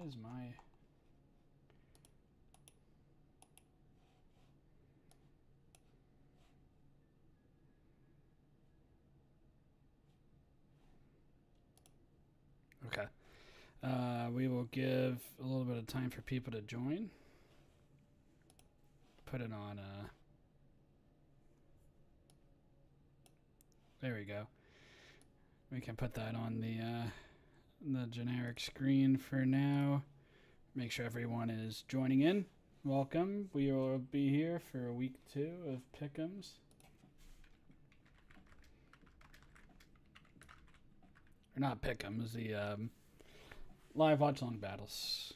is my... Okay. We will give a little bit of time for people to join. Put it on... there we go. We can put that on the generic screen for now. Make sure everyone is joining in. Welcome. We will be here for week 2 of Pick'ems. Or not Pick'ems, the live watch-along battles.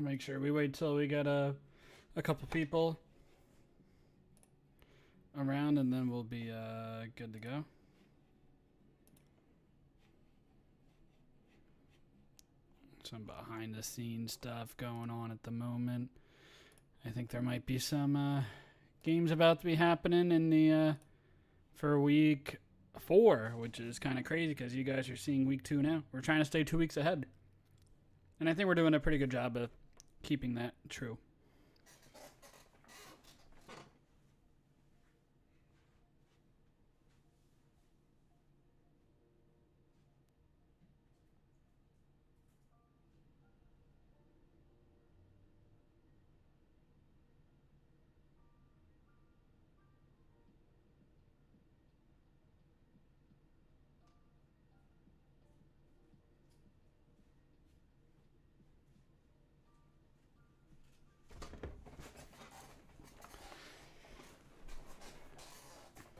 Make sure we wait till we get a couple people around, and then we'll be good to go. Some behind the scenes stuff going on at the moment. I think there might be some games about to be happening in the for week 4, which is kind of crazy because you guys are seeing week 2 now. We're trying to stay 2 weeks ahead, and I think we're doing a pretty good job of keeping that true.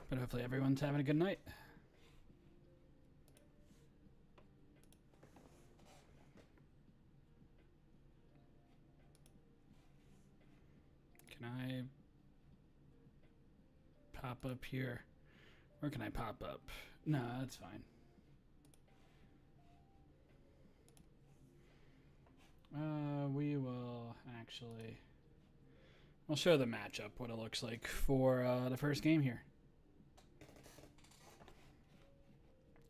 But hopefully everyone's having a good night. Can I pop up here? Where can I pop up? No, that's fine. We will actually... I'll show the matchup, what it looks like for the first game here.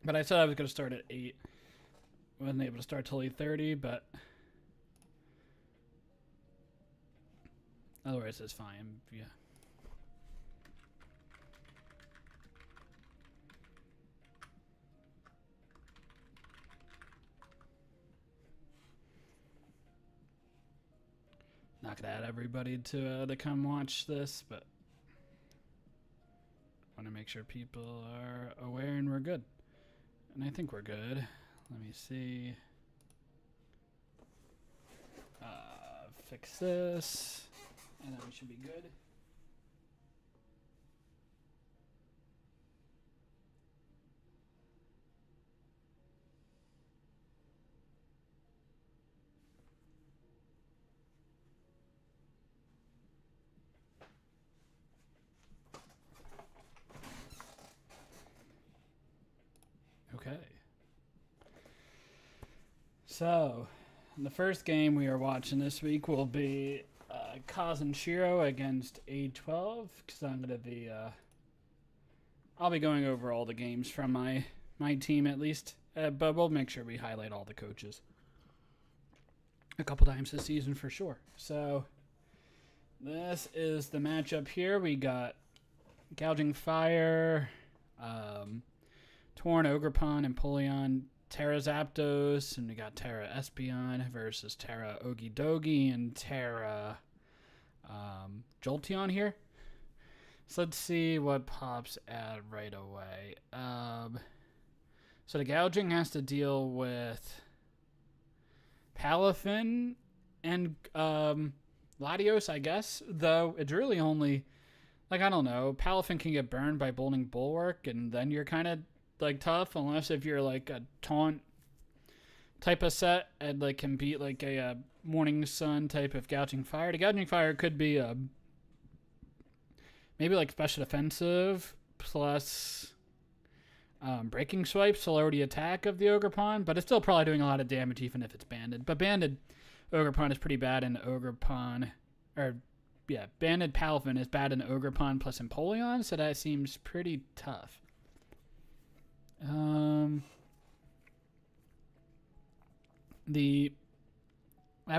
But I said I was going to start at 8. Wasn't able to start till 8:30, but otherwise it's fine. Yeah. Not gonna add everybody to come watch this, but want to make sure people are aware and we're good. And I think we're good. Let me see. Fix this, and then we should be good. So, the first game we are watching this week will be Kaz and Shiro against A12, because I'm going to be, I'll be going over all the games from my team at least, but we'll make sure we highlight all the coaches a couple times this season for sure. So, this is the matchup here. We got Gouging Fire, Torn, Ogrepon, Empoleon, Terra Zapdos, and we got Terra Espeon versus Terra Okidogi and Terra Jolteon here. So let's see what pops out right away. So the Gouging has to deal with Palafin and Latios, I guess, though it's really only, like, I don't know, Palafin can get burned by Bolting Bulwark, and then you're kind of like tough, unless if you're like a taunt type of set and like can beat like a Morning Sun type of Gouging Fire. The Gouging Fire could be maybe like special defensive plus breaking swipes to lower the attack of the Ogrepon, but it's still probably doing a lot of damage even if it's banded. But banded Ogrepon is pretty bad in Ogrepon, or yeah, banded Palafin is bad in Ogrepon plus Empoleon, so that seems pretty tough. I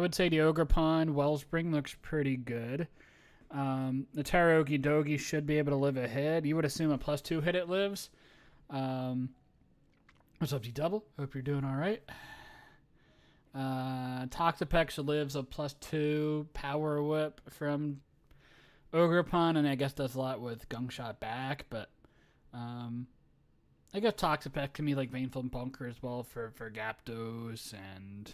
would say the Ogrepon Wellspring looks pretty good. The Terra Okidogi should be able to live a hit. You would assume a +2 hit it lives. What's up, D-Double? Hope you're doing all right. Toxapex lives a +2 Power Whip from Ogrepon, and I guess does a lot with Gunk Shot back, but I guess Toxapex can be like Baneful Bunker as well for Gyapdos, and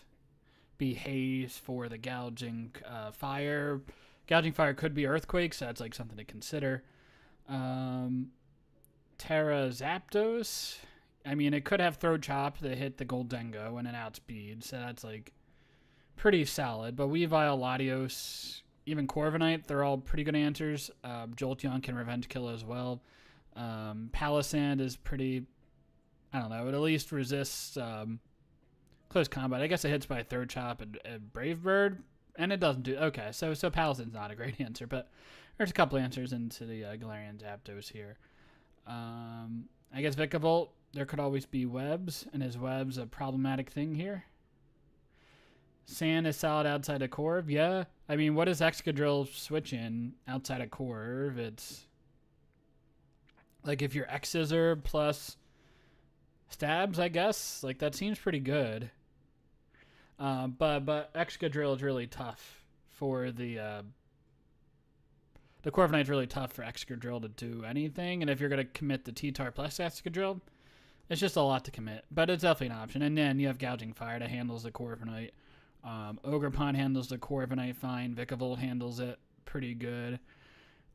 be Haze for the Gouging Fire. Gouging Fire could be Earthquake, so that's like something to consider. Terra Zapdos, I mean, it could have Throat Chop to hit the Goldengo and an outspeed, so that's like pretty solid. But Weavile, Latios, even Corviknight, they're all pretty good answers. Jolteon can Revenge Kill as well. Palisand is pretty, I don't know, it at least resists close combat. I guess it hits by Third Chop and Brave Bird, and it doesn't do, okay, so Palisand's not a great answer, but there's a couple answers into the Galarian Zapdos here. I guess Vikavolt, there could always be webs, and his web's a problematic thing here. Sand is solid outside of Corv, yeah. I mean, what does Excadrill switch in outside of Corv? It's like if you're X-Scissor plus stabs, I guess. Like, that seems pretty good. But Excadrill is really tough for the Corviknight's really tough for Excadrill to do anything. And if you're going to commit the T-Tar plus Excadrill, it's just a lot to commit. But it's definitely an option. And then you have Gouging Fire that handles the Corviknight. Ogrepon handles the Corviknight fine. Vikavolt handles it pretty good.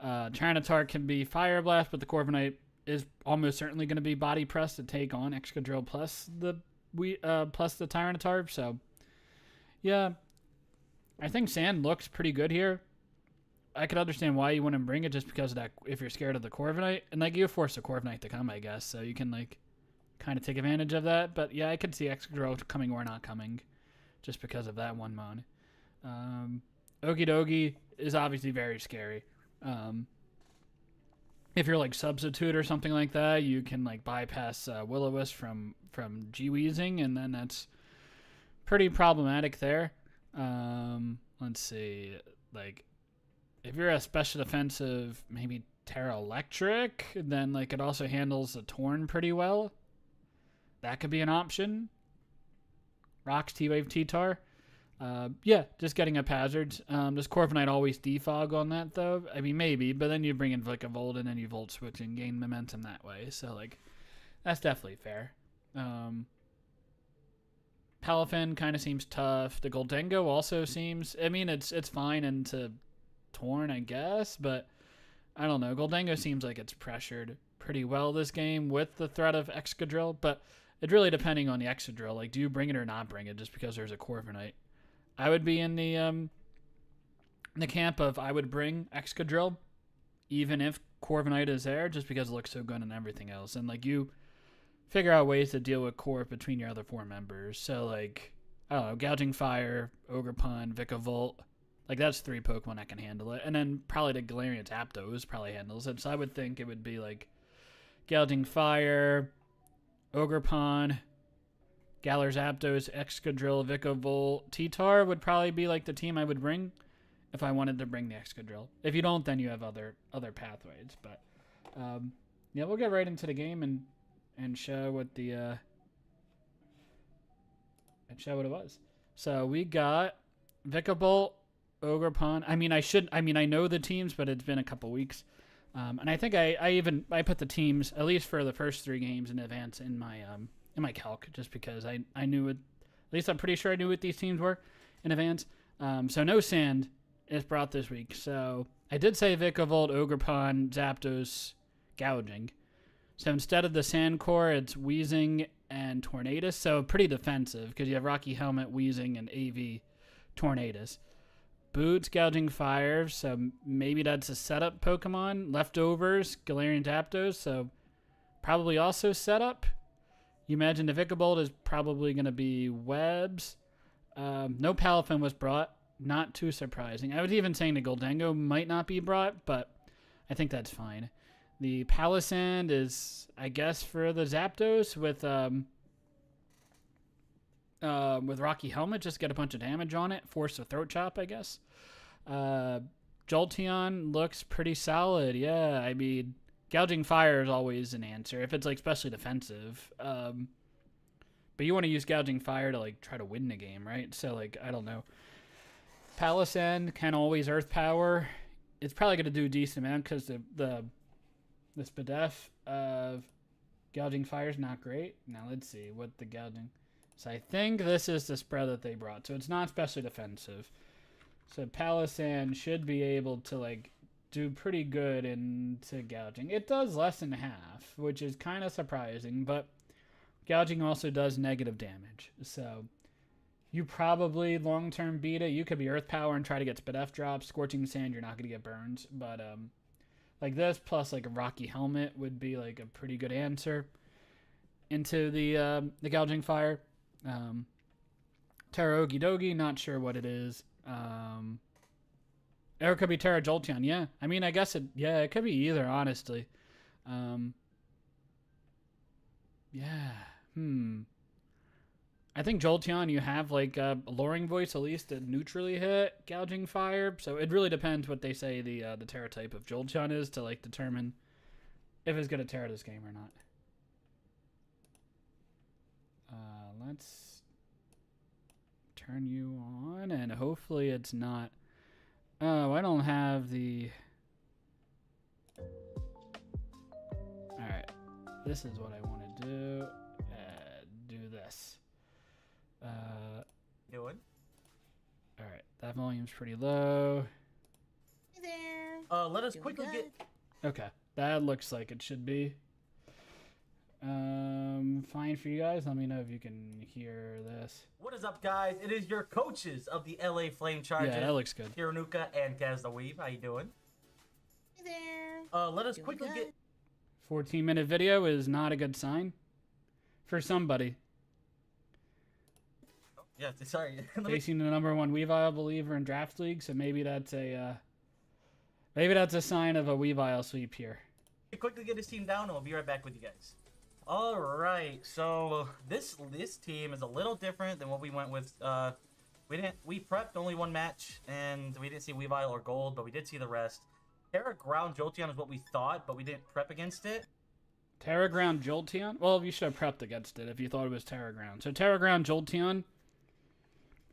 Tyranitar can be Fire Blast, but the Corviknight is almost certainly going to be Body Press to take on Excadrill plus the Tyranitar. So, yeah, I think Sand looks pretty good here. I could understand why you wouldn't bring it just because of that, if you're scared of the Corviknight. And, like, you force the Corviknight to come, I guess, so you can, like, kind of take advantage of that. But, yeah, I could see Excadrill coming or not coming just because of that one mon. Okidogi is obviously very scary. If you're like Substitute or something like that, you can like bypass Will-O-Wisp from G-Weezing, and then that's pretty problematic there. Let's see, like if you're a special defensive, maybe Terra Electric, then like it also handles the Torn pretty well. That could be an option. Rocks, T-Wave, T-Tar. Yeah, just getting up hazards. Does Corviknight always defog on that, though? I mean, maybe, but then you bring in Vikavolt, and then you Volt Switch and gain momentum that way. So, like, that's definitely fair. Palafin kind of seems tough. The Goldengo also seems, I mean, it's fine into Torn, I guess, but I don't know. Goldengo seems like it's pressured pretty well this game with the threat of Excadrill, but it's really depending on the Excadrill. Like, do you bring it or not bring it just because there's a Corviknight? I would be in the camp of I would bring Excadrill even if Corviknight is there, just because it looks so good and everything else. And like you figure out ways to deal with Corv between your other four members. So like I don't know, Gouging Fire, Ogerpon, Vikavolt. Like, that's 3 Pokemon that can handle it. And then probably the Galarian Zapdos probably handles it. So I would think it would be like Gouging Fire, Ogerpon, Galar Zapdos, Excadrill, Vikavolt. T-Tar would probably be like the team I would bring if I wanted to bring the Excadrill. If you don't, then you have other pathways. But yeah, we'll get right into the game and show what the and show what it was. So we got Vikavolt, Ogerpon. I know the teams, but it's been a couple weeks. And I think I put the teams, at least for the first 3 games, in advance in my calc, just because I knew it. At least I'm pretty sure I knew what these teams were in advance. So no Sand is brought this week. So I did say Vikavolt, Ogerpon, Zapdos, Gouging. So instead of the Sand Core, it's Weezing and Tornadus. So pretty defensive because you have Rocky Helmet, Weezing, and AV Tornadus. Boots, Gouging Fire, so maybe that's a setup Pokemon. Leftovers, Galarian Zapdos, so probably also setup. You imagine the Vikavolt is probably going to be Webs. No Palafin was brought. Not too surprising. I was even saying the Goldengo might not be brought, but I think that's fine. The Palisand is, I guess, for the Zapdos with Rocky Helmet, just get a bunch of damage on it. Force a Throat Chop, I guess. Jolteon looks pretty solid. Yeah, I mean, Gouging Fire is always an answer if it's like especially defensive. But you want to use Gouging Fire to like try to win the game, right? So like I don't know. Palisand can always Earth Power. It's probably going to do a decent amount because the Spadef of Gouging Fire is not great. Now let's see what the Gouging. So I think this is the spread that they brought. So it's not especially defensive. So Palisand should be able to like do pretty good into Gouging. It does less than half, which is kind of surprising, but Gouging also does negative damage. So you probably long-term beat it. You could be Earth Power and try to get Spadef drops. Scorching Sand, you're not going to get burns. But like this plus like a Rocky Helmet would be like a pretty good answer into the Gouging Fire. Terra Okidogi, not sure what it is. Or it could be Terra Jolteon, yeah. I mean, I guess it could be either, honestly. I think Jolteon, you have like a Alluring Voice, at least to neutrally hit Gouging Fire. So it really depends what they say the Terra type of Jolteon is to like determine if it's going to Terra this game or not. Let's turn you on, and hopefully it's not. Oh, I don't have the. Alright. This is what I want to do. Do this. Doing? Alright. That volume's pretty low. Hey there. Let us quickly get. Okay. That looks like it should be. Fine for you guys. Let me know if you can hear this. What is up, guys? It is your coaches of the LA Flame Chargers. Yeah, that looks good. Hironuka and Kaz the Weave. How you doing? Hey there. Let us Doing quickly good. get. 14-minute video is not a good sign for somebody. Yeah, sorry. Facing the #1 Weavile believer in Draft League, so maybe that's a sign of a Weavile sweep here. Quickly get his team down, and we'll be right back with you guys. All right, so this team is a little different than what we went with. We prepped only one match, and we didn't see Weavile or Gold, but we did see the rest. Terra Ground Jolteon is what we thought, but we didn't prep against it. Terra Ground Jolteon? Well, you should have prepped against it if you thought it was Terra Ground. So Terra Ground Jolteon,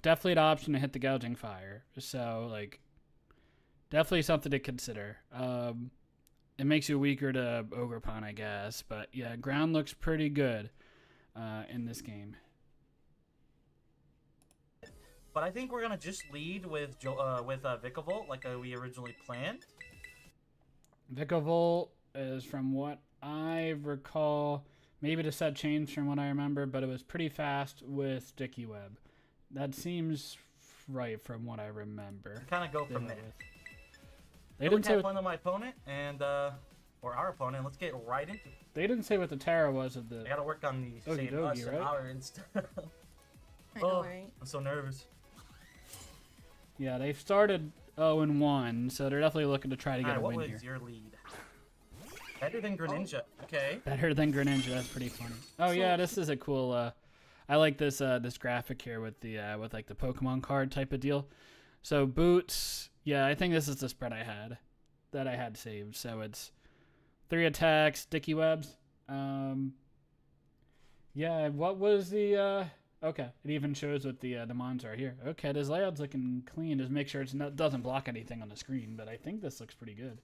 definitely an option to hit the Gouging Fire. So, like, definitely something to consider. It makes you weaker to Ogerpon, I guess. But, yeah, ground looks pretty good in this game. But I think we're going to just lead with Vikavolt like we originally planned. Vikavolt is, from what I recall, maybe the set changed from what I remember, but it was pretty fast with Sticky Web. That seems right from what I remember. Kind of go from there. They didn't say what, fun on my opponent and or our opponent. Let's get right into it. they didn't say what the Terra was of the. I gotta work on the Okie saying dokie, us and right? our and stuff. I know, right? I'm so nervous. Yeah, they've started 0-1, so they're definitely looking to try to get a What win was here. your lead? Better than Greninja. Okay. Better than Greninja. That's pretty funny. Oh yeah, this is a cool. I like this this graphic here with the with like the Pokemon card type of deal. So boots. Yeah, I think this is the spread I had saved. So it's 3 attacks, sticky webs. Yeah. What was the? Okay, it even shows what the mons are here. Okay, this layout's looking clean. Just make sure doesn't block anything on the screen. But I think this looks pretty good.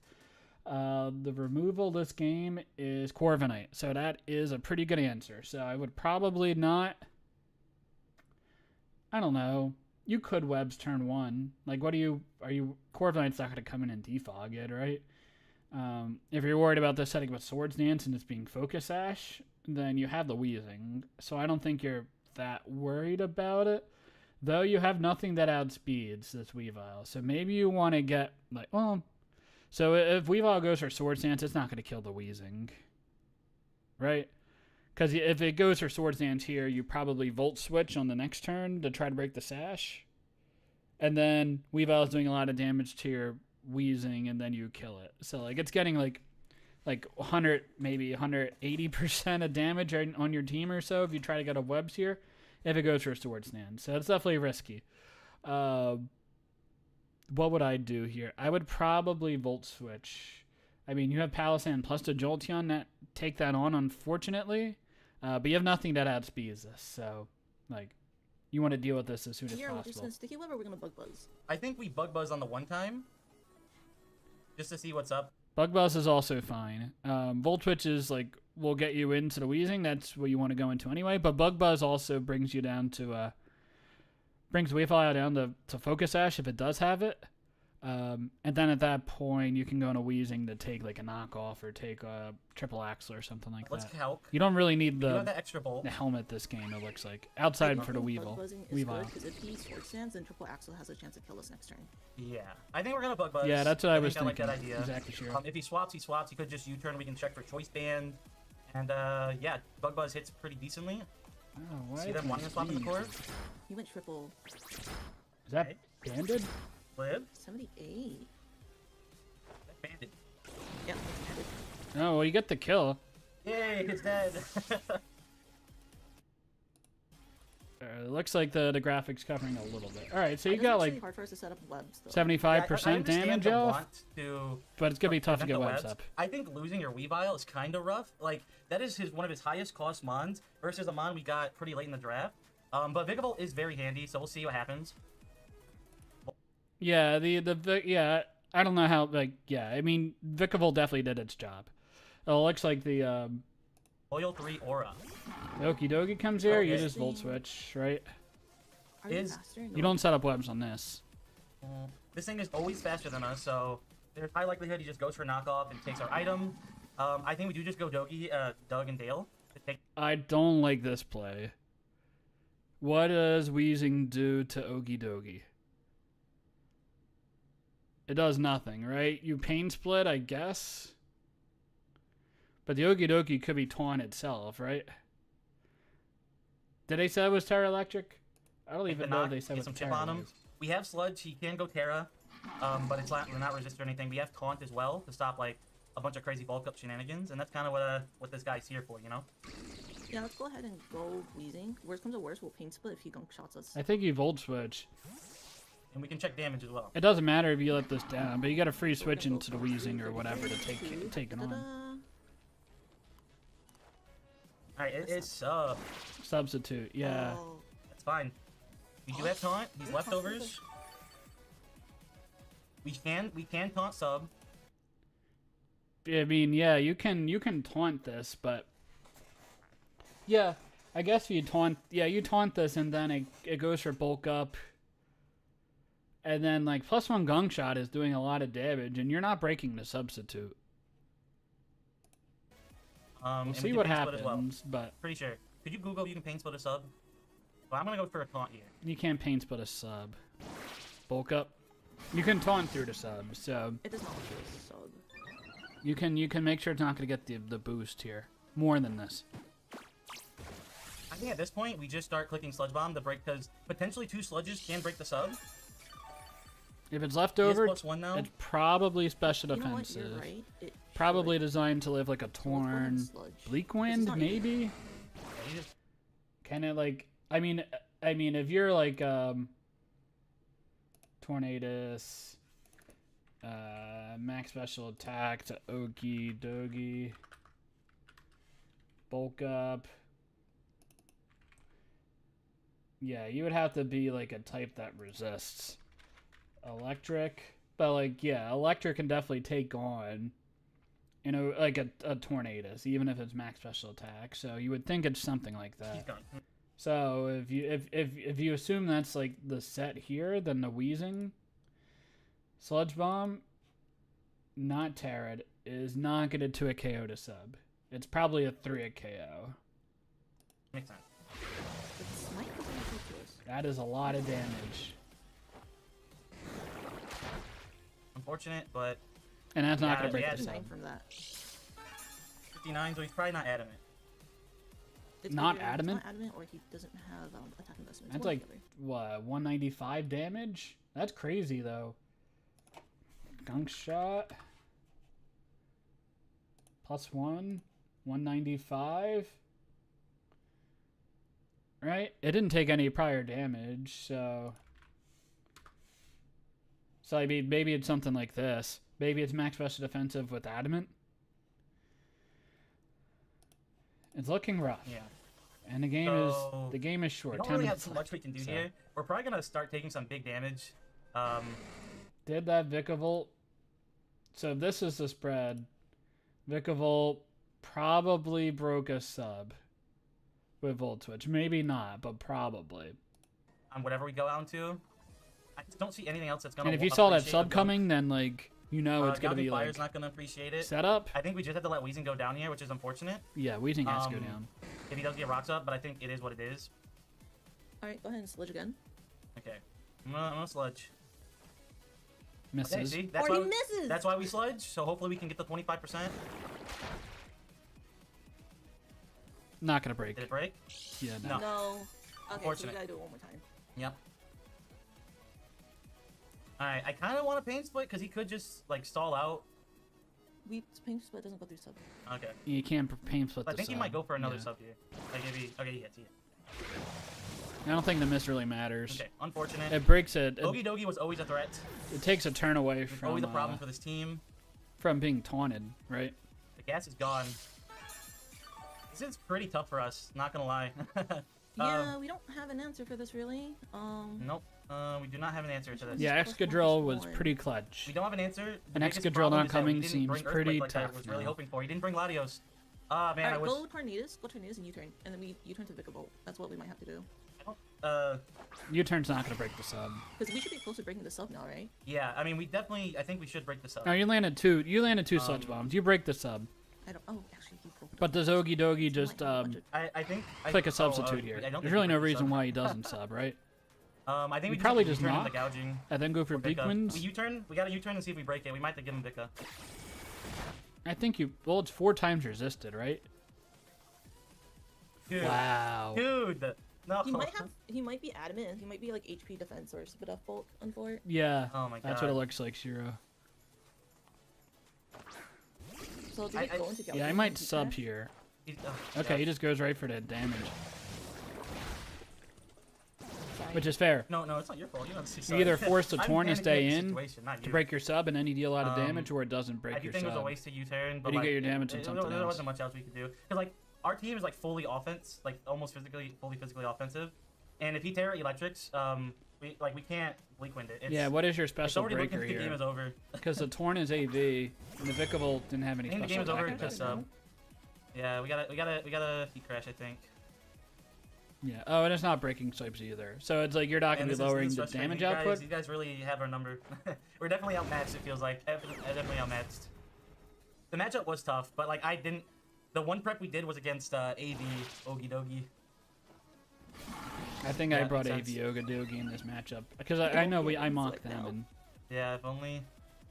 The removal this game is Corviknight, so that is a pretty good answer. So I would probably not. I don't know. You could webs turn 1. Like, what are you? Corviknight's not going to come in and defog it, right? If you're worried about this setting with Swords Dance and it's being Focus Sash, then you have the Wheezing. So I don't think you're that worried about it. Though you have nothing that outspeeds this Weavile, so maybe you want to get like So if Weavile goes for Swords Dance, it's not going to kill the Wheezing, right? Because if it goes for Swords Dance here, you probably Volt Switch on the next turn to try to break the Sash. And then Weavile is doing a lot of damage to your Wheezing, and then you kill it. So like it's getting like 100, maybe 180% of damage on your team or so if you try to get a webs here, if it goes for Swords Dance. So it's definitely risky. What would I do here? I would probably Volt Switch. I mean, you have Palossand plus the Jolteon that take that on, unfortunately. But you have nothing that outspeeds this. So, like, you want to deal with this as soon as Are we just possible. gonna sticky web or are we gonna bug buzz? I think we bug buzz on the one time. Just to see what's up. Bug Buzz is also fine. Volt Switch is, like, will get you into the Wheezing. That's what you want to go into anyway. But Bug Buzz also brings you down to... brings Weavile down to Focus Sash if it does have it. And then at that point, you can go into Wheezing to take like a knockoff or take a triple axle or something like Let's that. calc. You don't really need You have the extra bolt. the helmet this game, it looks like. Outside for the Bug buzzing is good Weavile. because if he Sword Stands, then Triple Axel has a chance to kill us next turn. Yeah. I think we're going to bug buzz. Yeah, that's what I was think thinking. I like that idea. Exactly, sure. If he swaps, he swaps. He could just U-turn. We can check for Choice Band. And yeah, bug buzz hits pretty decently. Oh, why See them wanting to swap in the core? He went triple. Is that banded? Live. 78. Banded. Yep, that's banded. Oh, well, you get the kill. Yay, it's dead. It looks like the graphics covering a little bit. All right, so you It got is like really hard for us to set up webs, though. 75% damage off, To but it's gonna be tough to get prevent the webs webs. up. I think losing your Weavile is kind of rough. Like, that is one of his highest cost mons versus a mon we got pretty late in the draft. But Vikavolt is very handy, so we'll see what happens. Yeah, yeah. I don't know how. Like, yeah. I mean, Vikavolt definitely did its job. It looks like the Oil 3 Aura. Okie Dokie comes here. You Okay. just Volt Switch, right? Are you Is- faster? You don't set up webs on this. This thing is always faster than us, so there's high likelihood he just goes for knockoff and takes our item. I think we do just go Doug and Dale to take. I don't like this play. What does Wheezing do to Okie Dokie? It does nothing, right? You pain split, I guess. But the Okie Dokie could be taunt itself, right? Did they say it was Terra Electric? I don't even know if they said get what some the chip Terra on him. was. We have Sludge. He can go Terra, but we're not resist or anything. We have Taunt as well to stop like a bunch of crazy bulk up shenanigans, and that's kind of what this guy's here for, you know. Yeah, let's go ahead and go Wheezing. Worst comes to worst, we'll pain split if he gunk shots us. I think you Volt Switch. And we can check damage as well. It doesn't matter if you let this down, but you got a free switch into the Wheezing or whatever to take it on. Alright, it's Substitute, yeah. Oh, that's fine. We do have Taunt. He's leftovers. We can Taunt sub. I mean, yeah, you can taunt this, but yeah, I guess you taunt this and then it goes for bulk up. And then like +1 gong shot is doing a lot of damage and you're not breaking the substitute. We'll see what happens, but Pretty sure. Could you Google you can pain split a sub? Well, I'm gonna go for a taunt here. you can't pain split a sub. Bulk up. You can taunt through the sub, so it does not look like a sub. you can make sure it's not gonna get the boost here. More than this. think at this point we just start clicking Sludge Bomb to break, because potentially 2 sludges can break the sub. If it's left He is over, +1 now. it's probably special You know what? defensive. You're right. It Probably should. designed to live like a So let's go ahead and torn sludge. bleak This is wind, not- maybe. Yeah, he just- Kind of like, I mean, if you're like Tornadus, max special attack to Okie Dogie, bulk up. Yeah, you would have to be like a type that resists electric, but like, yeah, electric can definitely take on, you know, like a Tornadus, even if it's max special attack. So you would think it's something like he's that. gone. So if you assume that's like the set here, then the Wheezing Sludge Bomb, not Tarot, is not going to a KO to sub. It's probably a 3 a KO. Makes sense. It's might be ridiculous. That is a lot of damage. Unfortunate, but And that's not Yeah, going to break yeah, the it's sub. From that. 59, so he's probably not adamant. It's Not either adamant? Not adamant, or he doesn't have attack investments. That's One or like, the other. what, 195 damage? That's crazy, though. Gunk shot. +1. 195. Right? It didn't take any prior damage, so... So, I mean, maybe it's something like this. Maybe it's max special defensive with adamant. It's looking rough. Yeah. And the game So, is We short. don't 10 really have minutes too left. much we can do so. here. We're probably gonna start taking some big damage. Did that Vikavolt? So if this is the spread, Vikavolt probably broke a sub with Volt Switch. Maybe not, but probably. On whatever we go out to, I just don't see anything else that's gonna. And if you saw that appreciate sub the coming, then like you know it's gonna Gouging be Fire's like not gonna appreciate it. setup. I think we just have to let Weezing go down here, which is unfortunate. Yeah, Weezing has to go Um, down. If he does get rocks up, but I think it is what it is. Alright, go ahead and sludge again. Okay, I'm gonna sludge. Misses. Okay, see, that's Or why he misses! that's why we sludge. So hopefully we can get the 25%. Not gonna break. Did it break? Yeah, no. No. No. Okay, so we Unfortunate. gotta do it one more time. Yep. All right, I kind of want a pain split because he could just like stall out. Pink split doesn't go through sub. Okay, You can't pain split I the think he sub. might go for another Yeah. sub here. Like maybe okay, he hits. I don't think the miss really matters. Okay, unfortunate. It breaks it. Ogie Dogie was always a threat. It takes a turn away It was from always a problem for this team. from being taunted, right? The gas is gone. This is pretty tough for us. Not gonna lie. Yeah, we don't have an answer for this really. Nope. We do not have an answer to this. Yeah, Plus one, Excadrill plus was one. pretty clutch. We don't have an answer. The An biggest Excadrill problem not is that we coming didn't seems bring pretty Earthquake like I tough was really now. hoping for. He didn't bring Latios. Ah man, I Alright, wish. go Tornadus and U-turn. And then we U-turn to Vikavolt. That's what we might have to do. U-turn's not gonna break the sub. Because we should be close to breaking the sub now, right? Yeah, I mean, we definitely. I think we should break this up. No, you landed two. You landed two sludge bombs. You break the sub. I don't. Oh, actually, he broke. But does Ogie Dogie So just might have a bunch of- I think. click a substitute here? I don't There's think really we no break the reason sub. why he doesn't sub, right? I think We we probably just just U-turn in the knock. gouging. And then go for Big big wins. We U-turn. We got to U-turn and see if we break it. We might have to give him Vika. I think you. Well, it's 4 times resisted, right? Dude. Wow. Dude. No. He might have. He might be adamant. And he might be like HP defense or spit off bolt on for. Yeah. Oh my god. That's what it looks like, Shiro. So do we go into Yeah, I might sub here. Okay, he just goes right for the damage, which is fair. No, it's not your fault. You don't see. You either force the I'm Torn to panicking stay at the in situation, not to you. break your sub, and then you deal a lot of damage, or it doesn't I break do your think it was a sub. waste to U-turn, but you like, get your damage on there something else. wasn't much else we could do. Cause like our team is like fully offense, like almost fully physically offensive, and if he Terra electrics, we can't bleak wind it. It's, Yeah, what is your it's special already looking breaker like the game here? is over. Because the Torn is AV, and the Vikavolt didn't have any I think the special game is over attack because ability. yeah, we gotta heat crash, I think. Yeah. Oh, and it's not breaking swipes either. So it's like you're not going And to be this is lowering the frustrating. damage You guys- output. You guys really have our number. We're definitely outmatched. It feels like definitely outmatched. The matchup was tough, but like I didn't. The one prep we did was against AV Ogie Dogie. I think Yeah, I it brought AV makes sense. Yoga Dogi in this matchup because I know I mocked like them now. and Yeah, if only.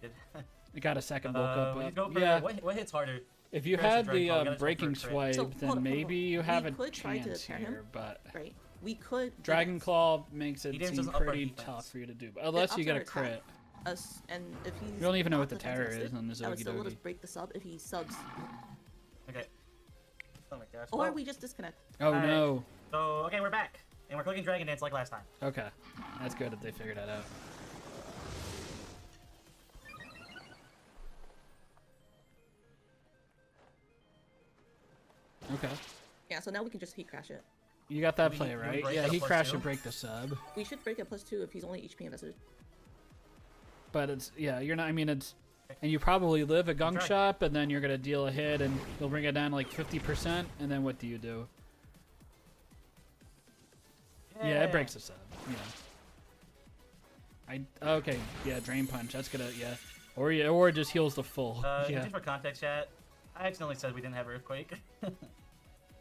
it got a second bulk up. We But go for yeah, what hits harder? If you Versus had Dragon the Ball, we gotta breaking go for a swipe, crit. So, hold then on, maybe you We have a could try to chance tear him. here, but Right. We could. do Dragon this. Claw makes it He seem doesn't up our pretty defense. tough for you to do, unless you Up get our a crit. attack. Us, and if he's You don't even know not what the terror defensive, is on this that would Okie still let us dokie. break the sub if he subs. Okay. Oh my gosh. Or Well, we just disconnect. Oh Alright. no. so okay, we're back, and we're clicking Dragon Dance like last time. Okay, that's good that they figured that out. Okay. Yeah, so now we can just heat crash it. You got that We- play you right. break Yeah, it he plus crashed two? to break the sub. We should break it +2 if he's only HP invested. But it's yeah, you're not. I mean, it's and you probably live a gunk right. shop, and then you're gonna deal a hit, and you'll bring it down to like 50%, and then what do you do? Yeah, it breaks the sub. Yeah. Okay. Yeah, drain punch. That's gonna or it just heals the full. Yeah. Just for context, chat, I accidentally said we didn't have Earthquake.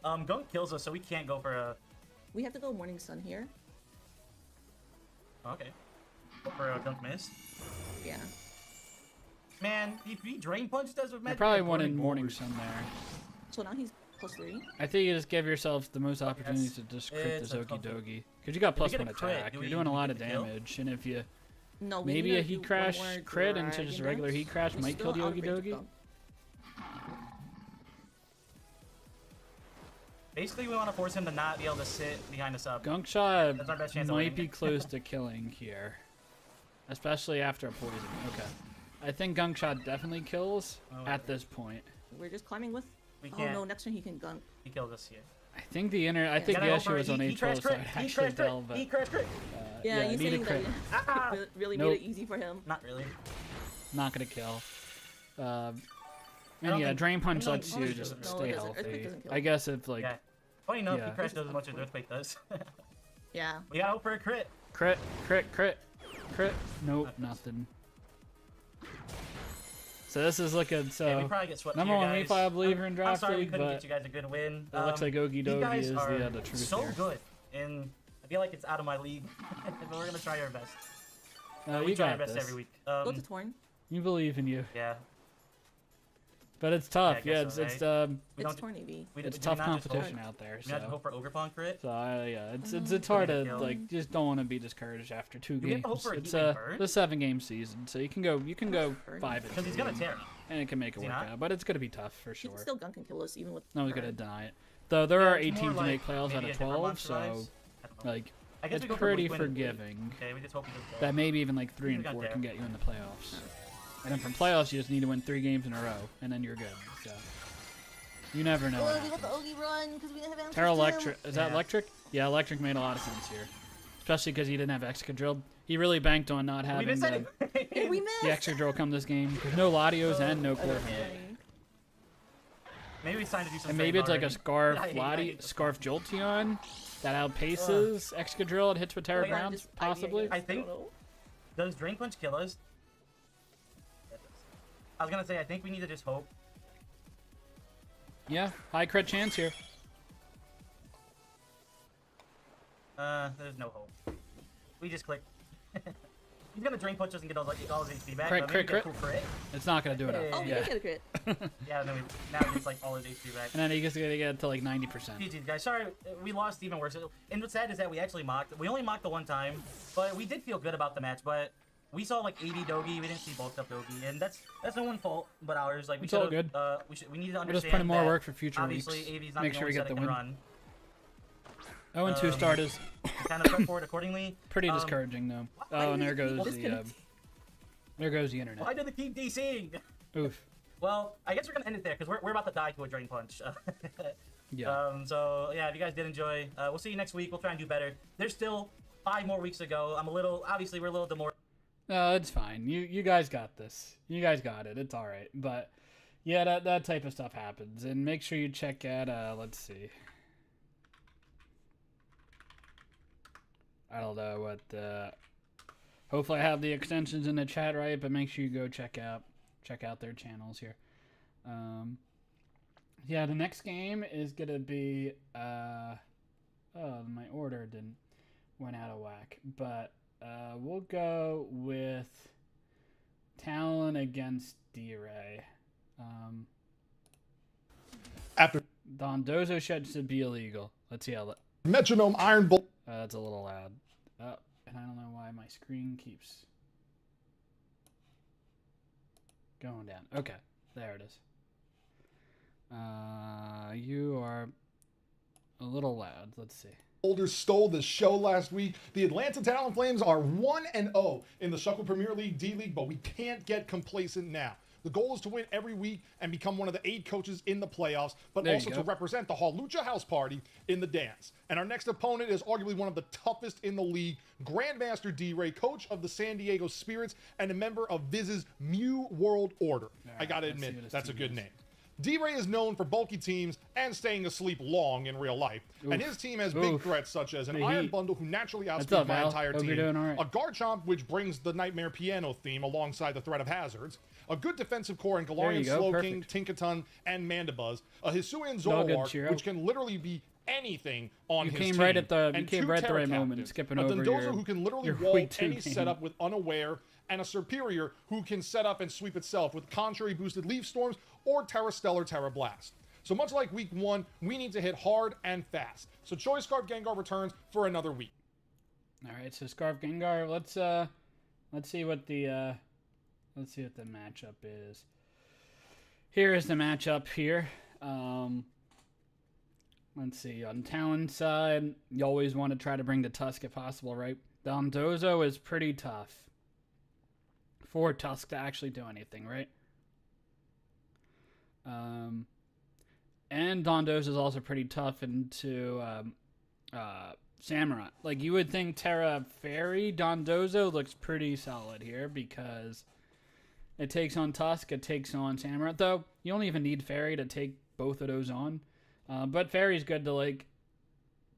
Gunk kills us, so we can't go for a. We have to go Morning Sun here. Okay. Go for a Gunk miss. Yeah. Man, he drain punched us with I magic. probably like wanted 40 morning boards. sun there. So now he's +3. I think you just give yourself the most opportunities to just crit it's this a Okie tough one. dokie. Because you got If we plus get a one crit, attack. do You're we- doing do a we lot get of the kill? damage, and if you No, we maybe need a to do heat one crash more crit into just Dragon regular Dance. heat crash We're might still kill the out of Okie range of dokie. Gunk. Basically, we want to force him to not be able to sit behind the sub. Gunk shot That's our best chance of might winning. be close to killing here, especially after a poison. Okay, I think Gunk shot definitely kills Oh, at this point. We're just climbing with. We Oh can't. no, next turn he can Gunk. He killed us here. I think the Gotta go issue for is on he crash A12, so crit. I'd He actually crash crit. tell, but He crash crit. Yeah, you need a saying crit. that Ah! really Nope. made it easy for him. Not really. Not gonna kill. don't And yeah, think- drain punch no, lets you punch just doesn't really- stay No, it doesn't. Earthquake healthy. doesn't kill. I guess if like Yeah. Funny enough, Yeah. he crashed does as much as Earthquake does. Yeah. We gotta hope for a crit. crit. Nope, nothing. So this is looking Yeah, we so. probably get swept Number here, one, guys. we probably believer in I'm draft sorry we league, couldn't but get you guys a good win. it looks like Okie these dokie guys is are the truth so here. good, and I feel like it's out of my league. But we're gonna try our best. You We try our got best this. every week. Go to Torn. You believe in you, Yeah. but it's tough. Yeah, I Yeah, guess so, it's We It's don't. Torn EV. it's do tough not just hope- competition out there. We not just So hope for Overpawn crit. yeah, it's hard We're to gonna kill. like just don't want to be discouraged after two Do we have to hope games. for a It's Heatwave burn? a 7-game season, so you can go Burn? 5 Because he's gonna tear. and it can make it Is he work not? out. But it's gonna be tough for He sure. can still Gunk and kill us even with. No one's Burn. gonna deny it. Though there are It's 8 more teams to like make playoffs out maybe of a different 12, month so survives. I don't know. like I guess it's we go for pretty Blue Twin and forgiving. Okay, we just hope he does That maybe even like 3 We and got 4 there. can get you in the playoffs. And then from playoffs, you just need to win 3 games in a row, and then you're good. So you never know. what Oh, we got the happens. Ogie run because we didn't have answers. Terra to him. Electric is that Yeah. electric? Yeah, electric made a lot of sense here, especially because he didn't have Excadrill. He really banked on not We having missed the anyway. We missed. Excadrill come this game. There's no Latios and no Corvin. Maybe it's time to do some. And maybe it's like a saving Scarf I hate Lati, this Scarf Jolteon that outpaces Excadrill and hits with Terra Like, I Grounds, just- possibly. I think- don't know. Does Drain Punch kill us? I was gonna say I think we need to just hope. Yeah, high crit chance here. There's no hope. We just click. He's gonna Drain Punch us and get all his HP back. Crit, but maybe crit, get a crit. cool crit. It's not gonna do it. Hey. Oh, we Yeah, did get a crit. Yeah, and then now he gets like all his HP back. and then he gets to get to like 90%. GG's guys, sorry we lost even worse. And what's sad is that we actually mocked. We only mocked the one time, but we did feel good about the match. But we saw like 80 Dogi, we didn't see bulked up Dogi, and that's no one's fault but ours. Like we It's all should've, good. we needed to We're understand just putting more that work for future obviously weeks. AV's not Make the sure only we get set the that can win. run. 0-2 start is Kind of prep for it accordingly. pretty discouraging though. why Oh, and there did goes he the disconnect? there goes the internet. Why did they keep DCing? Oof. Well, I guess we're gonna end it there because we're about to die to a Drain Punch. Yeah. So yeah, if you guys did enjoy, we'll see you next week. We'll try and do better. There's still 5 more weeks to go. Obviously we're a little demoralized. No, it's fine. You guys got this. You guys got it. It's all right. But yeah, that type of stuff happens. And make sure you check out. Let's see. I don't know what. Hopefully, I have the extensions in the chat right. But make sure you go check out their channels here. Yeah, the next game is gonna be. Oh, my order went out of whack. But. We'll go with Talon against D-Ray. After Dondozo should be illegal. Let's see how that. Metronome Iron Bolt. That's a little loud. And I don't know why my screen keeps going down. Okay, there it is. You are a little loud. Let's see. Holders stole the show last week. The Atlanta Talon Flames are 1-0 in the Shuckle Premier League D-League, but we can't get complacent now. The goal is to win every week and become one of the 8 coaches in the playoffs, but also to represent the Halucha House Party in the dance. And our next opponent is arguably one of the toughest in the league, Grandmaster D-Ray, coach of the San Diego Spirits and a member of Viz's Mew World Order. I gotta admit, that's a good name. D-Ray is known for bulky teams and staying asleep long in real life. And his team has big threats such as an Iron Bundle who naturally outspeeds my entire team, a Garchomp which brings the Nightmare Piano theme alongside the threat of hazards, a good defensive core in Galarian Slowking, Tinkaton, and Mandibuzz, a Hisuian Zoroark which can literally be anything on his team. You came right at the right moment, skipping over a Dondozo who can literally wall any setup with Unaware, and a Superior who can set up and sweep itself with Contrary boosted Leaf Storms or Terra Stellar Terra Blast. So much like week 1, we need to hit hard and fast. So Choice Scarf Gengar returns for another week. All right, so Scarf Gengar, let's see what the matchup is. Here is the matchup here. Let's see, on Talon's side, you always want to try to bring the Tusk if possible, right? Dondozo is pretty tough for Tusk to actually do anything, right? And Dondozo is also pretty tough into Samurai. Like, you would think Terra Fairy Dondozo looks pretty solid here because it takes on Tusk, it takes on Samurai. Though, you don't even need Fairy to take both of those on. But Fairy's good to, like,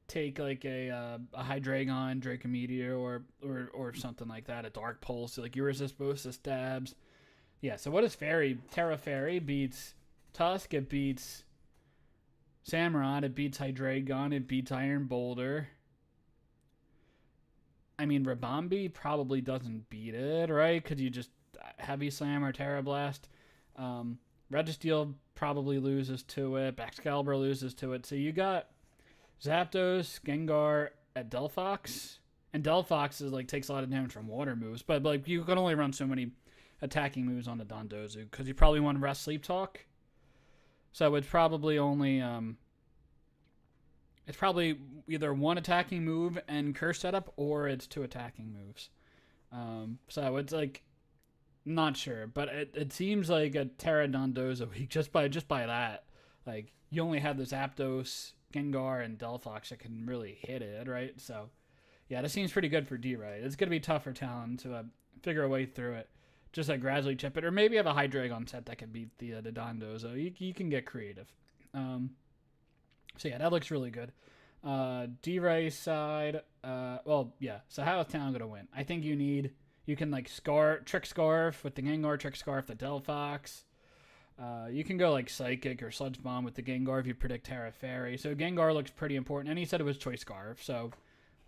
take, like, a Hydreigon, Draco Meteor, or something like that, a Dark Pulse, like, you resist both the stabs. Yeah, so what is Fairy? Terra Fairy beats Tusk, it beats Samurott, it beats Hydreigon, it beats Iron Boulder. I mean, Rabombi probably doesn't beat it, right? Because you just Heavy Slam or Terra Blast. Registeel probably loses to it. Baxcalibur loses to it. So you got Zapdos, Gengar, at Delphox. And Delphox is like takes a lot of damage from water moves. But like you can only run so many attacking moves on the Dondozo because you probably want Rest Sleep Talk. So it's probably only it's probably either one attacking move and curse setup, or it's 2 attacking moves. So it's like not sure, but it seems like a Terra Dondozo week just by that. Like you only have the Zapdos, Gengar, and Delphox that can really hit it, right? So yeah, this seems pretty good for D-Right. It's gonna be tough for Talon to figure a way through it. Just like gradually chip it, or maybe have a Hydreigon set that can beat the Dondozo. You can get creative. So yeah, that looks really good. D-Ray side, well yeah. So how is Talon gonna win? I think you can like Trick Scarf with the Gengar, Trick Scarf the Delphox. You can go like Psychic or Sludge Bomb with the Gengar if you predict Terra Fairy. So Gengar looks pretty important, and he said it was Choice Scarf. So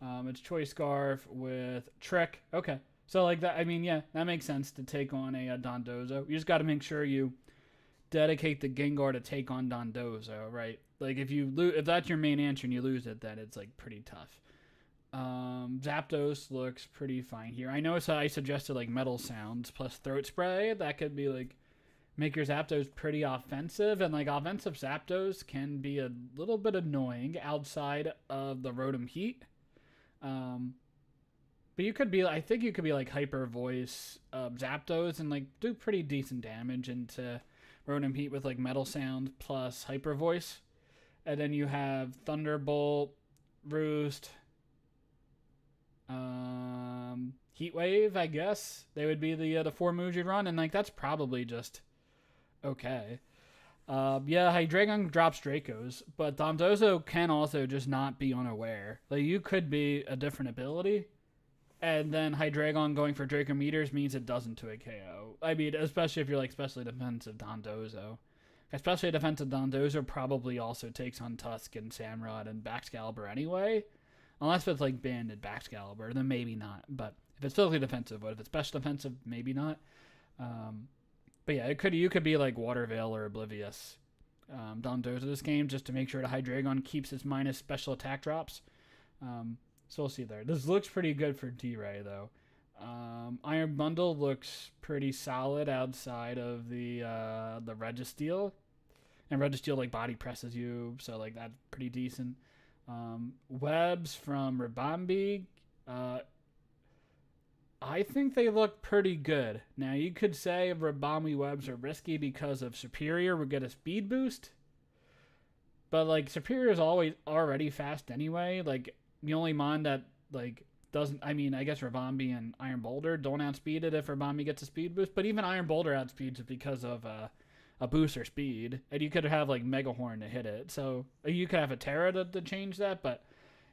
it's Choice Scarf with Trick. Okay. So, like, that, I mean, yeah, that makes sense to take on a Dondozo. You just got to make sure you dedicate the Gengar to take on Dondozo, right? Like, if that's your main answer and you lose it, then it's, like, pretty tough. Zapdos looks pretty fine here. I know I suggested, like, Metal Sounds plus Throat Spray. That could be, like, make your Zapdos pretty offensive. And, like, offensive Zapdos can be a little bit annoying outside of the Rotom Heat. But I think you could be like Hyper Voice Zapdos and like do pretty decent damage into Rotom Heat with like Metal Sound plus Hyper Voice. And then you have Thunderbolt, Roost, Heat Wave, I guess. They would be the 4 moves you'd run, and like that's probably just okay. Yeah, Hydreigon drops Dracos, but Dondozo can also just not be unaware. Like you could be a different ability. And then Hydreigon going for Draco Meters means it doesn't to a KO. I mean, especially if you're like Specially Defensive Dondozo. Especially Defensive Dondozo probably also takes on Tusk and Samurott and Baxcalibur anyway. Unless it's like banded Baxcalibur, then maybe not. But if it's physically defensive, but if it's special defensive, maybe not. But yeah, you could be like Water Veil or Oblivious. Dondozo this game just to make sure the Hydreigon keeps its minus special attack drops. So we'll see there. This looks pretty good for D-Ray, though. Iron Bundle looks pretty solid outside of the Registeel. And Registeel, like, body presses you, so, like, that's pretty decent. Webs from Ribombee. I think they look pretty good. Now, you could say Ribombee webs are risky because of Superior would get a speed boost. But, like, Superior is always already fast anyway. Like, the only mon that, like, doesn't... I mean, I guess Ribombee and Iron Boulder don't outspeed it if Ribombee gets a speed boost. But even Iron Boulder outspeeds it because of a booster speed. And you could have, like, Mega Horn to hit it. So, you could have a Terra to change that. But,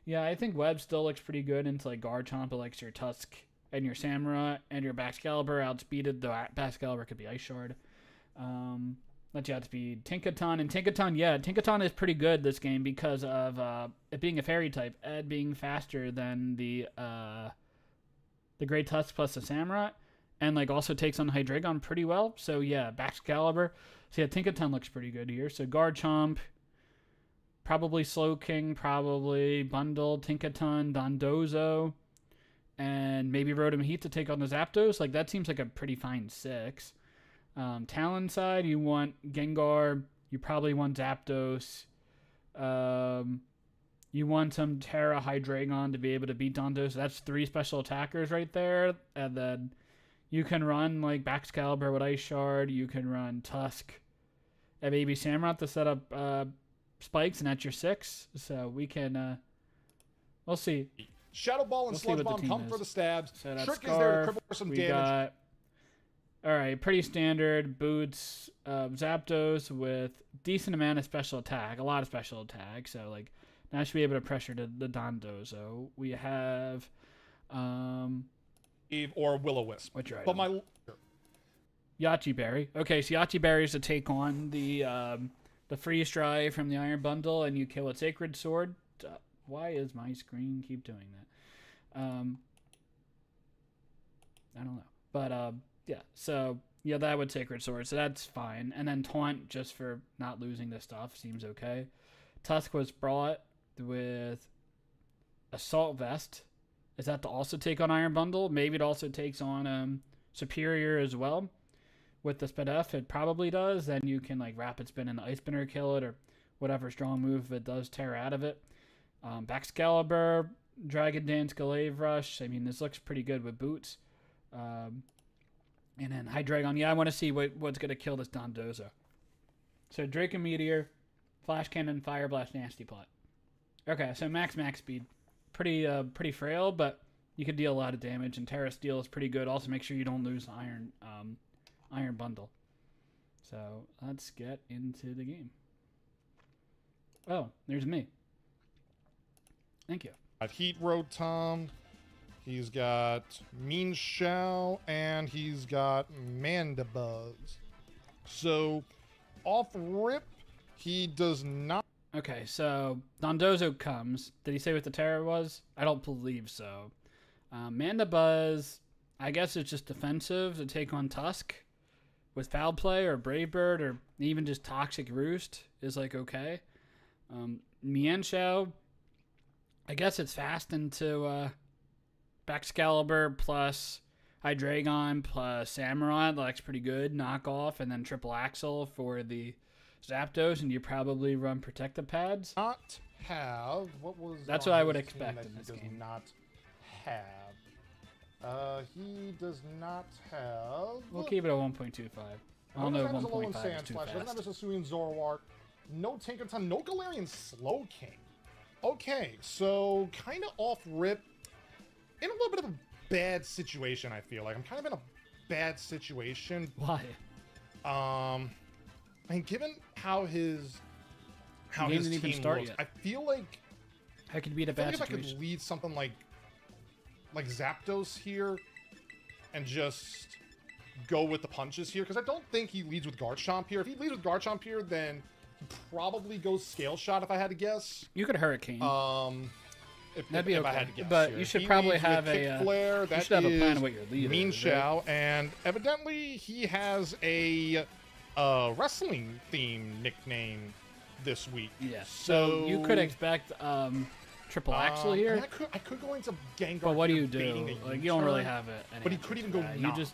yeah, I think Web still looks pretty good into, like, Garchomp, like your Tusk and your Samura and your Baxcalibur outspeeded. The Baxcalibur could be Ice Shard. Let you outspeed Tinkaton. And Tinkaton, yeah, Tinkaton is pretty good this game because of it being a fairy type, Ed being faster than the Great Tusk plus the Samurott, and like also takes on Hydreigon pretty well. So yeah, Baxcalibur. So yeah, Tinkaton looks pretty good here. So Garchomp, probably Slowking, probably Bundle, Tinkaton, Dondozo, and maybe Rotom Heat to take on the Zapdos. Like that seems like a pretty fine 6. Talon side, you want Gengar. You probably want Zapdos. You want some Terra Hydreigon to be able to beat Dondozo. So that's 3 special attackers right there. And then you can run like Baxcalibur with Ice Shard. You can run Tusk and maybe Samurott to set up spikes, and that's your 6. So we can. We'll see. Shadow Ball and We'll see Sludge what the Bomb team come is. for the stabs. So that's Trick is there to Scarf. cripple for some We damage. got, all right, pretty standard boots, Zapdos with decent amount of special attack, a lot of special attack. So like that should be able to pressure the Dondozo. We have Eve or Will-O-Wisp. what's your But item? my Yachi Berry. Okay, so Yachi Berry is to take on the freeze dry from the Iron Bundle, and you kill a Sacred Sword. Why is my screen keep doing that? I don't know, but yeah. So yeah, that would Sacred Sword, so that's fine. And then Taunt just for not losing the stuff seems okay. Tusk was brought with Assault Vest. Is that to also take on Iron Bundle? Maybe it also takes on Superior as well. With the Spadef, it probably does. Then you can like Rapid Spin and Ice Spinner kill it, or whatever strong move it does tear out of it. Baxcalibur, Dragon Dance, Glaive Rush. I mean, this looks pretty good with boots. And then Hydreigon. Yeah, I want to see what's going to kill this Dondozo. So Draco Meteor, Flash Cannon, Fire Blast, Nasty Plot. Okay, so max speed. Pretty frail, but you could deal a lot of damage. And Terra Steel is pretty good. Also, make sure you don't lose Iron Bundle. So let's get into the game. Oh, there's me. Thank you. got Heat Rotom. He's got Mean Shell, and he's got Mandibuzz. So, off rip, he does not. Okay, so Dondozo comes. Did he say what the Terra was? I don't believe so. Mandibuzz, I guess it's just defensive to take on Tusk with Foul Play or Brave Bird or even just Toxic Roost is like okay. Mienshao, I guess it's fast into Baxcalibur plus Hydreigon plus Samurott. That looks pretty good. Knockoff and then Triple Axle for the Zapdos, and you probably run Protective Pads. Not have what was That's on what I would his team expect that in this he does game. not have. He does not have. We'll keep it at 1.25. I don't know if Doesn't have a 1.5 is Sand too Slash, doesn't have a fast. Hisuian Zoroark, no Tinkaton, no Galarian Slowking. Okay, so kind of off rip, in a little bit of a bad situation. I feel like I'm kind of in a bad situation. Why? I mean, given how his The game didn't even team start looks, yet. I feel like How could it be a I feel bad like if I situation? could lead something like Zapdos here and just go with the punches here, because I don't think he leads with Garchomp here. If he leads with Garchomp here, then he probably goes Scale Shot, if I had to guess. You could Hurricane. If That'd be if I okay. had to guess But here. you should He probably leads with have Kick a, Flare. you That should have a plan is of what your lead Mean is, right? Shao, and evidently he has a wrestling theme nickname this week. Yeah. So you could expect triple axle here. I mean, I could go into Gengar. But what do here you do? baiting a Like, you don't really U-turn, have it. But he could even go You knock. just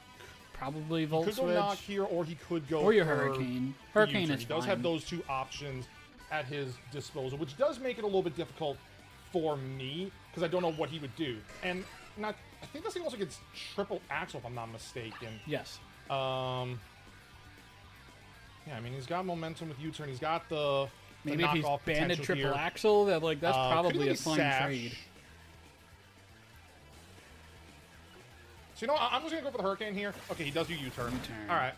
probably He volt could go switch. knock here, or he could go Or your for Hurricane. the Hurricane U-turn. is He does fine. have those two options at his disposal, which does make it a little bit difficult for me because I don't know what he would do. And I think this thing also gets triple axle if I'm not mistaken. Yes. Yeah, I mean he's got momentum with U-turn. He's got the Maybe if he's knockoff banded potential triple here. axle, that's Could probably he a fine sash? trade. So you know what? I'm just gonna go for the Hurricane here. Okay, he does do U-turn. U-turn. All right.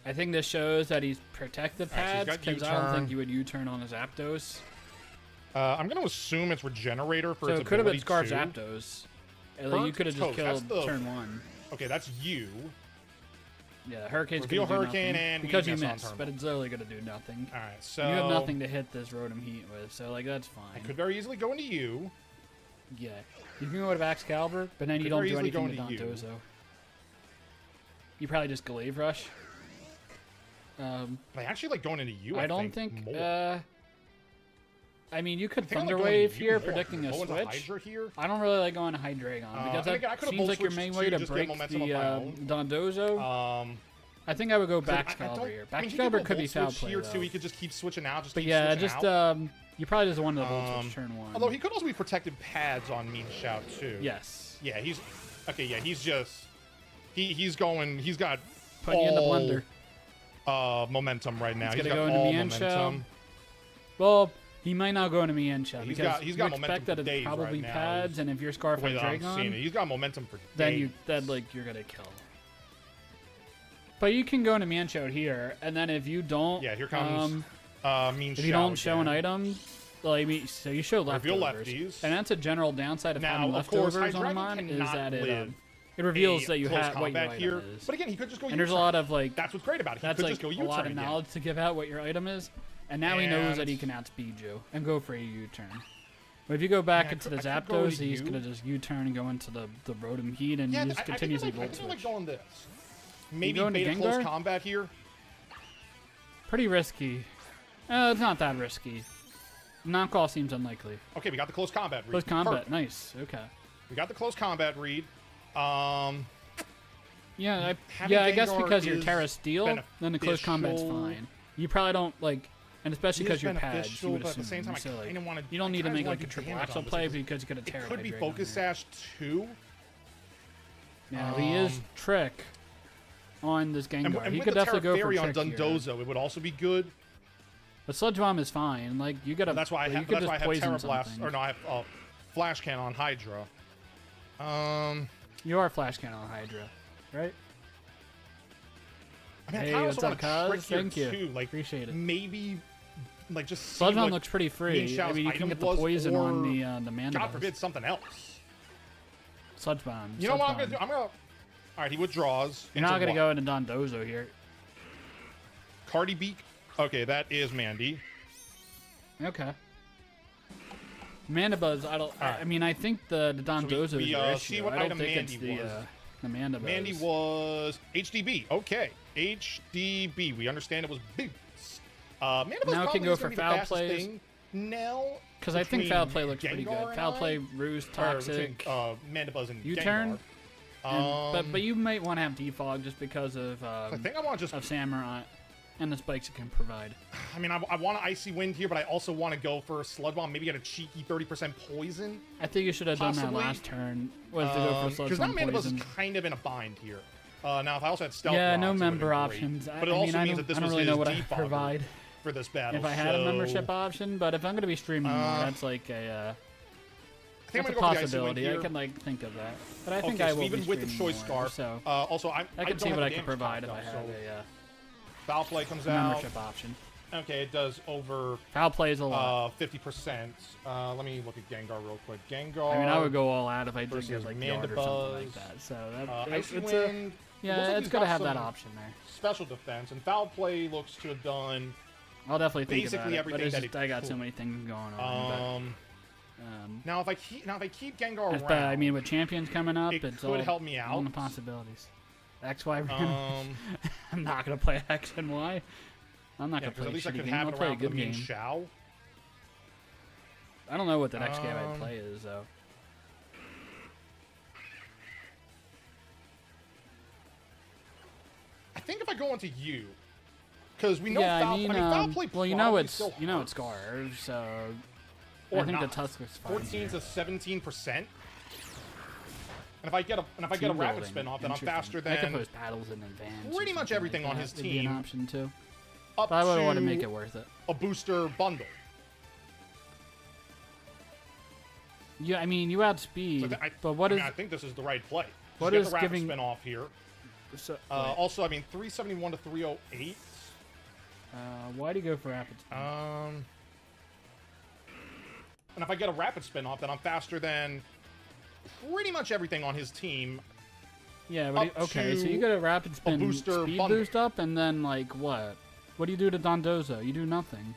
I think this shows that he's protected Alright, so he's pads got because I don't U-turn. think you would U-turn on his Zapdos. I'm gonna assume it's Regenerator for So its it could have been ability Scar to. Zapdos. And, like, you Burnt could have just Toast, that's killed the- turn 1. Okay, that's you. Yeah, Hurricane's Reveal gonna do Hurricane nothing and because you weakness on missed, turn but one. it's literally gonna do nothing. All right, so You have nothing to hit this Rotom Heat with, so like that's fine. I could very easily go into you. Yeah, you can go with Excalibur, but then you Could don't very do easily go anything to into you. Dondozo. You probably just Glaive Rush. But I actually like going into you. I don't think. more. I mean, you could I think I like Thunder going Wave into you here, more. predicting a Go into switch. Hydra here. I don't really like going to Hydreigon because and again, I that could've seems like your Volt main switched way to to just get break momentum the of my own. Dondozo. I think I would go back Excalibur here. Back Excalibur could be foul play here though. too. He could just keep switching out. Just But keep yeah, switching just out. you probably just wanted to Volt Switch turn 1. Although he could also be protected pads on Mean Shout too. Yes. Yeah, he's okay. Yeah, he's just he's going. He's got Putting you in the blender. Momentum right now. He's He's gonna got go into all Mienshao. momentum. Well, he might not go into Mienshao He's because got you momentum expect for that it's days probably right now. pads, and if you're Scarf The way and that I'm seeing it, Dragon, he's got momentum for then days. you're gonna kill. But you can go into Mienshao here, and then if you don't, Yeah, here comes Mean if you don't show an item, well, I mean, so you show Reveal leftovers, lefties. and that's a general downside of Now, having of course, leftovers on a Hydreigon mon is cannot that live it reveals a that you close have what your combat item here. is. But again, he could just go And there's a U-turn. lot of like That's what's great about it. He that's could like just go a U-turn lot of again. knowledge to give out what your item is, and now he knows that And- he can outspeed you and go for a U-turn. But if you go back Yeah, into the I could go Zapdos, to he's you. gonna just U-turn and go into the Rotom Heat, and Yeah, he just continuously I Volt think I like Switch. going this. Maybe go into beta close Gengar? combat here. Pretty risky. It's not that risky. Knockoff seems unlikely. Okay, we got the close combat read. Close combat, Perfect. nice. Okay. We got the close combat read. Yeah, Having I guess Gengar because you're is Terra Steel, then the close combat's beneficial. fine. You probably don't like, and especially It because is you're pads, beneficial, you would but assume. at the same time, I so, like, kinda wanna- you don't I need to kinda make wanna like a do triple damage axle on this play because because you could have It Terra could be Hydreigon Focus here. Sash too. Yeah, he is Trick on this Gengar. And He with could the definitely Terra go for Fairy on Trick here. Dundozo, it would also be good. But Sludge Bomb is fine. Like you gotta. That's why I you have. could That's just why I have poison Terra Blast. something. Or no, I have Flash Cannon on Hydra. You are Flash Cannon on Hydra, right? I mean, Hey, I kinda what's also up, want to Kaz? trick Thank here you. too. Like Appreciate it. maybe, like just see Sludge Bomb what looks pretty free. I Mienshao's mean, you can item get the was, poison or, on the Mandibuzz. God forbid, something else. Sludge Bomb. You know Sludge what I'm gonna Bomb. do? I'm gonna. All right, he withdraws. You're not into gonna what? go into Dondozo here. Cardi Beak. Okay, that is Mandy. Okay. Mandibuzz, I don't. Alright. I mean, I think the Dondozo we, is your see issue. what I don't item think Mandy it's the Mandibuzz. Mandy was HDB. Okay, HDB. We understand it was big. Mandibuzz Now it can probably go is for gonna be the foul fastest plays. thing now. Because I think between Foul Play looks pretty Gengar good. and Foul I, Play, Roost, or between, Toxic, Mandibuzz and U-turn. Gengar. But you might want to have Defog just because of I think I want to just. of Samurai and the spikes it can provide. I mean, I want an Icy Wind here, but I also want to go for a Sludge Bomb. Maybe get a cheeky 30% poison. I think you should have done that Possibly. last turn. Was to go for Sludge Because now Bomb Mandibuzz poison. is kind of in a bind here. Now, if I also had Stealth Yeah, Rocks, no it would've member been great. options. But it I also mean, I means don't, that this I don't was really know his what I defogger provide for this battle. if I had a so membership option. But if I'm going to be streaming more, that's like a. I think That's a I'm gonna go for the Icy Wind possibility. I here. can like think of that, but I think Okay, I so will even be with the streaming Choice more, Scarf, So also I I can don't see have what the I can damage provide if popped I up, had so a Foul Play comes out. membership option. Okay, it does over Foul plays a lot. 50%. Let me look at Gengar real quick. Gengar. I mean, I would go all out if I did versus get like Yard or something like Mandibuzz, that. So that, Icy it's Wind. yeah, looks like it's he's good to got have that some option there. Special defense, and Foul Play looks to have done. I'll definitely think basically about it, but everything it's that just, it I got so could. many things going on. Now if I keep Gengar But around, I mean, with champions coming up, it it's could all, help me all in the out. possibilities. X, Y. I'm not gonna play X and Y. I'm not Yeah, gonna play because at least a I shitty could game. have I'll it play a around for the good main game. Shao. I don't know what the next game I'd play is though. I think if I go into you, because we know Yeah, foul, I mean, foul play. well, you know probably it's still it's hurts. Scarves, so Or I think not. the Tusk was fine. 14 to 17%. And if I get a Team rapid building, spin off, then I'm interesting. faster I could than post battles in advance. pretty or much something everything like on that. his Would be an team. option too. up But I would want to to make it worth it. a booster bundle. Yeah, I mean you outspeed, So but what is I think this is the right play. what Just get is the rapid giving- spin off here? so, Also, I mean 371 to 308. why do you go for rapid spin? And if I get a rapid spin off, then I'm faster than pretty much everything on his team. Yeah, up okay, so to you get a rapid spin booster speed bundle. boost up, and then like what? What do you do to Dondozo? You do nothing.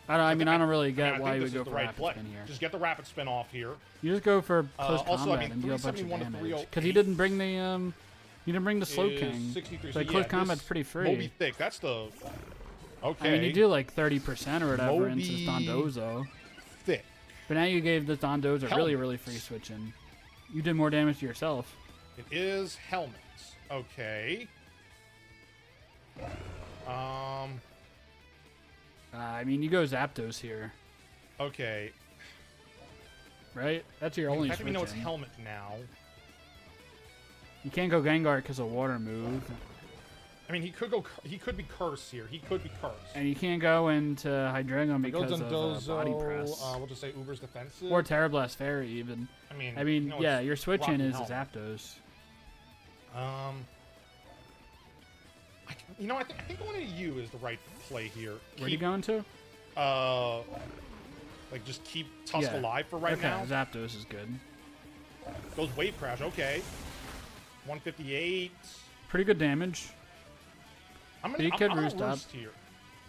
I don't really get why I you think would this go is the for right rapid play. spin here. Just get the rapid spin off here. You just go for close also, I combat mean, and deal a bunch of 371 to damage. 308 Because he didn't bring the you didn't bring the Slow Is King. 63. So So close yeah, combat's this pretty free. Moby Thick. That's the okay. I mean, you do like 30% or whatever into Moby Dondozo. Thick. But now you gave the Dondozo really, Helmets. really free switching. You did more damage to yourself. It is helmets. Okay. I mean, you go Zapdos here, Okay. right? That's your The only fact that we know it's switching. helmet now. You can't go Gengar because of water move. I mean, he could go. He could be cursed here. He could be cursed. And you can't go into Hydreigon If he goes because on of body press. we'll just say Uber's defensive. Or Terrablast Fairy even. I mean, I mean, you know, yeah, it's your switching Rocky is Helmet. Zapdos. You know, I think going into you is the right play here. Where are you going to? Like just keep Tusk Yeah. alive for right Okay, now. Zapdos is good. Goes Wave Crash. Okay. 158. Pretty good damage. I'm He could gonna roost up. roost here.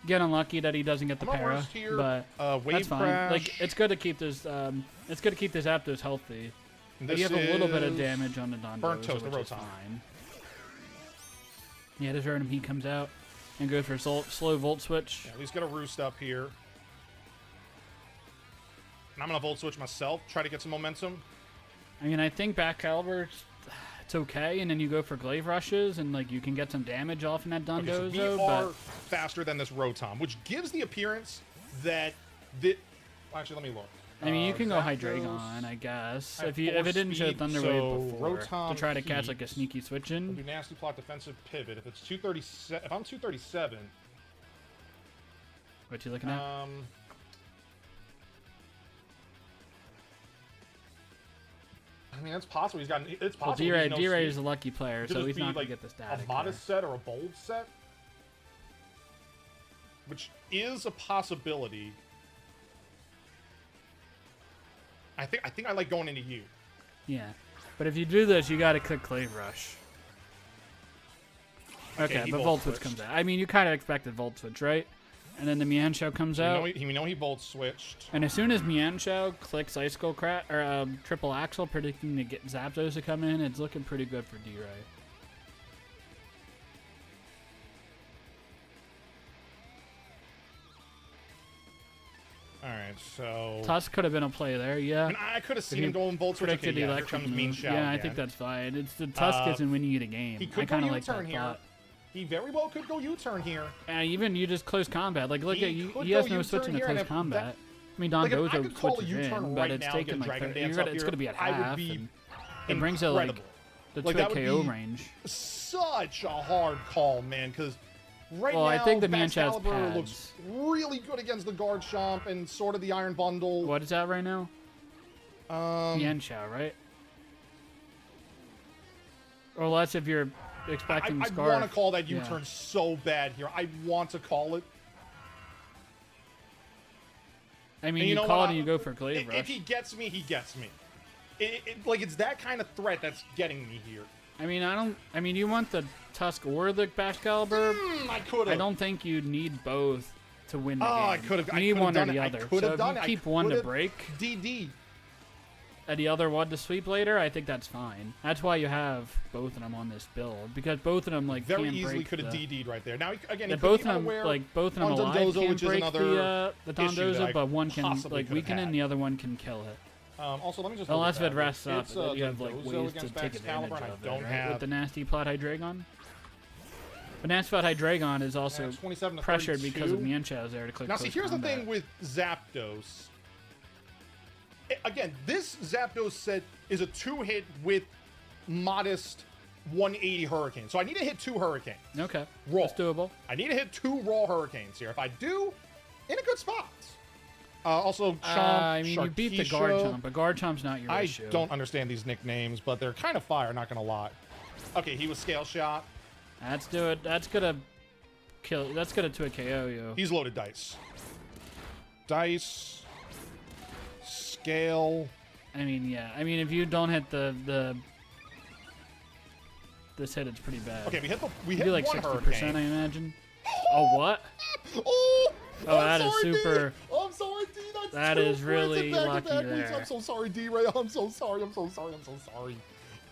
Get unlucky that he doesn't get the I'm gonna para, roost here. but Wave that's fine. Crash. Like it's good to keep this. It's good to keep this Zapdos healthy. But This you have a little bit of is damage on the Dondozo, Burnt Toast, the which is Rotom. fine. Yeah, this Rotom Heat comes out and goes for slow Volt Switch. Yeah, at least get a roost up here. And I'm gonna Volt Switch myself. Try to get some momentum. I mean, I think back caliber, it's okay, and then you go for Glaive Rushes, and like you can get some damage off in that Okay, so we Dondozo, are but faster than this Rotom, which gives the appearance that well, actually, let me look. I mean, you can go Zapdos- Hydreigon, I guess, I if have if 4 it didn't show speed, Thunder so Wave before Rotom to try to catch like a Heat. sneaky We'll switching. do nasty plot defensive pivot. If it's 237, if I'm 237, What you looking at? I mean, it's possible he's got. It's Well, possible. D-Ray, he's no D-Ray speed. is a lucky player, Could so this he's be, not gonna like, get the static. a modest set or a bold set, which is a possibility. I think I like going into you. Yeah, but if you do this, you gotta click Glaive Rush. Okay, he but Volt Volt Switch switched. comes out. I mean, you kind of expected Volt Switch, right? And then the Mienshao comes out. We know he Volt switched. And as soon as Mienshao clicks Icicle Crack or Triple Axle, predicting to get Zapdos to come in, it's looking pretty good for D-Ray. All right, so Tusk could have been a play there, yeah. I mean, I could have seen If him he going Volt switch. Okay, Predicted yeah, here electric comes Mean move. Shao Yeah, I again. think that's fine. It's the Tusk isn't winning you the game. He I could go kind of like U-turn that here. thought. He very well could go U-turn here. And even you just close combat. Like, look He at you. could He has go no U-turn switching to here, and close if combat. that- I mean, Like, if I Dondozo could call a switches U-turn in, right but it's now, taking get like Dragon 30, Dance you're up gonna, it's here, going to be at I would half. be And it brings it like incredible. the Like, 2 that would KO be range. Such a hard call, man, because right Well, now, I think the Excalibur Mienshau's looks pads. really good against the Guard Chomp and sort of the Iron Bundle. What is that right now? Mienshao, right? Or less if you're expecting I Scarf. want to call that Yeah. U-turn so bad here. I want to call it. I mean, And you know call what? it and you go for Glaive Rush. If he gets me, he gets me. Like, it's that kind of threat that's getting me here. I mean, I mean, you want the Tusk or the Excalibur. I could have. I don't think you need both to win the Oh, game. I could have. You need one or the other. I could So have if done you it. keep I one to could've break, DD. any other one to sweep later, I think that's fine. That's why you have both of them on this build, because both of them like very can easily break could have the- DD'd right there. Now again, Yeah, he both could of them, aware both of them on alive Dondozo, can which is break another the issue that I Dondozo, but one can possibly like could have weaken it, had. and the other one can kill it. Also, let me just Unless look it at rests up, It's, then you have like Dondozo ways to against take advantage Excalibur, and of I don't it, right? have With the nasty plot Hydreigon. But nasty plot Hydreigon is also 27 to pressured because of 32. Mienshao there to click. Now, see, close here's the combat. thing with Zapdos. Again, this Zapdos set is a 2-hit with modest 180 Hurricane. So I need to hit 2 Hurricanes. Okay, Raw. that's doable. I need to hit 2 raw Hurricanes here. If I do, in a good spot. Also, Chomp, I mean, you beat the Sharkeisha. Garchomp, but Garchomp's not your I issue. don't understand these nicknames, but they're kind of fire, not gonna lie. Okay, he was Scale Shot. That's do it. That's gonna kill. That's gonna to a KO you. He's loaded dice. Dice. Scale. I mean, yeah. I mean, if you don't hit this hit, it's pretty bad. Okay, we You hit do like one 60%, Hurricane. I imagine. Oh, what? Oh, Oh, I'm that is sorry, D. super- I'm sorry, D. That's That two is crits really and lucky back-to-back weeks. there. I'm so sorry, D. Ray. I'm so sorry. I'm so sorry. I'm so sorry.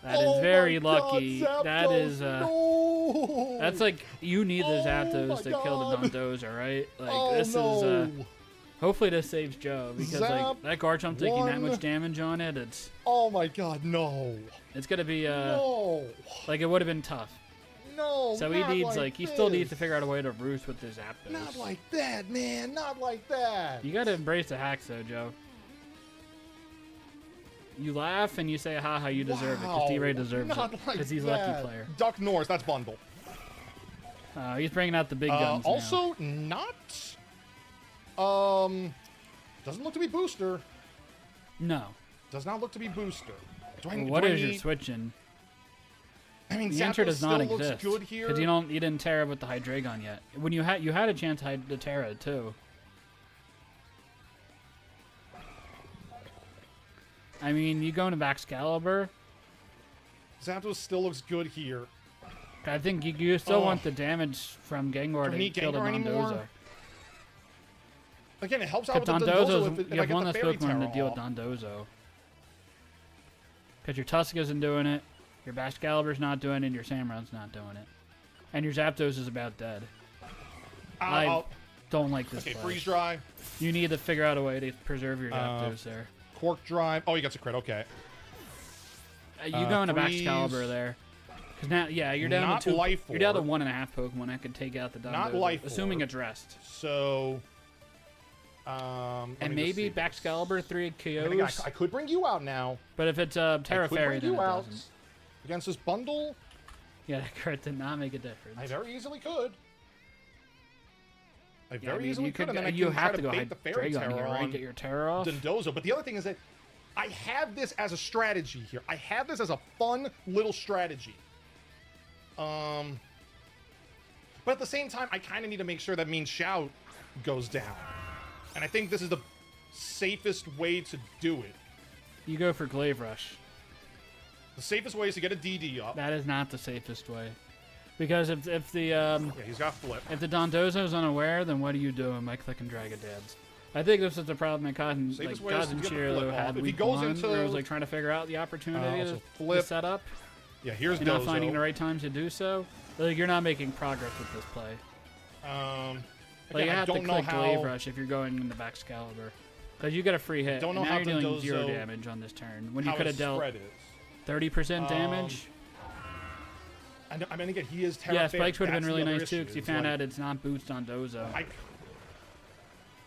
That is Oh very my God, lucky. That Zapdos, is no. That's like you need the Oh Zapdos my to kill the God. Dondozo, right? Like Oh this no. is hopefully this saves Joe because like Zap that Garchomp taking that one. much damage on it, it's Oh my God, no. gonna be No. like it would have been tough. No. So he not needs like he still needs to this. figure out a way to roost with his Zapdos. Not like that, man. Not like that. You gotta embrace the hacks though, Joe. You laugh and you say, haha, you deserve it, because D-Ray deserves Not it, like because he's a that. lucky player. Duck Norris, that's bundle. He's bringing out the big guns now. Also, not. Doesn't look to be booster. No. Does not look to be booster. Do I, Well, do what I is need, your switching? I mean, The answer Zapdos does not still looks exist. good here. Because you didn't Terra with the Hydreigon yet. When you had a chance to Terra too. I mean, you go into Excalibur. Zapdos still looks good here. I think you still Oh. want the damage from Gengar Do we to need kill the Gengar anymore? Dondozo. Again, it helps out with Because the Dondozo Dondozo's, if you I have get one the less Fairy Pokemon to Terror deal with off. Dondozo. Because your Tusk isn't doing it, your Excalibur's not doing it, and your Samron's not doing it. And your Zapdos is about dead. I don't like this Okay, play. Freeze Dry. You need to figure out a way to preserve your Zapdos there. Cork Drive. Oh, he gets a crit. Okay. You go into freeze. Excalibur there. Because now, yeah, you're down Not to two. Life You're down to Orb. 1.5 Pokemon that could take out the Dondozo. Not Life assuming Orb. it's rest. So. Let And me just maybe see. Excalibur 3 I think KOs. I could bring you out now. But if it's I Terra could Fairy, bring then you it out doesn't. against this bundle. Yeah, that card did not make a difference. I very easily could. I Yeah, very I mean, easily you could, could, and then I you can have try to go bait the Fairy Hydreigon Terror here, right? on Get your Terror off. Dondozo. But the other thing is that I have this as a strategy here. I have this as a fun little strategy. But at the same time, I kind of need to make sure that Mean Shout goes down. And I think this is the safest way to do it. You go for Glaive Rush. The safest way is to get a DD up. That is not the safest way. Because if the Yeah, he's got Flip. if the Dondozo's unaware, then what are you doing by clicking Dragon Dance? I think this is the problem that Cotton, Safest like way is Cotton to get the Cheerlo flip had off. If he week goes one, into- where it was like trying to figure out the opportunity also to flip. set up. Yeah, here's You're not Dozo. finding the right time to do so. Like you're not making progress with this play. Again, Like you I have to don't know click how. Glaive Rush if you're going into Excalibur. Because you get a free hit. Don't know and how now you're dealing 0 Dondozo- damage on this turn. When you how could his have dealt spread is. 30% damage. I mean, again, he is Terra Yeah, Fairy. Spikes would have been That's really the other nice too, issue. because you It's found like, out it's not boost on Dozo. I,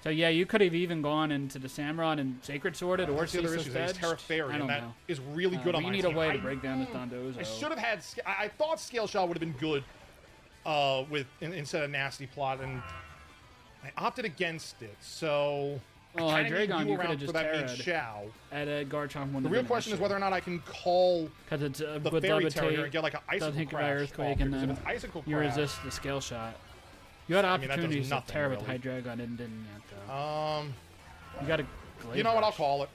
So yeah, you could have even gone into the Samron and Sacred Sworded or that's the other Ceaseless issue. That he's Edged. Terra Fairy, I don't and that know. is really good on You my need team. a way to break down this Dondozo. I should have had. I thought Scale Shot would have been good, instead of Nasty Plot, and I opted against it. So Well, I kinda need Hydreigon, you you could around have for just that Mean Terra'd. Shao. At a Garchomp one. The real question is whether or not I can call because it's the with Fairy Terror here Levitate, and get like an Icicle doesn't hit by Crash Earthquake, off, and because if then it's Icicle you Crash, resist the Scale Shot. You had mean, that does opportunities to nothing, tear with really. Hydreigon and didn't yet though. You got to. You know what? I'll call it.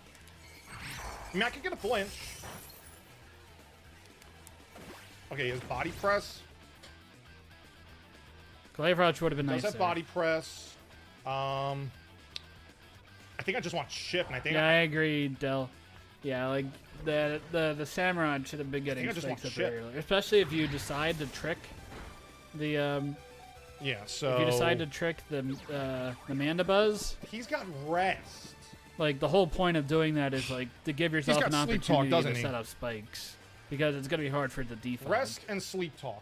I mean, I could get a flinch. Okay, his Body Press. Glaive Rush would have been Does nice. have there. Body Press. I think I just want Chip, and I think Yeah, I agree, Del. Yeah, like the Samurai should have been getting I just spikes want up shit. earlier, especially if you decide to trick the Yeah, so if you decide to trick the Mandibuzz. he's got rest. Like the whole point of doing that is like to give yourself got an sleep talk, opportunity doesn't to he? set up spikes because it's gonna be hard for it to defog. Rest and sleep talk.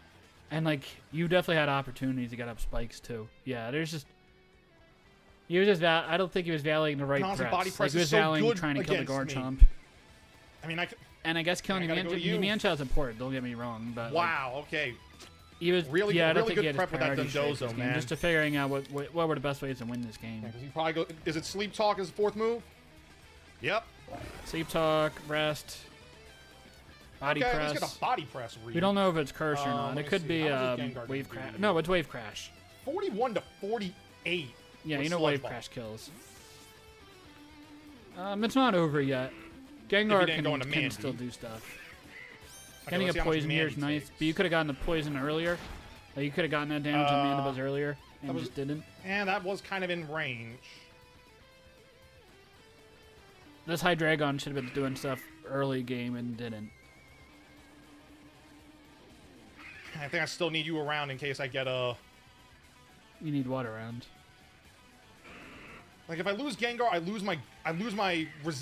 And like you definitely had opportunities to get up spikes too. Yeah, there's just he was just I don't think he was valuing the right Honestly, press. body Like press he is was so valuing good trying to kill the against me. Garchomp. I mean, I could. And I guess killing I gotta go to you. Mancha is important. Don't get me wrong, but like, Wow. Okay. he was Really- yeah. I don't really think he good had his prep with that priorities straight Dondozo, this game, man. just to figuring out what were the best ways to win this game. Yeah, 'cause he probably go. Is it sleep talk as the fourth move? Yep. Sleep talk, rest, body Okay, press. let's get a body press read. We don't know if it's curse or let not. me It could see. be How much is Gengar wave gonna crash. do? No, it's wave crash. 41 to 48. Yeah, with you know Sludge wave Ball. crash kills. It's not over yet. Gengar didn't go into can Mandy. still do stuff. Okay, Getting let's a see how much poison here is Mandy nice, takes. but you could have gotten the poison earlier. Like, you could have gotten that damage on Mandibuzz earlier and was- just didn't. And that was kind of in range. This Hydreigon should have been doing stuff early game and didn't. I think I still need you around in case I get a. You need water round. Like if I lose Gengar, I lose my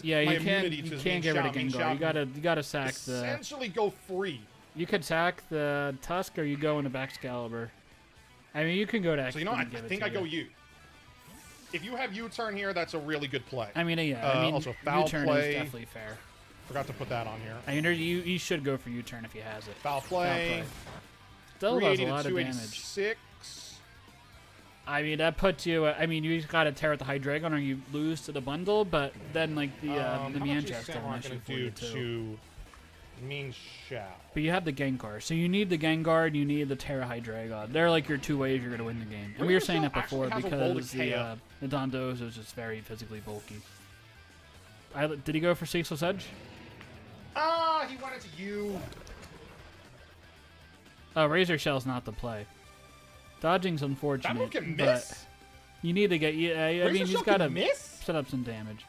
Yeah, my you can't immunity to get rid of Mean Gengar. Shout. You gotta sack the. Essentially go free. You could sack the Tusk or you go into Excalibur. I mean, you can go to X. So you know, I and give it think to I go you. you. If you have U-turn here, that's a really good play. I mean, yeah. I mean, also foul U-turn play. is definitely fair. Forgot to put that on here. I mean, you should go for U-turn if he has it. Foul play. Still does 380 a to lot of damage. 286. I mean, that puts you. I mean, you got to tear at the Hydreigon or you lose to the bundle, but then like the How much Mienshao is still an Samurai issue gonna for you do too. to Mean Shout? But you have the Gengar, so you need the Gengar and you need the Terra Hydreigon. They're like your two ways you're gonna win the game. And we were saying that before actually has a roll to because KO. the Dondozo is just very physically bulky. Did he go for Ceaseless Edge? Ah, he went into you. Razor Shell's not the play. Dodging's unfortunate. That move can but miss. you need to get. Yeah, I Razor mean, Shell he's got to can miss. set up some damage.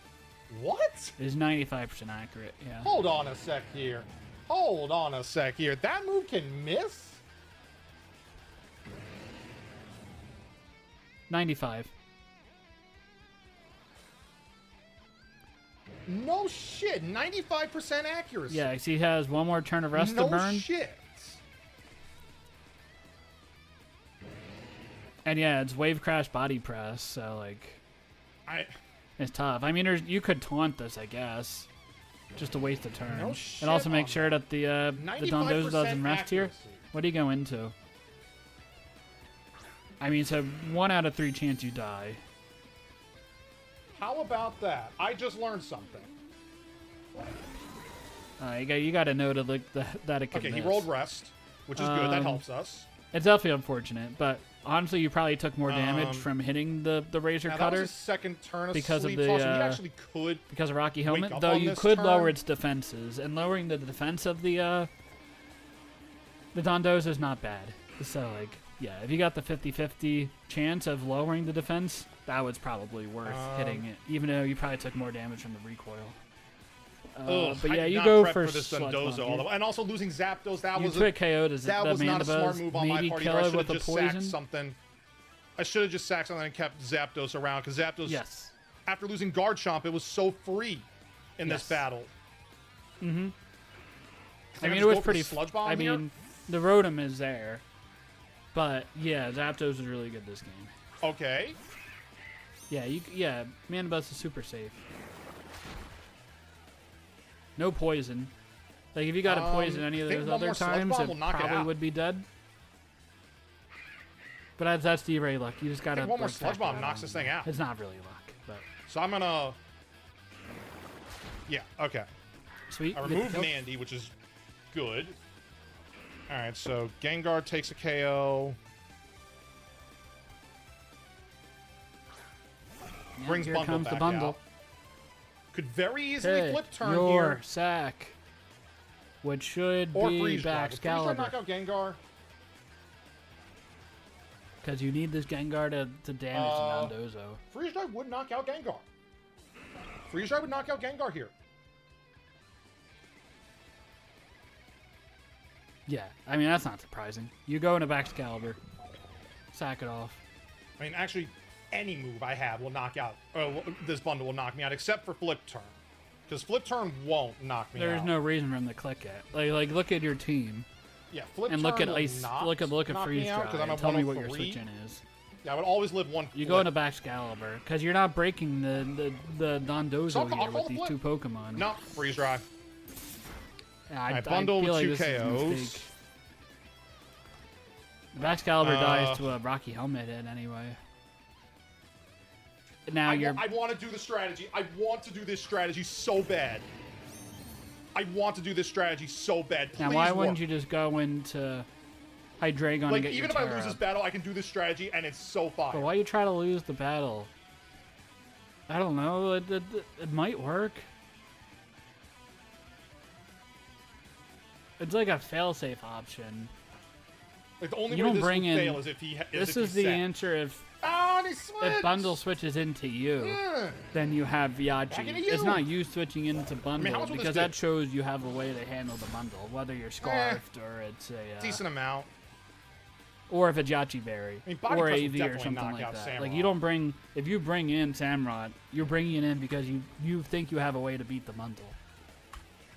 What? It's 95% accurate. Yeah. Hold on a sec here. Hold on a sec here. That move can miss? 95. No shit. 95% accuracy. Yeah, 'cause he has one more turn of rest no to burn. shit. And yeah, it's wave crash body press, so like it's tough. I mean, you could taunt this, I guess, just to waste a turn. No and also shit make on sure that the 95% Dondozo doesn't rest here. accuracy. What do you go into? I mean, so 1 out of 3 chance you die. How about that? I just learned something. You got to know to like that it could Okay, he miss. rolled rest, which is good. That Um, helps us. It's definitely unfortunate, but honestly, you probably took more damage from hitting the Razor Now, that Cutter was his second turn of because of sleep the, toss, so he uh, actually could. because of Rocky Helmet. up Though on you this could turn. lower its defenses, and lowering the defense of the Dondozo is not bad. So like, yeah, if you got the 50-50 chance of lowering the defense, that was probably worth hitting it, even though you probably took more damage from the recoil. But I yeah, did you not go prep for this Sludge Dondozo Bomb all the here. way. And also losing Zapdos, that You was quick KO'd that was not a smart move on my maybe part. kill I it should with have a just sacked poison. something. I should have just sacked something and kept Zapdos around because Zapdos, Yes. after losing Garchomp, it was so free in this Yes. battle. Mm-hmm. I I mean, just it was go for the pretty. Sludge Bomb I here? mean, the Rotom is there, but yeah, Zapdos is really good this game. Okay. Yeah, Mandibuzz is super safe. No poison. Like if you got a poison any of I think those one other more Sludge times, Bomb it will knock it probably out. would be dead. But that's D-Ray luck. You just I gotta. think one more like, Sludge factor Bomb that knocks in. this thing out. It's not really luck, but So I'm gonna. Yeah. Okay. sweet. I you get the removed kill. Mandy, which is good. All right. So Gengar takes a KO. Yeah, Brings here bundle comes the back bundle. out. Could very easily Okay, flip turn your here. sack, which should Or be freeze drive. back Would freeze drive knock Excalibur, out Gengar? because you need this Gengar to damage the Dondozo. Freeze drive would knock out Gengar. Freeze drive would knock out Gengar here. Yeah, I mean, that's not surprising. You go into Baxcalibur, sack it off. I mean, actually, any move I have will knock out. This bundle will knock me out, except for Flip Turn. Because Flip Turn won't knock me out. There's no reason for him to click it. Like look at your team. Yeah, Flip And Turn look at will ice. not Look at knock freeze me out, dry. I'm And at tell me what your 103. switch in is. Yeah, I would always live one. You go into Baxcalibur because you're not breaking the Dondozo So I'll here call with the these flip. 2 Pokemon. No, freeze dry. Yeah, I bundle feel with like 2 this is a KOs. mistake. Baxcalibur dies to a Rocky Helmet hit anyway. Now I want to do the strategy. I want to do this strategy so bad. I want to do this strategy so bad. Please now why wouldn't work. you just go into Hydreigon and Like, get even your if I Terra lose this up? battle, I can do this strategy, and it's so fire. But why you try to lose the battle? I don't know. It might work. It's like a fail-safe option. Like, the only You way don't this bring would in- fail is if he. This if is he the set. answer if Oh, and he switched. bundle switches into you. Yeah. Then you have Back Viachi. into It's you. not you switching into bundle how much will this because do? that shows you have a way to handle the bundle, whether you're scarfed or it's a Decent amount. or if it's Yachi Berry mean, Body or Press will AV or definitely something knock like out that. Like Samurott. you don't bring if you bring in Samurott, you're bringing it in because you think you have a way to beat the bundle.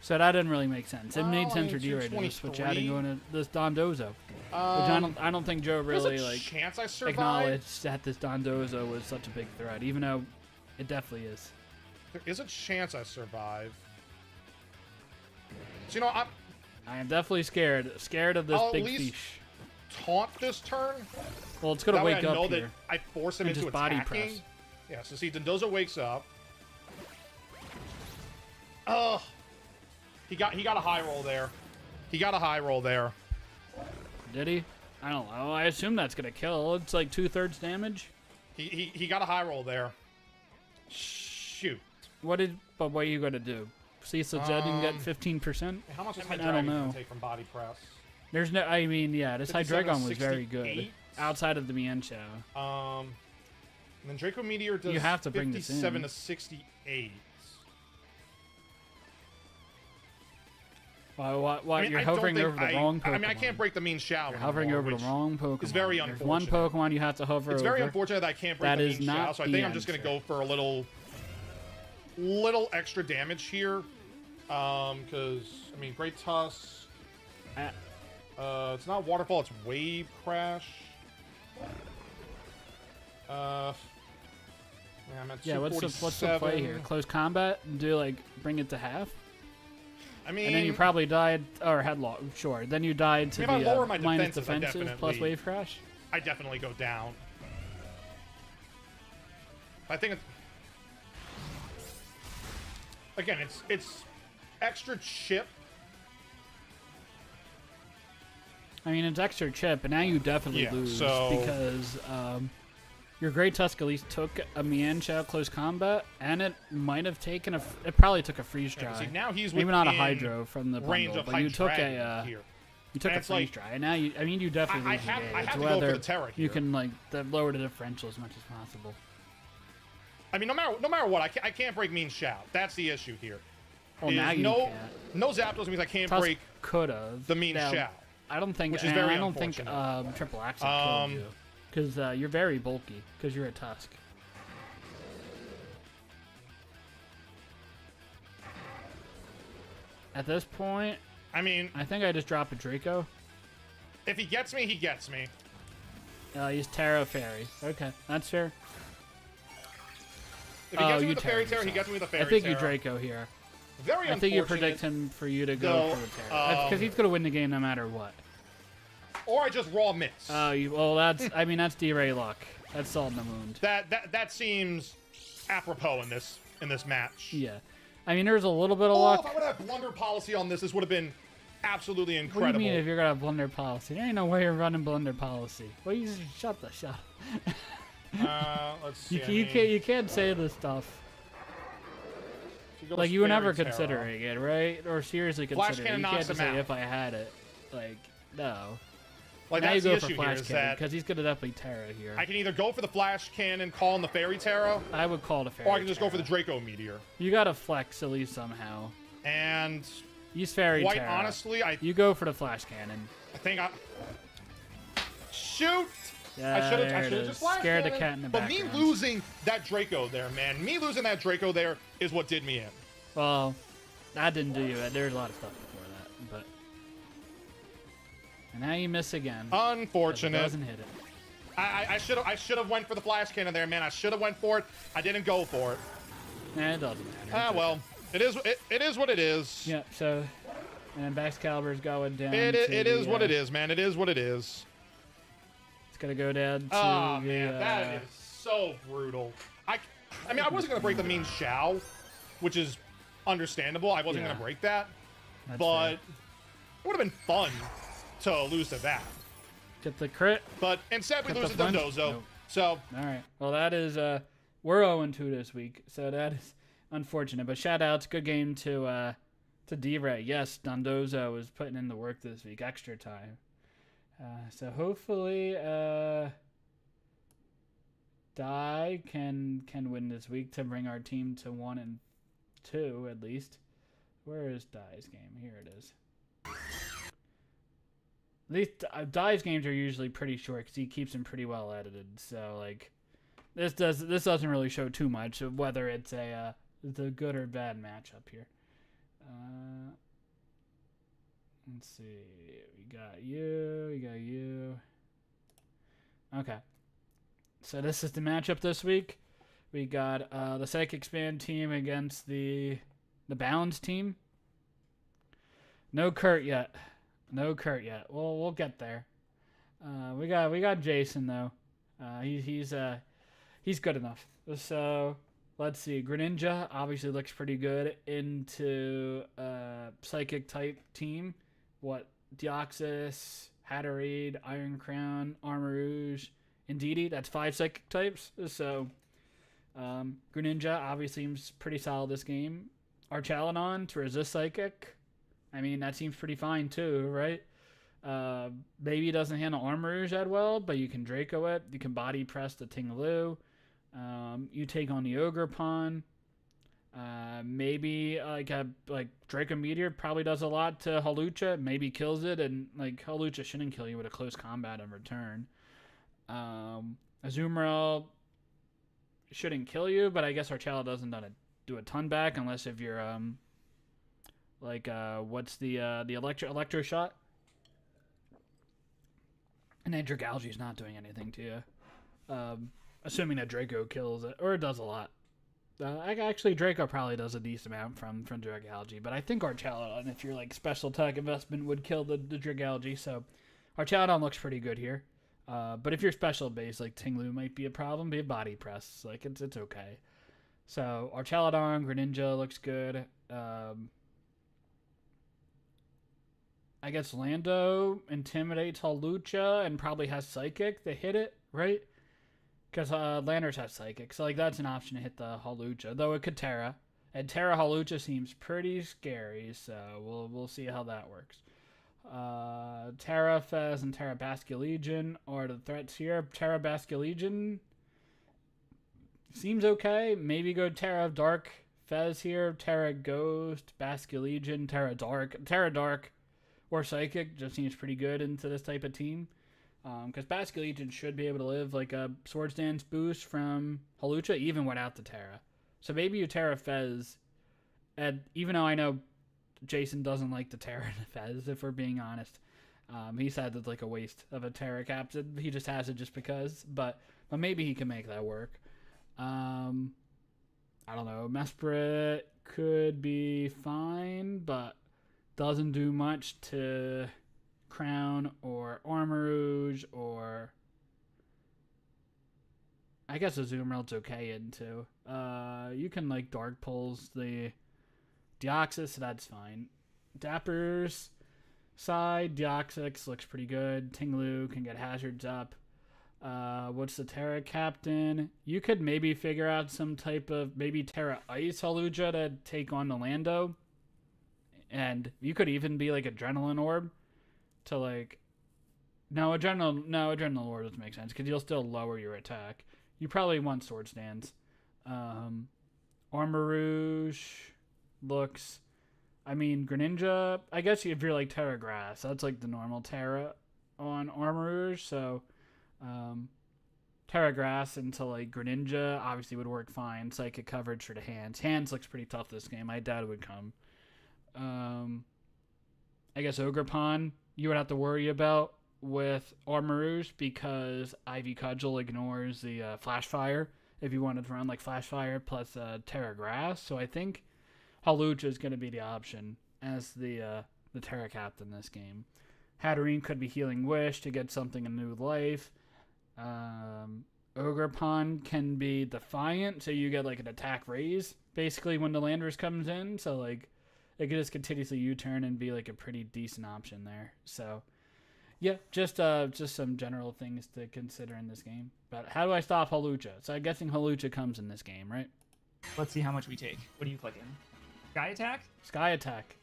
So that didn't really make sense. It made Well, I sense mean, for D-Ray to just switch out and 223. go into this Dondozo. Which I don't think Joe There's really a like chance I survive. acknowledged that this Dondozo was such a big threat, even though it definitely is. There is a chance I survive. So, you know, I'm I am definitely scared. Scared of this I'll at big least fish. taunt this turn. Well, it's gonna That way wake I know up that here. I force him and into just body attacking. press. Yeah, so see, Dondozo wakes up. Ugh. He got a high roll there. He got a high roll there. Did he? I don't know. I assume that's gonna kill. It's like 2/3 damage. He got a high roll there. Shoot. What are you gonna do? See, so Jed can get 15%. How much is I High don't Dragon know. gonna take from body press? There's no. I mean, yeah, this 57 Hydreigon was very good. 68. Outside of the Mienshao. And then Draco Meteor does You have to bring this 57 in. to 68. Why I mean, you're I don't hovering think over the wrong Pokemon. I mean, I can't break the mean Shao. You're hovering anymore, over the which wrong Pokemon. is very There's one unfortunate. Pokemon you have to hover It's over. very unfortunate that I can't break That the is mean Shao, not so I the think I'm just gonna answer. go for a little extra damage here. Because I mean, Great Tusk. It's not Waterfall, it's Wave Crash. Yeah, I'm at Yeah, what's the play here? 247. Close combat and do like bring it to half, I mean, and then you probably died or headlock. Sure, then you died to If I the lower my minus defenses, I defensive plus definitely- wave crash. I definitely go down. I think it's again, it's extra chip. I mean, it's extra chip, and now you definitely Yeah, lose so- because your Great Tusk at least took a Mienshao close combat, and it might have taken it probably took a freeze Yeah, dry. see, now he's Maybe not a within Hydro from the range bundle, of but you took Hydreigon here. you took And a it's freeze like- dry, and now you definitely I lose the have- game. I It's have to go for whether the Terra you here. can like lower the differential as much as possible. I mean, no matter what, I can't break mean Shao. That's the issue here. Well, Is now you no can't. no Zapdos means I can't Tusk break could have the mean Shao. I don't think. which is and very I don't think unfortunate. Triple Axel killed you because you're very bulky because you're a Tusk. At this point, I mean, I think I just drop a Draco. if he gets me, he gets me. Use Terra Fairy. Okay, that's fair. If he Oh, gets me you with the Fairy Terra'd Terror, he yourself. gets me with the Fairy I think Terror. you Draco here. Very I think you unfortunate. predict him for you to go though, for the Terra because he's gonna win the game no matter what. Or I just raw miss. Well, that's I mean that's D-Ray luck. That's salt in the wound. That seems apropos in this match. Yeah, I mean there's a little bit of Oh, luck. if I would have blunder policy on this would have been absolutely What do incredible. you mean if you're gonna have blunder policy? There ain't no way you're running blunder policy. Well, you just shut the shut. Let's see. You can't say this stuff. Like you were never considering it, right? Or seriously Flash considering. Cannon You can't knocks just him say out. if I had it. Like no. Like Now you that's go the for issue here Flash is Cannon that because he's gonna definitely Terra here. I can either go for the Flash Cannon, call in the Fairy Terror, I would call it a fair. or I can just go for the Draco Meteor. You gotta flex at least somehow. And Use Fairy quite Terra. honestly, You go for the flash cannon. I think shoot. Yeah, I should there it have is. just flash Scared the cannon. cat in the But background. me losing that Draco there, man. Me losing that Draco there is what did me in. Well, that didn't do you. There's a lot of stuff before that, but. And now you miss again. Unfortunate. It doesn't hit it. I should have went for the flash cannon there, man. I should have went for it. I didn't go for it. Nah, it doesn't matter. Ah, It's well, it is what it is. okay. Yeah. So, and then Excalibur's going down. It to is the, what it is, man. It is what it is. It's gonna go down to Oh the. man, that is so brutal. I mean, I wasn't gonna break the mean Shao, which is understandable. I wasn't Yeah. gonna break that, That's but fair. it would have been fun to lose to that. Get the crit. But instead, we Got lose the to flinch? Dondozo. Nope. So All right. Well, that is we're 0-2 this week, so that is unfortunate. But shout outs, good game to D-Ray. Yes, Dondozo is putting in the work this week, extra time. So hopefully, Die can win this week to bring our team to 1-2 at least. Where is Die's game? Here it is. At least Die's games are usually pretty short because he keeps them pretty well edited. So like, this doesn't really show too much of whether it's a good or bad matchup here. Let's see. We got you. Okay. So this is the matchup this week. We got the Psychic Span team against the Balance team. No Kurt yet. Well, we'll get there. We got Jason though. He's good enough. So let's see. Greninja obviously looks pretty good into Psychic type team. What? Deoxys, Hatterade, Iron Crown, Armarouge, Indeedee. That's 5 Psychic types. So Greninja obviously seems pretty solid this game. Archaludon to resist Psychic. I mean, that seems pretty fine too, right? Maybe it doesn't handle Armarouge that well, but you can Draco it. You can body press the Tingaloo. You take on the Ogerpon. Maybe like Draco Meteor probably does a lot to Hawlucha. Maybe kills it, and like Hawlucha shouldn't kill you with a close combat in return. Azumarill shouldn't kill you, but I guess Archala doesn't do a ton back unless if you're what's the electro shot? And then Dragalge's not doing anything to you. Assuming that Draco kills it, or it does a lot. Actually, Draco probably does a decent amount from Dragalge, but I think Archaludon, if you're like special attack investment, would kill the Dragalge. So Archaludon looks pretty good here. But if you're special base, like Tingloo might be a problem. Be a body press, like it's okay. So Archaludon, Greninja looks good. I guess Lando intimidates Hawlucha and probably has Psychic to hit it, right? Because Landers has Psychic, so like that's an option to hit the Hawlucha. Though it could Terra, and Terra Hawlucha seems pretty scary, so we'll see how that works. Terra Fez and Terra Basculegion are the threats here. Terra Basculegion seems okay. Maybe go Terra Dark Fez here. Terra Ghost, Basculegion, Terra Dark, or Psychic just seems pretty good into this type of team. Because Basculegion should be able to live like a Swords Dance boost from Hawlucha even without the Terra. So maybe you Terra Fez, and even though I know Jason doesn't like the Terra Fez, if we're being honest, he said it's like a waste of a Terra captain. He just has it just because, but maybe he can make that work. I don't know. Mesprit could be fine, but doesn't do much to Crown or Armarouge, or I guess Azumarill's okay into. You can like Dark Pulse the Deoxys, so that's fine. Dapper's side, Deoxys looks pretty good. Tingloo can get hazards up. What's the Terra Captain? You could maybe figure out some type of maybe Terra Ice Hawlucha to take on the Lando. And you could even be like Adrenaline Orb to like Adrenaline Orb doesn't make sense because you'll still lower your attack. You probably want Swords Dance. Armarouge looks I mean, Greninja, I guess if you're like Terra Grass, that's like the normal Terra on Armorers. So, Terra Grass into like Greninja obviously would work fine. Psychic coverage for the hands. Hands looks pretty tough this game. I doubt it would come. I guess Ogerpon you would have to worry about with Armorers because Ivy Cudgel ignores the Flash Fire if you wanted to run like Flash Fire plus Terra Grass. So I think Hawlucha is going to be the option as the Terra Captain this game. Hatterene could be Healing Wish to get something a new life. Ogerpon can be Defiant, so you get like an attack raise basically when the Landorus comes in. So like it could just continuously U-turn and be like a pretty decent option there. So yeah, just some general things to consider in this game. But how do I stop Hawlucha? So I'm guessing Hawlucha comes in this game, right? Let's see how much we take. What are you clicking? Sky attack? Sky attack.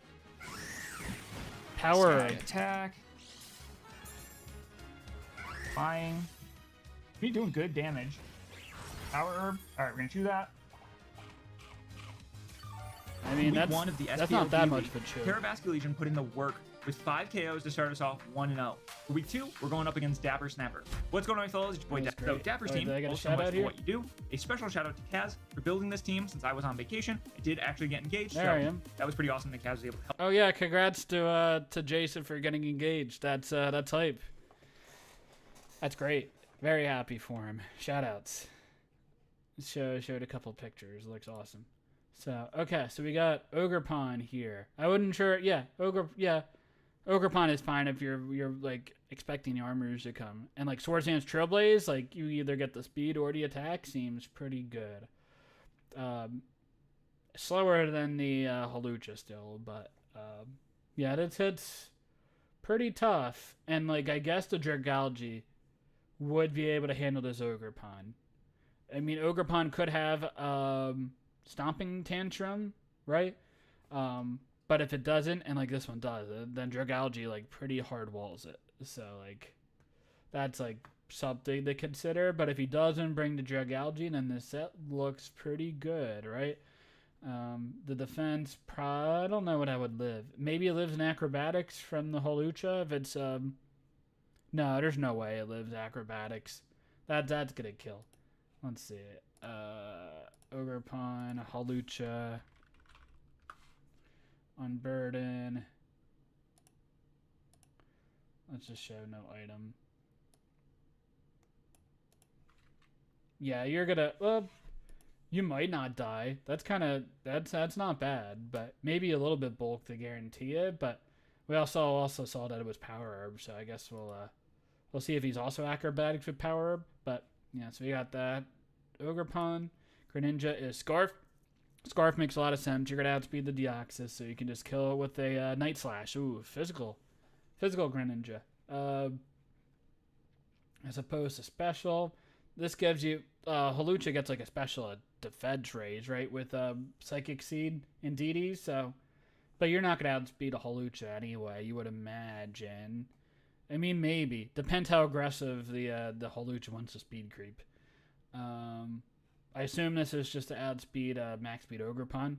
Power. Sky attack. Flying. You're doing good damage. Power herb. All right, we're gonna chew that. I mean, Week one of the that's SPL not that League. much of a chew. Terravascular Legion put in the work with 5 KOs to start us off 1-0. For week 2, we're going up against Dapper Snapper. What's going on, my fellas? It's your boy That was So great. Dapper's Oh, team, did I get a also shout much out for here? what you do. A special shout out to Kaz for building this team since I was on vacation. I did actually get engaged, There so I am. that was pretty awesome that Kaz was able to help. Oh yeah, congrats to Jason for getting engaged. That's hype. That's great. Very happy for him. Shout outs. Showed a couple pictures. Looks awesome. So okay, so we got Ogerpon here. I wasn't sure. Yeah, Ogerpon is fine if you're like expecting the armors to come. And like Swords Dance Trailblaze, like you either get the speed or the attack seems pretty good. Slower than the Hawlucha still, but yeah, it's pretty tough. And like I guess the Dragalge would be able to handle this Ogerpon. I mean, Ogerpon could have Stomping Tantrum, right? But if it doesn't, and like this one does, then Dragalge like pretty hard walls it. So like that's like something to consider. But if he doesn't bring the Dragalge, then this set looks pretty good, right? The defense, I don't know what I would live. Maybe it lives in acrobatics from the Hawlucha. If it's no, there's no way it lives acrobatics. That's gonna kill. Let's see. Ogerpon, Hawlucha, Unburden. Let's just show no item. Yeah, you're gonna. Well, you might not die. That's kind of that's not bad, but maybe a little bit bulk to guarantee it. But we also saw that it was Power Herb, so I guess we'll see if he's also acrobatics with Power Herb. But yeah, so we got that. Ogerpon, Greninja is Scarf. Scarf makes a lot of sense. You're gonna outspeed the Deoxys, so you can just kill it with a Night Slash. Ooh, physical Greninja. As opposed to special, this gives you Hawlucha gets like a special defense raise, right, with Psychic Seed and DD. So, but you're not gonna outspeed a Hawlucha anyway. You would imagine. I mean, maybe depends how aggressive the Hawlucha wants to speed creep. I assume this is just to outspeed max speed Ogerpon,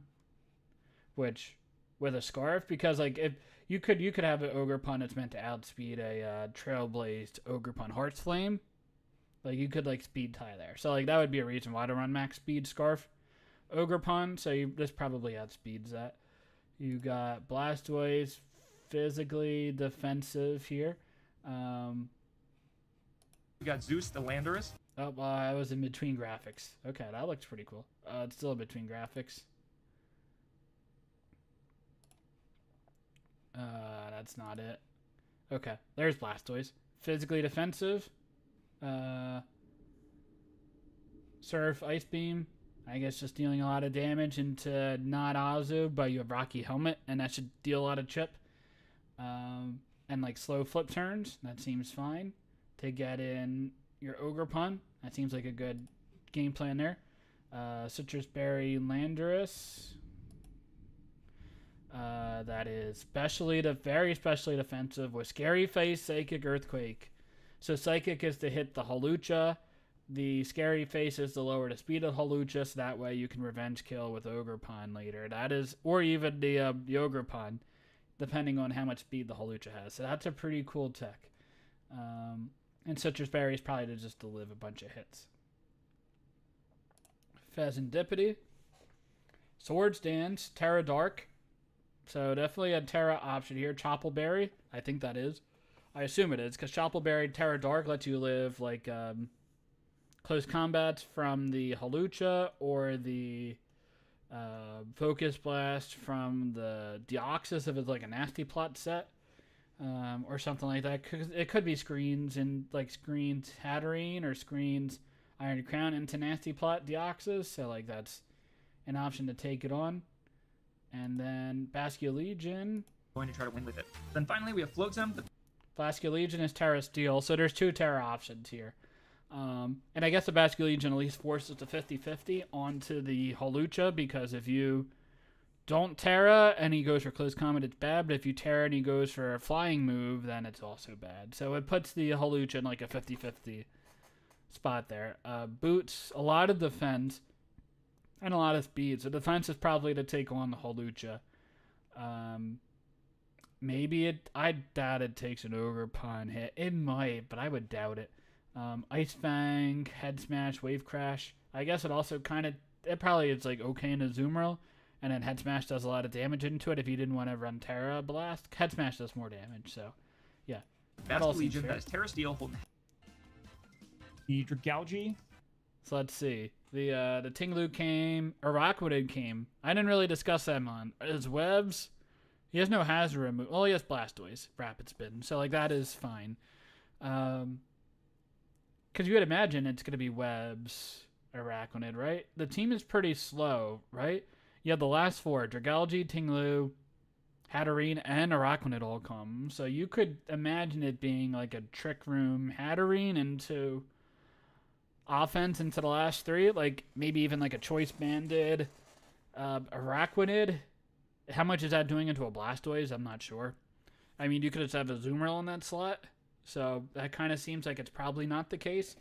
which with a Scarf, because like if you could have an Ogerpon that's meant to outspeed a Trailblazed Ogerpon Heart's Flame, like you could like speed tie there. So like that would be a reason why to run max speed Scarf Ogerpon. So this probably outspeeds that. You got Blastoise, physically defensive here. We got Zeus the Landorus. Oh, I was in between graphics. Okay, that looks pretty cool. It's still in between graphics. That's not it. Okay, there's Blastoise. Physically defensive. Surf, Ice Beam. I guess just dealing a lot of damage into not Azu, but you have Rocky Helmet, and that should deal a lot of chip. And like slow flip turns. That seems fine. To get in your Ogerpon. That seems like a good game plan there. Citrus Berry Landorus. That is very specially defensive with Scary Face, Psychic, Earthquake. So Psychic is to hit the Hawlucha. the scary face is to lower the speed of Holucha, so that way you can revenge kill with Ogre Pond later. That is, or even the Ogre Pond, depending on how much speed the Holucha has. So that's a pretty cool tech. And Citrus Berry is probably to just deliver a bunch of hits. Pheasantipity. Swords Dance, Terra Dark. So definitely a Terra option here. Choppleberry, I think that is. I assume it is, because Choppleberry, Terra Dark lets you live like close combats from the Holucha or the Focus Blast from the Deoxys if it's like a Nasty Plot set. Or something like that. It could be screens and like screens Hatterene or screens Iron Crown into Nasty Plot Deoxys. So like that's an option to take it on. And then Bascule Legion. Going to try to win with it. Then finally we have Floatsome. Bascule Legion is Terra Steel. So there's 2 Terra options here. And I guess the Bascule Legion at least forces the 50-50 onto the Holucha, because if you don't Terra and he goes for close combat, it's bad. But if you Terra and he goes for a flying move, then it's also bad. So it puts the Holucha in like a 50-50 spot there. Boots, a lot of defense and a lot of speed. So defense is probably to take on the Holucha. I doubt it takes an Ogre Pond hit. It might, but I would doubt it. Ice Fang, Head Smash, Wave Crash. I guess it also it probably is like okay in a Azumarill. And then Head Smash does a lot of damage into it if you didn't want to run Terra Blast. Head Smash does more damage, so yeah. Bascule Legion, that is Terra Steel. The Dragalge. So let's see. The Tinglu came, Araquanid came. I didn't really discuss them on his webs. He has no hazard remove. Well, he has Blastoise, Rapid Spin, so like that is fine. Because you would imagine it's going to be webs, Araquanid, right? The team is pretty slow, right? You have the last 4, Dragalge, Tinglu, Hatterene, and Araquanid all come. So you could imagine it being like a Trick Room Hatterene into offense into the last 3. Like maybe even like a Choice Banded Araquanid. How much is that doing into a Blastoise? I'm not sure. I mean, you could just have a Azumarill in that slot. So that kind of seems like it's probably not the case.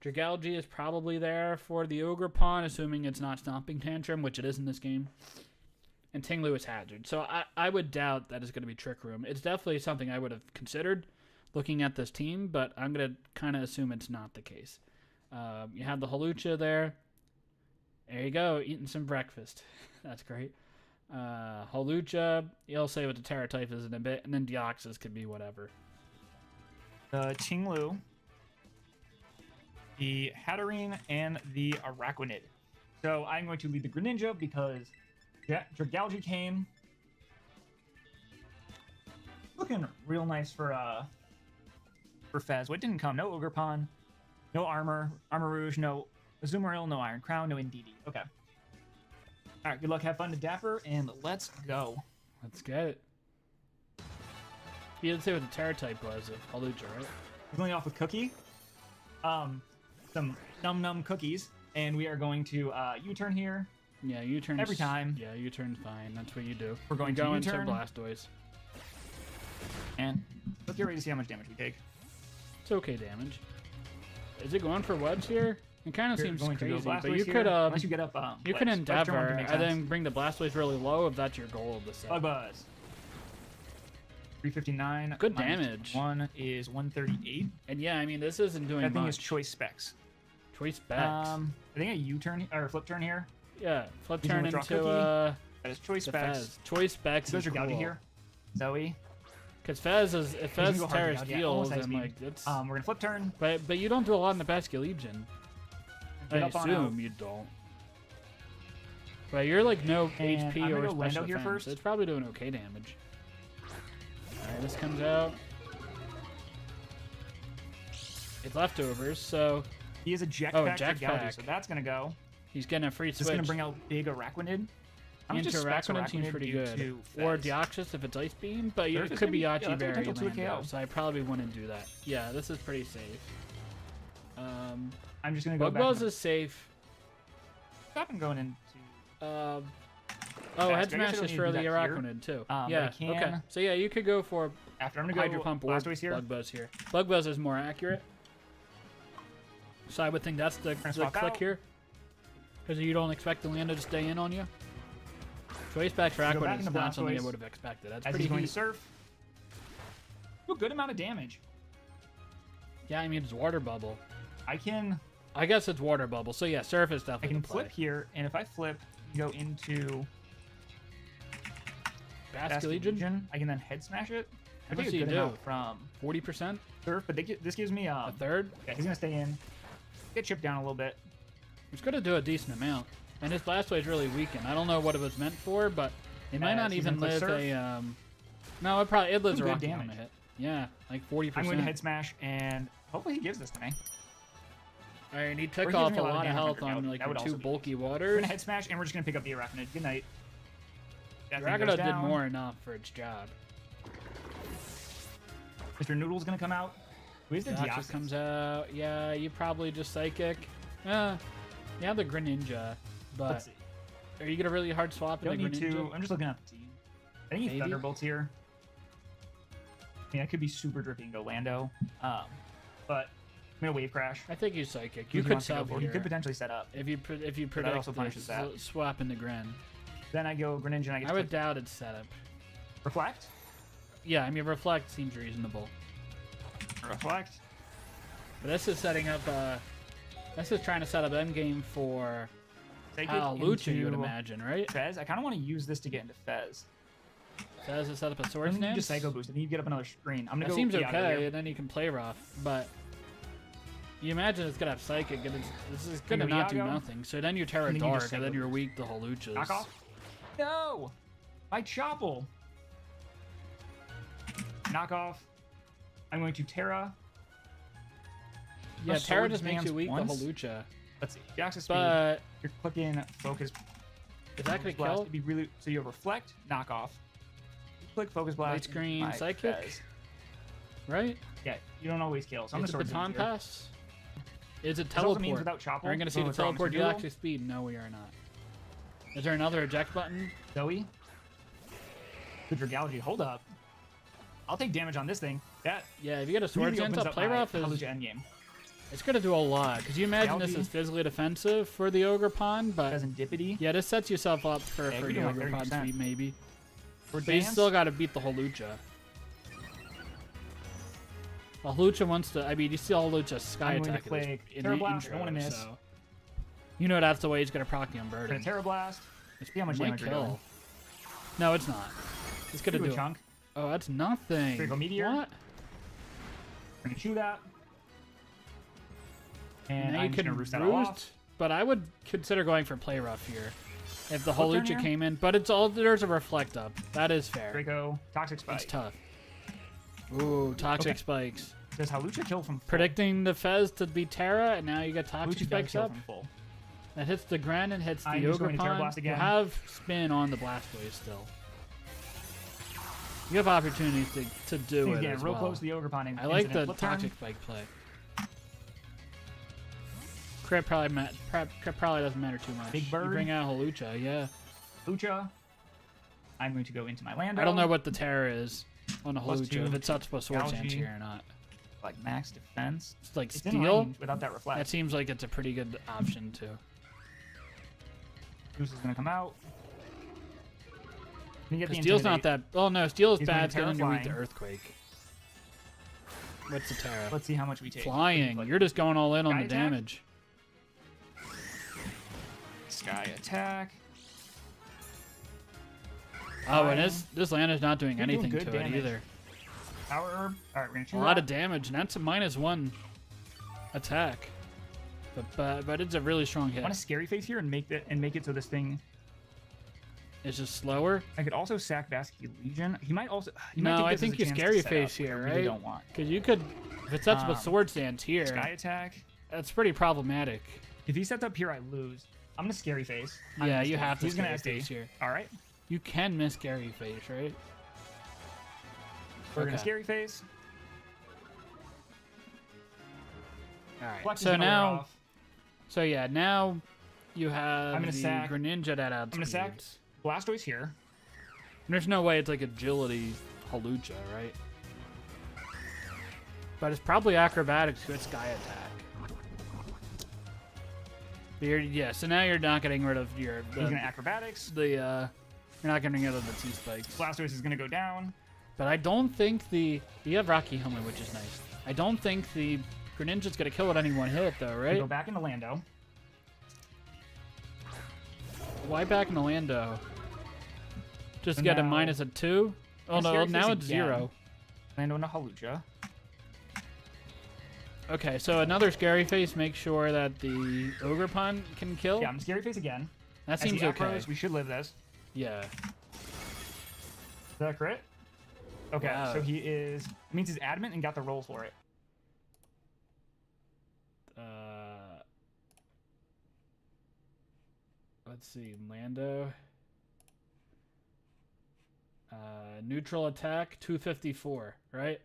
Dragalge is probably there for the Ogre Pond, assuming it's not Stomping Tantrum, which it is in this game. And Tinglu is Hazard. So I would doubt that it's going to be Trick Room. It's definitely something I would have considered looking at this team, but I'm going to kind of assume it's not the case. You have the Holucha there. There you go, eating some breakfast. That's great. Holucha, you'll say what the Terra type is in a bit, and then Deoxys could be whatever. Tinglu, the Hatterene, and the Araquanid. So I'm going to lead the Greninja because Dragalge came. Looking real nice for Fez. What didn't come? No Ogre Pond, no Armor Rouge, no Azumarill, no Iron Crown, no Indeedee. Okay. All right, good luck, have fun to Dapper, and let's go. Let's get it. You didn't say what the Terra type was of Holucha, right? We're going off with Cookie. Some num cookies, and we are going to U-turn here. Yeah, U-turn every time. Yeah, U-turn's fine. That's what you do. We're going to go into U-turn. Blastoise. And let's get ready to see how much damage we take. It's okay damage. Is it going for webs here? It kind of seems going crazy, to go but you here, could unless you get up. you can endeavor and then bring the Blastoise really low if that's your goal of the set. Bug Buzz. 359. Good damage. One is 138. And yeah, I mean this isn't doing That thing much. is choice specs. Choice specs. I think a U-turn or flip turn here. Yeah, flip He's turn gonna into draw That is choice the specs. Fez. Choice specs Those is are Gouge cool. here. Zoe. Because Fez is if He's gonna Fez go hard Terra's to Gouge, yeah, deals, almost high then speed. like it's. We're gonna flip turn. But you don't do a lot in the Bascule Legion. I Get up on assume out. you don't. But you're like no And HP I'm gonna or go special Lando here defense. first. So it's probably doing okay damage. Alright, this comes out. It's leftovers, so He is a Jack Oh, Pack Jack for Gouge, Pack. so that's gonna go. he's getting a free This is switch. gonna bring out big Araquanid. How much Into is specs Araquanid seems Araquanid pretty due good. to Or Fez? Deoxys if it's Ice Beam, but Surf it is could be gonna be- yeah, Yachi that's a Berry potential to a Lando, KO. so I probably wouldn't do that. Yeah, this is pretty safe. I'm just gonna go Bug back. Buzz is safe. Stop and going into. Oh, Fast. Head I guess I Smash don't is need for to the do that here. Araquanid too. But Yeah, I can- okay. So yeah, you could go for After I'm gonna Hydro go Pump or Blastoise here. Bug Buzz here. Bug Buzz is more accurate. So I would think that's the swap click out. here. Because you don't expect the Lando to stay in on you. Choice back Go backward back is into not something I Blastoise. would have expected. That's As pretty he's going neat. to surf. A good amount of damage. Yeah, I mean, it's water bubble. I guess it's water bubble. So yeah, surf is can definitely the play. flip here, and if I flip, go into Basket Legion, I can then head smash it. I much think do a you good do? amount from 40%, surf, but this gives me a third. yeah, he's gonna stay in, get chipped down a little bit. It's going to do a decent amount. And his Blastoise is really weakened. I don't know what it was meant for, but it might not he's even gonna live click a. No, it lives a Some good rocky on damage. a hit. Yeah, like 40%. I'm going to head smash, and hopefully he gives this to me. All right, and he Or took he gives off me a a lot of lot of damage health on on That like would your also two be bulky We're waters. gonna head smash, and we're just gonna pick up the Arachnid. Good night. That thing goes Arachnid did down. more enough for its job. Mr. Noodle's gonna come out. Where's the Deoxys Deoxys? comes out. Yeah, you probably just Psychic. Yeah, the Greninja. But Let's see. are you going to really hard swap Don't into need Greninja? to. I'm just looking at the team. I think he Maybe. Thunderbolts here. I mean, I could be super drippy and go Lando. But I'm gonna Wave Crash. I think you Psychic. Who You he could wants to go sub for. here. He could potentially set up. If you that predict also punishes this, that. swap into Gren. Then I go Greninja and I get I to would click doubt it's setup. Reflect. Yeah, I mean Reflect seems reasonable. Reflect. But this is setting up. This is trying to set up Endgame for Take Lucha, you would into imagine, right? Fez. I kind of want to use this to get into Fez. So does it set up a Sword Then you Stance? just Psycho Boost, and then you get up another screen. I'm gonna That go. seems Dialga okay, here. and then you can play rough, but you imagine it's gonna have Psychic, and this is You gonna go not do Dialga, nothing. So then you Terra and then you Dark, just and then Psycho you're Boost. weak to Holuchas. Knock off. No, my Chopple. Knock off. I'm going to Terra. Yeah, Plus Terra Sword just makes you Stance weak once. to Holucha. Let's see. Deoxys speed. But You're clicking focus. is that gonna Blast. kill? It'd be really so you have reflect, knock off. Click focus blast. Light screen, my Psychic? Fez. Right? Yeah, you don't always kill. So I'm Is gonna it sword Baton Dance here. Pass? Is it This also means teleport? without Chopple. Are we gonna see the it's wrong. teleport Mr. Noodle, Deoxys speed? No, we are not. Is there another eject button? Zoe. Good Regalgy. Hold up. I'll take damage on this thing. That Yeah, if you get a Sword really Dance opens up, up play my rough is Holucha endgame. it's gonna do a lot. Cause you imagine this Galgi. is physically defensive for the Ogre Pond, but Doesn't Dippity. yeah, this sets yourself up for Yeah, the you're doing like Ogre Pond 30%. sweep maybe. For But you dance, still gotta beat the Holucha. Well, Holucha wants to. I mean, you see Holucha Sky I'm going to Attack click in Terra the Blast, I don't intro, wanna miss. so you know that's the way he's gonna proc the gonna Unburden. Terra Blast. See how much Might damage you're doing. No, it's not. It's gonna Do do. a chunk. Oh, that's nothing. Critical Meteor. What? We're gonna chew that. And Now I'm you just can gonna roost that roost, off. but I would consider going for play rough here if the Flip turn Holucha here? came in. But it's all there's a reflect up. That is fair. Draco. Toxic Spike. It's tough. Ooh, toxic Okay. spikes. Does Holucha kill from full? Predicting the Fez to be Terra, and now you got toxic Holucha does spikes kill up. from full. That hits the Gren and hits the I'm just Ogre going to Terra Pond. Blast You again. have spin on the Blastoise still. You have opportunities to do He's it getting as real well. close to the Ogre Pond. I like the incident. Flip turn. toxic spike play. Crit probably doesn't matter too much. Big You Bird. bring out Holucha, yeah. Lucha. I'm going to go into my Lando. I don't know what the Terra is on a Plus Holucha, two. if it's up to Sword Galgi. Dance here or not. Like max defense. It's like It's in Steel. range without that reflect. That seems like it's a pretty good option too. Goose is gonna come out. You get the Steel's not Intimidate. that. Oh no, Steel is He's going bad Terra because then you're weak to flying. Earthquake. What's the Terra? Let's see how much we take. Flying. Like, You're just going all in on Sky the attack? damage. Sky attack. Oh, and this land is not doing You're doing anything good to damage. it either. Power herb. All right, we're gonna A chew lot that. of damage, and that's a -1 attack. But it's a really strong I hit. want a scary face here and make it so this thing. It's just slower. I could also sack Basket Legion. He might also. He might No, take I this as think a you chance to scary set face up, which here, I really right? don't want. Because you could, if it sets up a sword stance here, Sky attack. that's pretty problematic. If he sets up here, I lose. I'm gonna scary face. I'm Yeah, gonna you scary- have to He's gonna scary SD. face here. All right. You can miss scary face, right? We're gonna Okay. scary face. All right. Flex is So gonna wear now, off. so yeah, now you have I'm gonna the sack- Greninja that adds I'm gonna sack speeds. Blastoise here. There's no way it's like agility Holucha, right? But it's probably acrobatics with Sky Attack. Yeah, so now you're not getting rid of your He's gonna acrobatics. you're not getting rid of the T spikes. Blastoise is gonna go down. But I don't think you have Rocky Helmet, which is nice. I don't think the Greninja's gonna kill it any one hit though, We right? go back into Lando. Why back into Lando? Just So get a now- minus a 2? Oh no, Scary now Face it's again. 0. Lando into Halucha. Okay, so another Scary Face makes sure that the Ogerpon can kill? Yeah, I'm Scary Face again. That As seems he okay. acros, we should live this. Yeah. Is that a crit? Okay, Wow. so he is... means he's adamant and got the roll for it. Let's see, Lando. Neutral attack, 254, right?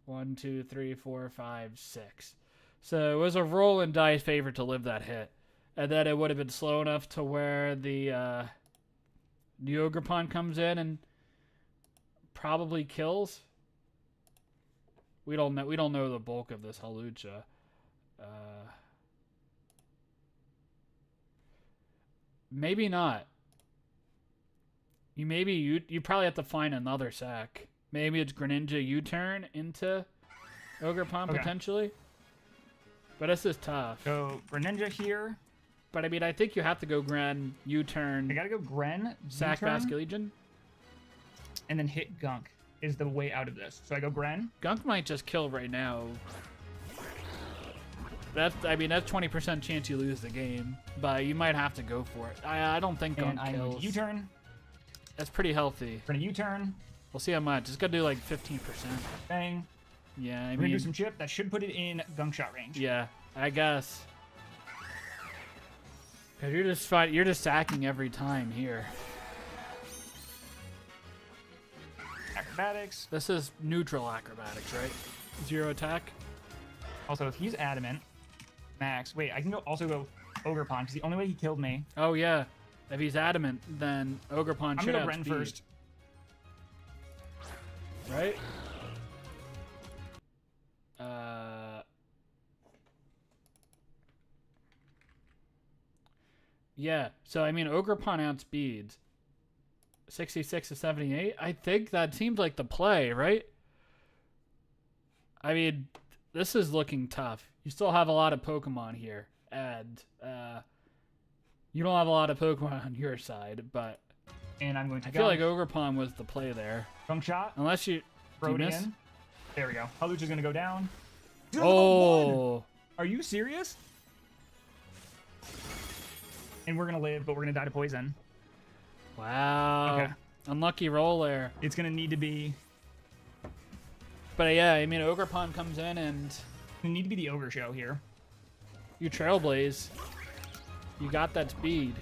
1, 2, 3, 4, 5, 6. So it was a roll and die favor to live that hit. And then it would have been slow enough to where the Ogerpon comes in and probably kills. We don't know the bulk of this Halucha. Maybe not. You probably have to find another sack. Maybe it's Greninja U-turn into Ogerpon Okay. potentially. But this is tough. So, Greninja here. But I mean, I think you have to go Gren I U-turn gotta go Gren, sack U-turn, Basculegion. and then hit Gunk is the way out of this. So I go Gren. Gunk might just kill right now. That's 20% chance you lose the game, but you might have to go for it. I don't think Gunk And I'm going kills. to U-turn. That's pretty healthy. We're gonna U-turn. We'll see how much. It's gonna do like 15%. Bang. Yeah, I We're gonna mean, do some chip. That should put it in Gunk shot range. yeah, I guess. Cause you're just sacking every time here. Acrobatics. This is neutral acrobatics, right? 0 attack. Also, if he's adamant, max. Wait, I can also go Ogerpon because the only way he killed me. Oh yeah, if he's adamant, then Ogerpon I'm should gonna have go Ren speed, first. right? Yeah, so I mean, Ogerpon outspeeds 66 to 78. I think that seems like the play, right? I mean, this is looking tough. You still have a lot of Pokemon here, and you don't have a lot of Pokemon on your side, but And I'm going to I feel like Ogerpon was the play there. Gunk shot. Unless you... Throw do it you miss? in. There we go. Halucha's gonna go down. Oh! Are you serious? And we're gonna live, but we're gonna die to poison. Wow. Okay. Unlucky roll there. It's gonna need to be. But yeah, I mean, Ogerpon comes in and Gonna need to be the ogre show here. you trailblaze. You got that speed.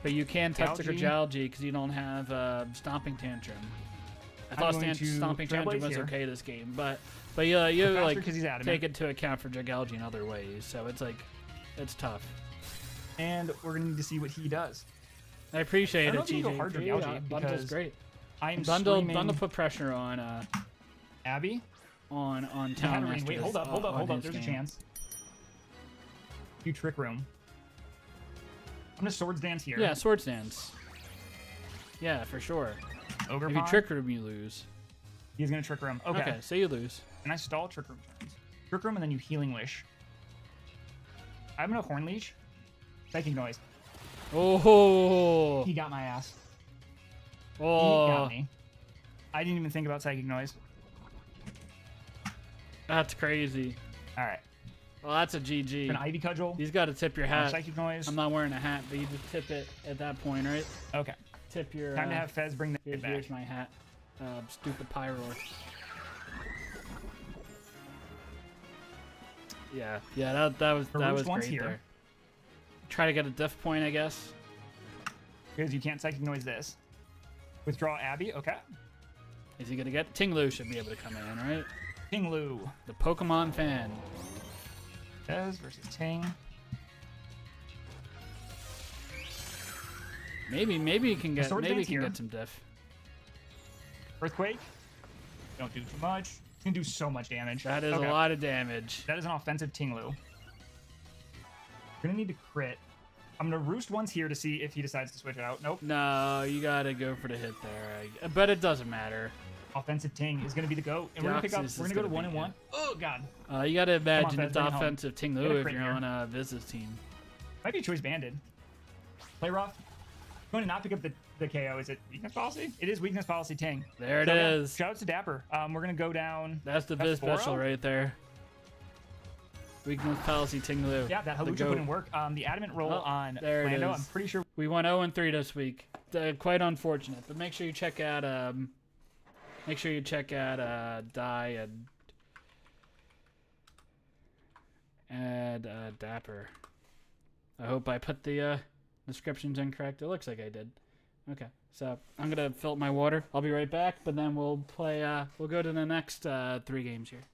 But you can't touch the Algae. Dragalge because you don't have Stomping Tantrum. I I'm thought going to Stomping Tantrum Trailblaze was here. okay this game, but yeah, you Faster like 'cause he's adamant. take into account for Dragalge in other ways, so it's like it's tough. And we're gonna need to see what he does. I appreciate I don't it, know if you can go TJ. hard Yeah, Dragalge Bundle's because great. I'm Bundle screaming put pressure on Abby. on Hatterene. Town Wait, Masters hold up. on his There's a game. chance. You Trick Room. I'm gonna Swords Dance here. Yeah, Swords Dance. Yeah, for sure. Ogre If you Pond. Trick Room, you lose. He's gonna Trick Room. Okay. So you lose. And I stall Trick Room turns. Trick Room and then you Healing Wish. I'm gonna Horn Leash. Psychic Noise. Oh, He got my ass. He oh, got me. I didn't even think about Psychic Noise. that's crazy. Alright. Well, that's a GG. An Ivy Cudgel. He's got to tip your hat. Psychic Noise. I'm not wearing a hat, but you just tip it at that point, right? Okay. Tip your. Time to have Fez bring the Here's, back. here's my hat. Stupid Pyro. Yeah, that was Farouk's one's great here. there. Try to get a diff point, I guess. Because you can't Psychic Noise this. Withdraw Abby. Okay. Is he gonna get Tinglu? Should be able to come in, right? King Lu. The Pokemon fan. Fez versus Ting. Maybe he can get Sword maybe he Dance can here. get some diff. Earthquake. Don't do too much. It's gonna do so much damage. That is Okay. a lot of damage. That is an offensive Tinglu. Gonna need to crit. I'm gonna roost once here to see if he decides to switch out. Nope. No, you gotta go for the hit there. But it doesn't matter. Offensive ting is gonna be the goat, and we're gonna pick up. Deoxys We're is gonna go to gonna be 1-1. Oh god. You gotta imagine Fez, it's bring it home. offensive Ting Get a Lu if crit you're here. on a Viz's team. Might be choice banded. Play rough. Going to not pick up the KO. Is it weakness policy? It is weakness policy ting. There it So, yeah, is. shout out to Dapper. We're gonna go down. That's the Viz F4-0? special right there. Weakness policy Ting Lu. Yeah, that The Halucha goat. put in work. The adamant roll Oh, on there it Lando. is. I'm pretty sure. We went 0-3 this week. Quite unfortunate, but make sure you check out Die and Dapper. I hope I put the descriptions incorrect. It looks like I did. Okay, so I'm gonna fill up my water. I'll be right back, but then we'll play. We'll go to the next 3 games here.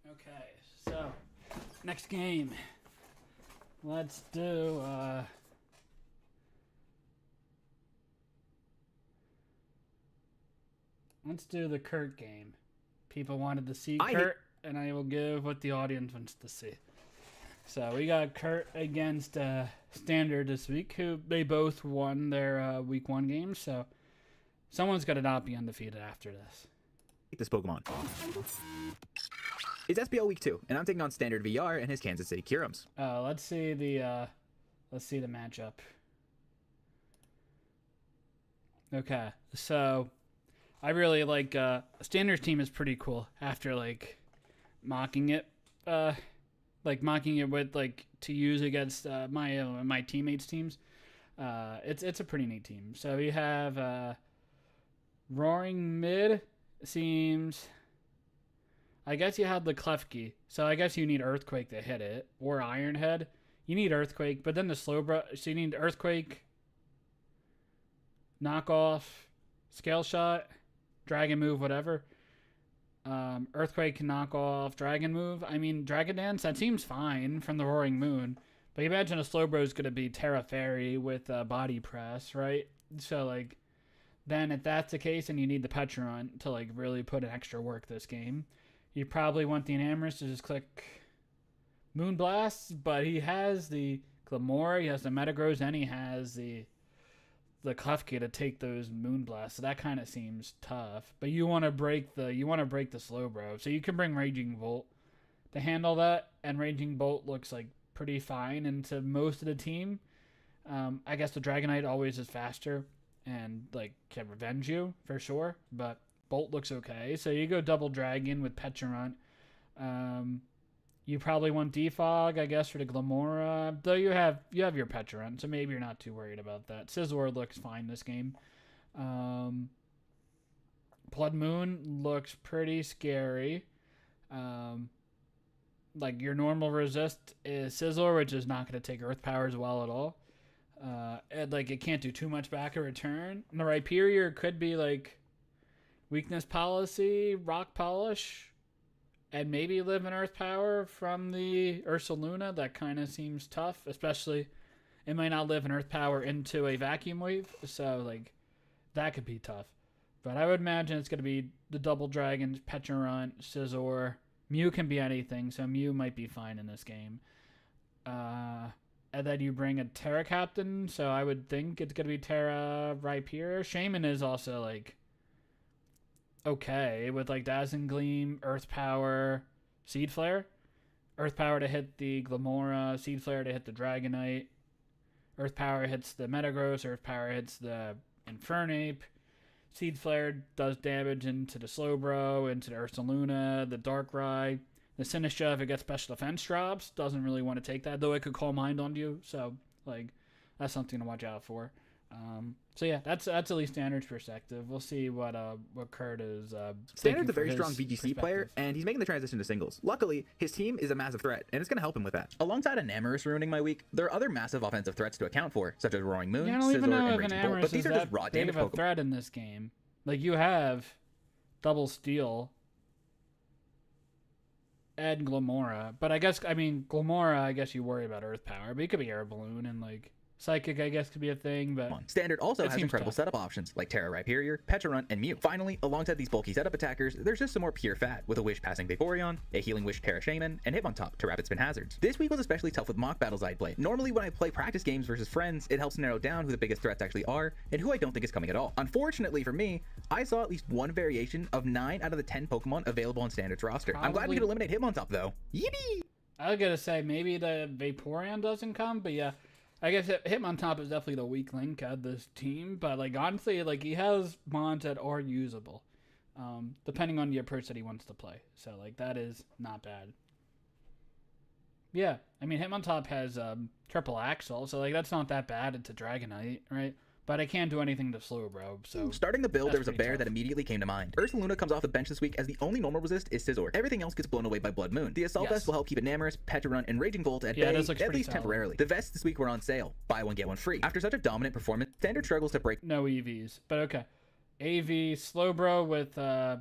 Okay, so next game. Let's do the Kurt game. People wanted to see Kurt, and I will give what the audience wants to see. So we got Kurt against Standard this week, who they both won their week 1 games. So someone's got to not be undefeated after this. This Pokemon. It's SPL Week 2, and I'm taking on Standard VR and his Kansas City Curums. Let's see the matchup. Okay, so I really like Standard's team is pretty cool after like mocking it with like to use against my teammates' teams. It's a pretty neat team. So we have Roaring Mid seems. I guess you had the Klefki, so I guess you need Earthquake to hit it, or Iron Head. You need Earthquake, but then the Slowbro, so you need Earthquake, Knockoff, Scale Shot, Dragon Move, whatever. Earthquake, Knockoff, Dragon Move. I mean, Dragon Dance, that seems fine from the Roaring Moon, but you imagine a Slowbro is going to be Terra Fairy with Body Press, right? So, like, then if that's the case and you need the Petron to, like, really put in extra work this game, you probably want the Enamorous to just click Moonblast, but he has the Glamora, he has the Metagross, and he has the Klefki to take those Moonblasts. So that kind of seems tough. But you want to break the Slowbro, so you can bring Raging Bolt to handle that, and Raging Bolt looks like pretty fine into most of the team. I guess the Dragonite always is faster and like can revenge you for sure, but Bolt looks okay. So you go double Dragon with Pecharunt. You probably want Defog, I guess, for the Glamora. Though you have your Pecharunt, so maybe you're not too worried about that. Scizor looks fine this game. Blood Moon looks pretty scary. Like your normal resist is Scizor, which is not going to take Earth Power as well at all. And like it can't do too much back in return. And the Rhyperior could be like Weakness Policy, Rock Polish, and maybe live in Earth Power from the Ursaluna. That kind of seems tough, especially it might not live in Earth Power into a Vacuum Wave, so like that could be tough. But I would imagine it's going to be the Double Dragons, Pecharunt, Scizor. Mew can be anything, so Mew might be fine in this game. And then you bring a Terra Captain, so I would think it's going to be Terra Rhyperior. Shaman is also like okay with like Dazzling Gleam, Earth Power, Seed Flare. Earth Power to hit the Glamora, Seed Flare to hit the Dragonite. Earth Power hits the Metagross, Earth Power hits the Infernape. Seed Flare does damage into the Slowbro, into the Ursaluna, the Darkrai. The Sinistra, if it gets special defense drops, doesn't really want to take that, though it could Calm Mind on you. So, like, that's something to watch out for. So yeah, that's at least Standard's perspective. We'll see what Kurt is. Standard's a very strong VGC player, and he's making the transition to singles. Luckily, his team is a massive threat, and it's going to help him with that. Alongside Enamorus ruining my week, there are other massive offensive threats to account for, such as Roaring Moon, I don't even Scizor, know and if Raging Bolt, Enamorus but these is are just that raw big damage of a Pokemon. threat in this game. Like, you have Double Steel and Glamora, but Glamora, I guess you worry about Earth Power, but it could be Air Balloon, and like Psychic, I guess, could be a thing, but Standard also it has seems incredible tough. setup options like Terra Rhyperior, Pecharunt, and Mew. Finally, alongside these bulky setup attackers, there's just some more pure fat, with a Wish passing Vaporeon, a Healing Wish Terra Shaman, and Hitmontop to rapid spin hazards. This week was especially tough with mock battles I'd played. Normally when I play practice games versus friends, it helps narrow down who the biggest threats actually are, and who I don't think is coming at all. Unfortunately for me, I saw at least one variation of 9 out of the 10 Pokemon available on Standard's roster. I'm glad we could eliminate Hitmontop though. Yippee! I was gonna say maybe the Vaporeon doesn't come, but yeah, I guess Hitmontop is definitely the weak link of this team. But like honestly, like he has mons that are usable, depending on the approach that he wants to play. So like that is not bad. Yeah, I mean Hitmontop has triple axle, so like that's not that bad. It's a Dragonite, right? But I can't do anything to Slowbro, so... Starting the build, that's there was a pretty bear tough. that immediately came to mind. Ursaluna comes off the bench this week as the only normal resist is Scizor. Everything else gets blown away by Blood Moon. The Assault Vest will help keep Enamorus, Pecharunt, and Raging Bolt at bay, this looks at pretty least solid. temporarily. The vests this week were on sale. Buy one, get one free. After such a dominant performance, Standard struggles to break. No EVs, but okay. AV Slowbro with... I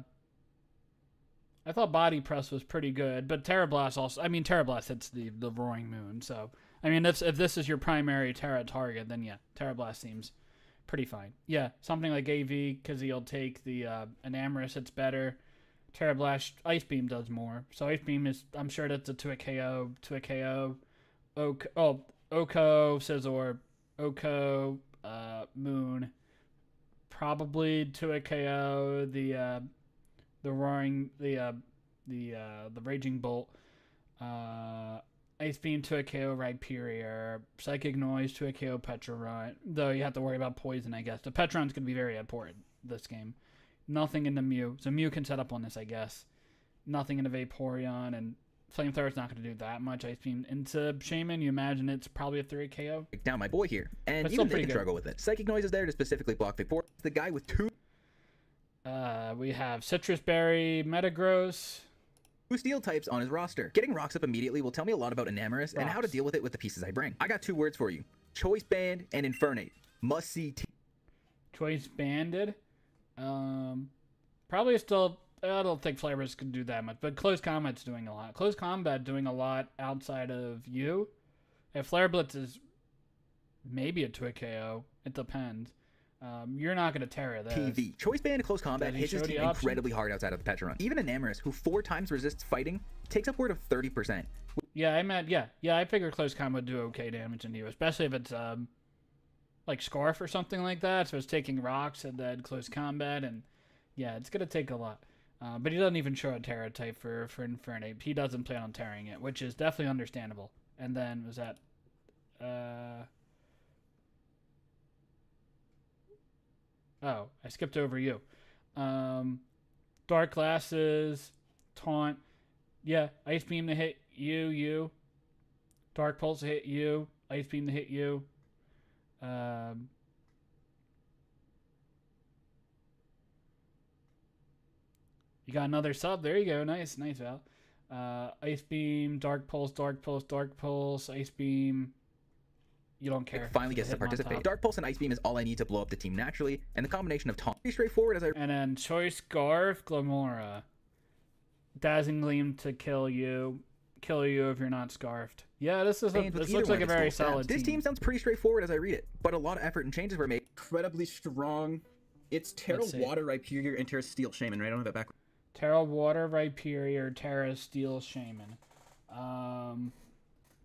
thought Body Press was pretty good, but Terra Blast also... I mean, Terra Blast hits the Roaring Moon, so... I mean, if this is your primary Terra target, then yeah, Terra Blast seems... pretty fine. Yeah, something like AV, because he'll take the Enamorus, it's better. Terra Blast, Ice Beam does more. So Ice Beam is, I'm sure that's a 2-KO. Oko, Scizor, Oko, Moon. Probably 2-KO, the Roaring, the Raging Bolt. Ice Beam to a KO Rhyperior, Psychic Noise to a KO Pecharunt, though you have to worry about poison, I guess. The Pecharunt's going to be very important this game. Nothing in the Mew. So Mew can set up on this, I guess. Nothing in the Vaporeon, and Flamethrower's not going to do that much. Ice Beam into Shaman, you imagine it's probably a 3 KO. Down my boy here, and But even still they can pretty good. struggle with it. Psychic Noise is there to specifically block Vaporeon. It's the guy with two We have Citrus Berry, Metagross. steel types on his roster. Getting rocks up immediately will tell me a lot about Enamorus and how to Rocks. deal with it with the pieces I bring. I got 2 words for you. Choice Band and Infernate. Must see Choice Banded. Probably still... I don't think Flavors can do that much, but Close Combat's doing a lot. Close Combat doing a lot outside of you. If Flare Blitz is maybe a 2-KO, it depends. You're not going to Terra this. PV. Choice Band and Close Combat Did he hits his show the team option? incredibly hard outside of the Pecharunt. Even Enamorus, who 4 times resists fighting, takes upward of 30%. Yeah, I figure Close Combat would do okay damage into you, especially if it's like Scarf or something like that. So it's taking rocks and then Close Combat, and yeah, it's going to take a lot. But he doesn't even show a Terra type for Infernate. He doesn't plan on tearing it, which is definitely understandable. And then was that... Oh, I skipped over you. Dark Glasses, Taunt. Yeah, Ice Beam to hit you. Dark Pulse to hit you. Ice Beam to hit you. You got another sub. There you go. Nice, Val. Ice Beam, Dark Pulse, Ice Beam. You don't care. It finally gets to Hit him on participate. top. Dark Pulse and Ice Beam is all I need to blow up the team naturally, and the combination of taunt pretty straightforward as I And then Choice Scarf, Glamora. Dazzling Gleam to kill you if you're not scarfed. Yeah, this Bands with looks either like one a of its very full stats. solid This team sounds pretty straightforward as I read it, but a lot of effort and changes were made. Incredibly strong. It's Terra Let's see. Water Rhyperior and Terra Steel Shaman, right? I don't have that back. Terra Water Rhyperior, Terra Steel Shaman.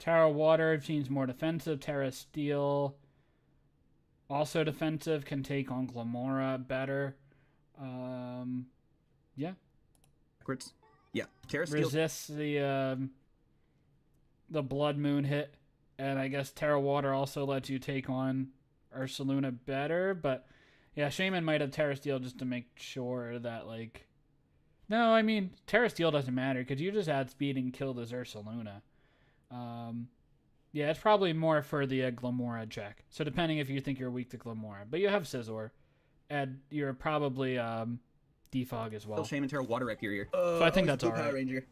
Terra Water seems more defensive. Terra Steel, also defensive, can take on Glamora better. Yeah. Backwards. Yeah. Terra Steel. Resists the Blood Moon hit, and I guess Terra Water also lets you take on Ursaluna better, but Yeah, Shaman might have Terra Steel just to make sure that, like... No, I mean, Terra Steel doesn't matter, because you just add speed and kill the Ursaluna. Yeah, it's probably more for the Glamora check. So depending if you think you're weak to Glamora. But you have Scizor, and you're probably Defog as well. Shaman Terra Water Rhyperior. So I think that's Blue Power alright. Ranger.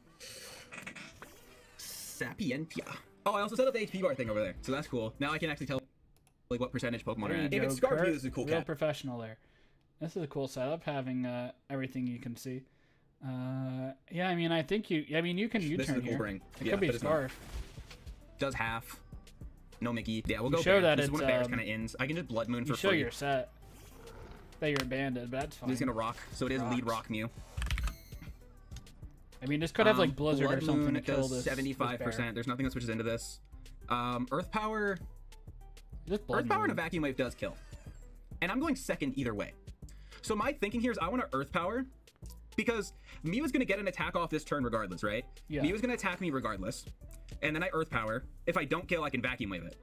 Sapientia. Oh, I also set up the HP bar thing over there, so that's cool. Now I can actually tell like what percentage Pokemon are There at. you If it's go, Scarfview, Kurt. this is a cool Real cat. professional there. This is a cool setup, having everything you can see. Yeah, I mean, I think you can This is U-turn a cool here. bring. It Yeah, could be but it's not. Scarf. Does half. No Mickey. Yeah, we'll You go show Bear. that This is it's, when Bears kind of ends. I can just Blood Moon for You show free. your set that you're abandoned, but that's fine. He's gonna rock, so it is lead Rocks. rock Mew. I mean, this could have like Blizzard Blood or something Moon to kill does this. 75%. There's nothing that switches into this. Earth Power. Just Blood Earth Power Moon. and a Vacuum Wave does kill. And I'm going second either way. So my thinking here is I want to Earth Power because Mew is going to get an attack off this turn regardless, right? Yeah. Mew is going to attack me regardless. And then I Earth Power. If I don't kill, I can Vacuum Wave it.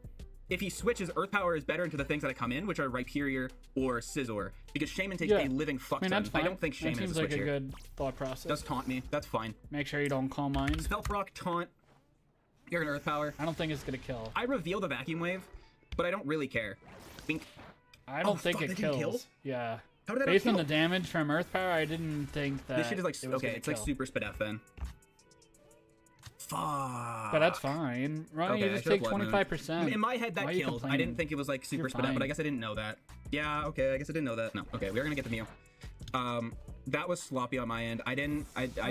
If he switches, Earth Power is better into the things that I come in, which are Rhyperior or Scizor. Because Shaman takes Yeah. a living fuck I mean, ton. that's fine. I don't think That Shaman is seems a like switch a here. good thought process. Does taunt me. That's fine. Make sure you don't Calm Mind. Stealth Rock, taunt. You're an Earth Power. I don't think it's gonna kill. I reveal the Vacuum Wave, but I don't really care. Bink. I don't Oh, think fuck, it that didn't kills. kill? Yeah. How did that Based not on kill? the damage from Earth Power, I didn't think that This shit is like, it was okay, gonna it's like kill. super Spadef then. Fuck. But that's fine. Ronnie, Okay, you I just should've take Blood Moon. 25%. In my head, that Why are you killed. I complaining? didn't think it was like super You're Spadef, but fine. I guess I didn't know that. Yeah, okay, I guess I didn't know that. No, okay, we're gonna get the Mew. That was sloppy on my end. I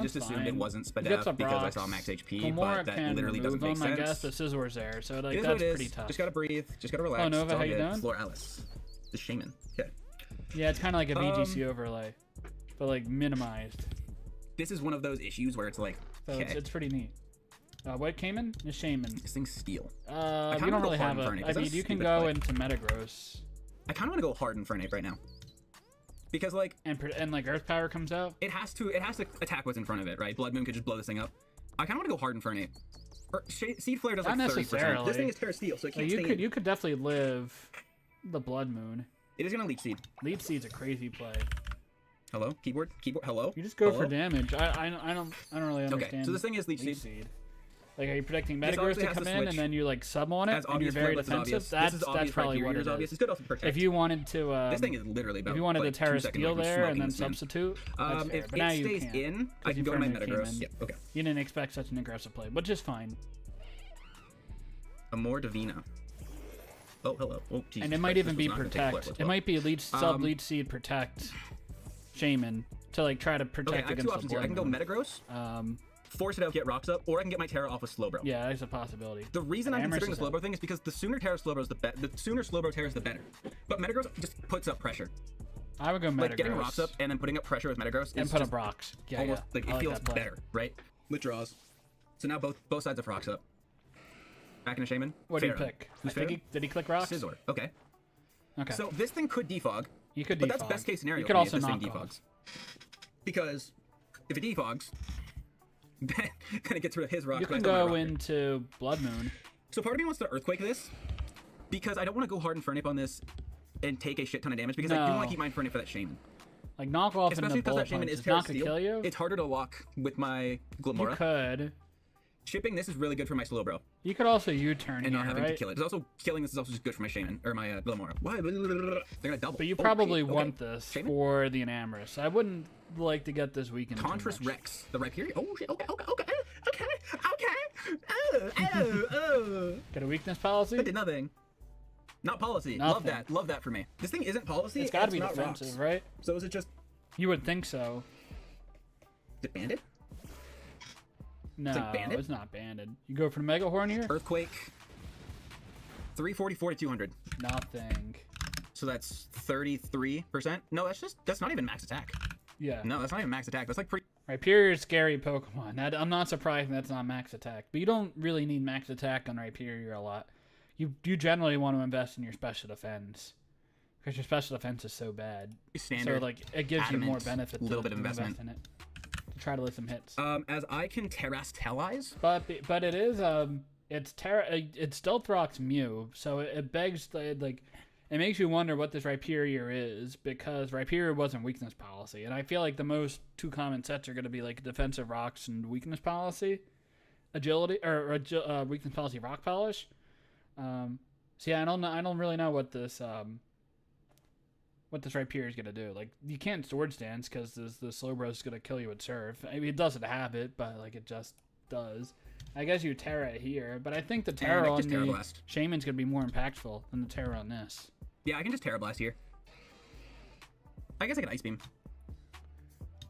just assumed it fine. wasn't You get Spadef some because I rocks. saw max HP, Glamora but that can literally doesn't remove make them, sense. I guess, the Scissor's there, so like It is that's what it is. pretty tough. Just gotta breathe. Just gotta relax. Oh, Nova, It's all how you good. doing? Floor Alice. The Shaman. Okay. Yeah, it's kind of like a VGC overlay, but like minimized. This is one of those issues where it's like, So okay, it's pretty neat. What came in? The Shaman. this thing's steel. You kinda don't go really hard have in a. Fernape, I 'cause mean, that's a you can stupid go play. into Metagross I kind of want to go hard in Fernape right now. Because like and like Earth Power comes out. it has to attack what's in front of it, right? Blood Moon could just blow this thing up. I kind of want to go hard in Fernape. Seed Flare does Not like 30%. necessarily. This thing is Terra Steel, so it Like, can't stay in. you could definitely live the Blood Moon. It is gonna Leech Seed. Lead Seed's a crazy play. Hello, keyboard. Hello. You just go Hello? for damage. I don't really understand. Okay, so this thing is Leech Lead Seed. Seed. Like, are you predicting This Metagross obviously to has come to in switch. and then you like sub on it As and you're obvious very Flightless is defensive? obvious. That's This is obvious probably Rhyperior what is it obvious. is. This could also protect. If you wanted to, this thing is literally about if you wanted like to Terra 2 seconds Steel away from there and smoking then this thing. substitute, that's fair. If But now it you stays can't. in, I 'cause can you go to my Fernape came Metagross. in. Yeah, okay. You didn't expect such an aggressive play, which is fine. Amor Divina. Oh, hello. Oh, Jesus And it might Christ, even this be was not gonna take protect. Flare It might be leech sub Um, leech seed protect Shaman to like try to Okay, protect I have two against the options here. I can Blood go Moon. Metagross, force it out, get rocks up, or I can get my Terra off with Slowbro. Yeah, that's a possibility. The reason And I'm considering Amherst the is Slowbro thing is because the sooner Terra Slowbro's the sooner Slowbro Terra's the better. But Metagross just puts up pressure. I would go Metagross. Like getting rocks up and then putting up pressure with Metagross and is put just up rocks. Yeah, almost yeah. like I it like feels that play. better, right? Withdraws. So now both sides of rocks up. Back into Shaman. What do you Pharaoh. pick? Who's I think Pharaoh? did he click rocks? Scizor. Okay. Okay. So this thing could defog, you could but defog. that's best case scenario You could for me also if this thing knock off. defogs. Because if it defogs, then it gets rid of his rocks. You but I can still have go my rocker. into Blood Moon. So part of me wants to Earthquake this, because I don't want to go hard in Fernape on this and take a shit ton of damage, because I do want No. to keep mine Fernape for that Shaman. Like knock off Especially into because bullet that Shaman punch. is It's Terra not gonna Steel. kill you. It's harder to lock with my You Glamora. could. Chipping this is really good for my Slowbro, You could also U-turn and here, not having right? to kill it. It's also killing this is also just good for my Shaman or my Glamora. Why? They're gonna double. But you Oh, probably shit, okay. want this Shaman? for the Enamorous. I wouldn't like to get this weakened too Contrast much. Rex, the Rhyperior. Oh shit. Okay. Get a weakness policy? That did nothing. Not policy. Nothing. Love that for me. This thing isn't policy. It's gotta and be not defensive, rocks. right? So is it just You would think so. is it banded? No, like banded? it's not banded. You go for the Mega Horn here? Earthquake. 344 to 200. Nothing. So that's 33%. No, that's not even max attack. Yeah. No, that's not even max attack. That's like pretty. Rhyperior's scary Pokemon. I'm not surprised that's not max attack. But you don't really need max attack on Rhyperior a lot. You generally want to invest in your special defense. Because your special defense is so bad. Standard. So like it gives you more adamant, benefit to little bit of invest investment. in it. To try to let some hits. As I can Terrastalize. But it's Stealth Rock's Mew, so it begs like it makes you wonder what this Rhyperior is, because Rhyperior wasn't weakness policy, and I feel like the most two common sets are going to be like defensive rocks and weakness policy, agility or weakness policy rock polish. So yeah, I don't really know what this Rhyperior is going to do. Like, you can't sword stance because the Slowbro is going to kill you with Surf. I mean, it doesn't have it, but like it just does. I guess you Terra here, but I think the Terra on the Shaman's going to be more impactful than the Terra on this. Yeah, I can just Terra Blast here. I guess I can Ice Beam.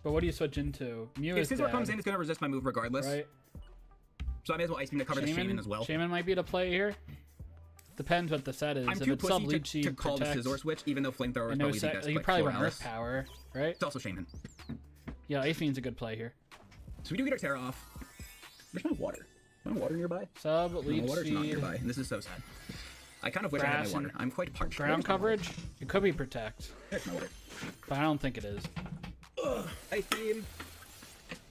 But what do you switch into? Mew If is Scizor dead, comes in, it's going to resist my move regardless. right? So I may as well Ice Beam to cover the Shaman as well. Shaman might be the play here. Depends what the set is. I'm if too it's pussy to call the Scizor switch, even though Flamethrower is probably the best. You like, probably 4 want hours. Earth Power, right? It's also Shaman. Yeah, Ice Beam's a good play here. So we do get our Terra off. Where's my water? Is my water nearby? Sub, No, leech my water's not speed, nearby, and this is so sad. I kind of wish I had Grass my water. and I'm quite parched. ground Where's my water? coverage. It could be protect, There's my water. but I don't think it is. Ugh, Ice Beam.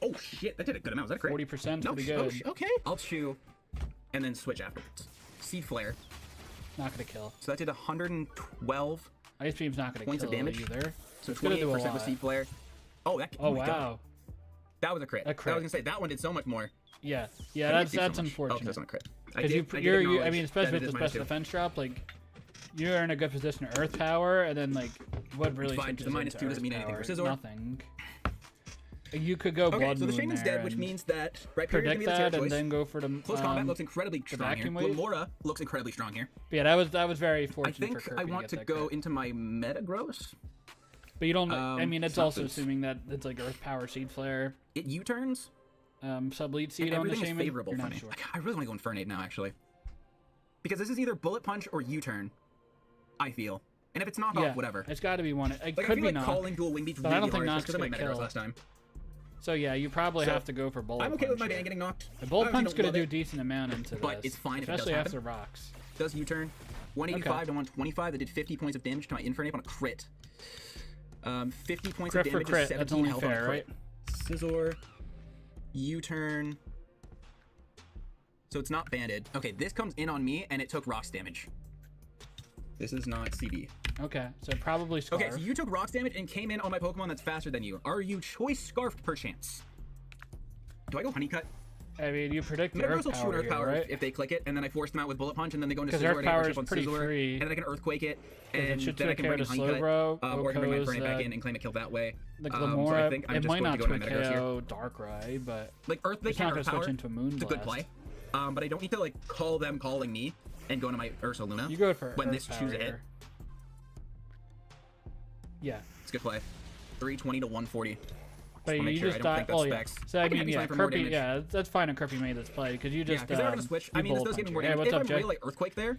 Oh shit, that did a good amount. Was that a crit? 40% No, pretty oh, good. okay. I'll chew, and then switch afterwards. Seed Flare. Not gonna kill. So that did 112 Ice Beam's not gonna points kill of damage. either. So It's gonna do a 28% with lot. Seed Flare. Oh, that. Oh my wow. God. That was a crit. A crit. I was gonna say that one did so much more. Yeah, How that's did it do so much? Oh, unfortunate. that's not a crit. Because I mean, especially with this best defense drop, like you're in a good position to Earth Power, and then like what really Fine, switches the minus into 2 doesn't Earth mean anything for Power? Scizor. Nothing. You could go Okay, Blood so the Moon Shaman's there dead, which and means that Rhyperior is gonna predict be the Terra that, and choice. then go for the Close combat looks incredibly strong here. vacuum wave? Glimmora looks incredibly strong here. But yeah, that was very I fortunate think for Kirby I want to to get that go crit. into my Metagross. But you don't. I mean, it's not also boost. assuming that it's like Earth Power, Seed Flare, It U-turns, Sublead and Seed on the everything is Shaman. favorable You're for not me. sure. I really want to go Infernape now, actually. Because this is either Bullet Punch or U-turn, I feel. And if it's knock Yeah, off, whatever. it's got to be one. It Like, could I feel be like knock. calling dual Wing Beats but I really don't think hard knock's because of my gonna Metagross kill. last time. So yeah, you probably So, have to go for Bullet I'm Punch. okay with my here. band getting knocked. The Bullet Obviously Punch don't gonna love do a it, decent amount into but this, it's fine if it does especially after happen. rocks. Does U-turn. 185 to 125, that did 50 points of damage to my Infernape on a crit. 50 points Crit of for damage crit, is that's 17 only health on a fair, crit. Scizor, U-turn. So it's not banded. Okay, this comes in on me, and it took rocks damage. This is not CB. Okay, so probably Scarf. Okay, so you took rocks damage and came in on my Pokemon that's faster than you. Are you choice scarfed perchance? Do I go Honeycut? I mean, you predict the Metagross Earth will shoot Power Earth here, Power right? if they click it, and then I force them out with Bullet Punch, and then they go into 'Cause Scizor, Earth and I Power rush is up on pretty Scizor, free. and then I can Earthquake it, it and should then I take can care bring of the Honeycut, Slowbro, or I can bring my Okos, Infernape back in and claim a kill that way. The So I Glimmora, think I'm it just might going not to go to my twin Metagross here. KO Darkrai, but Like Earth, they it's can not gonna Earth Power. switch into Moonblast. It's a good play. But I don't need to like call them calling me and go into my Ursaluna. You go for when Earth this Power choose a hit. here. Yeah, It's a good play. 320 to 140. but wanna you make sure I just don't die. think that's Oh yeah. specs. So I I can mean, Heavy yeah, Slam for more Kirby. damage. Yeah, that's fine if Kirby made this play because you Yeah, just. because they're gonna switch. you I mean, this Bullet does give me Punch more here. Hey, damage. what's If up, I'm Jay? really like Earthquake there,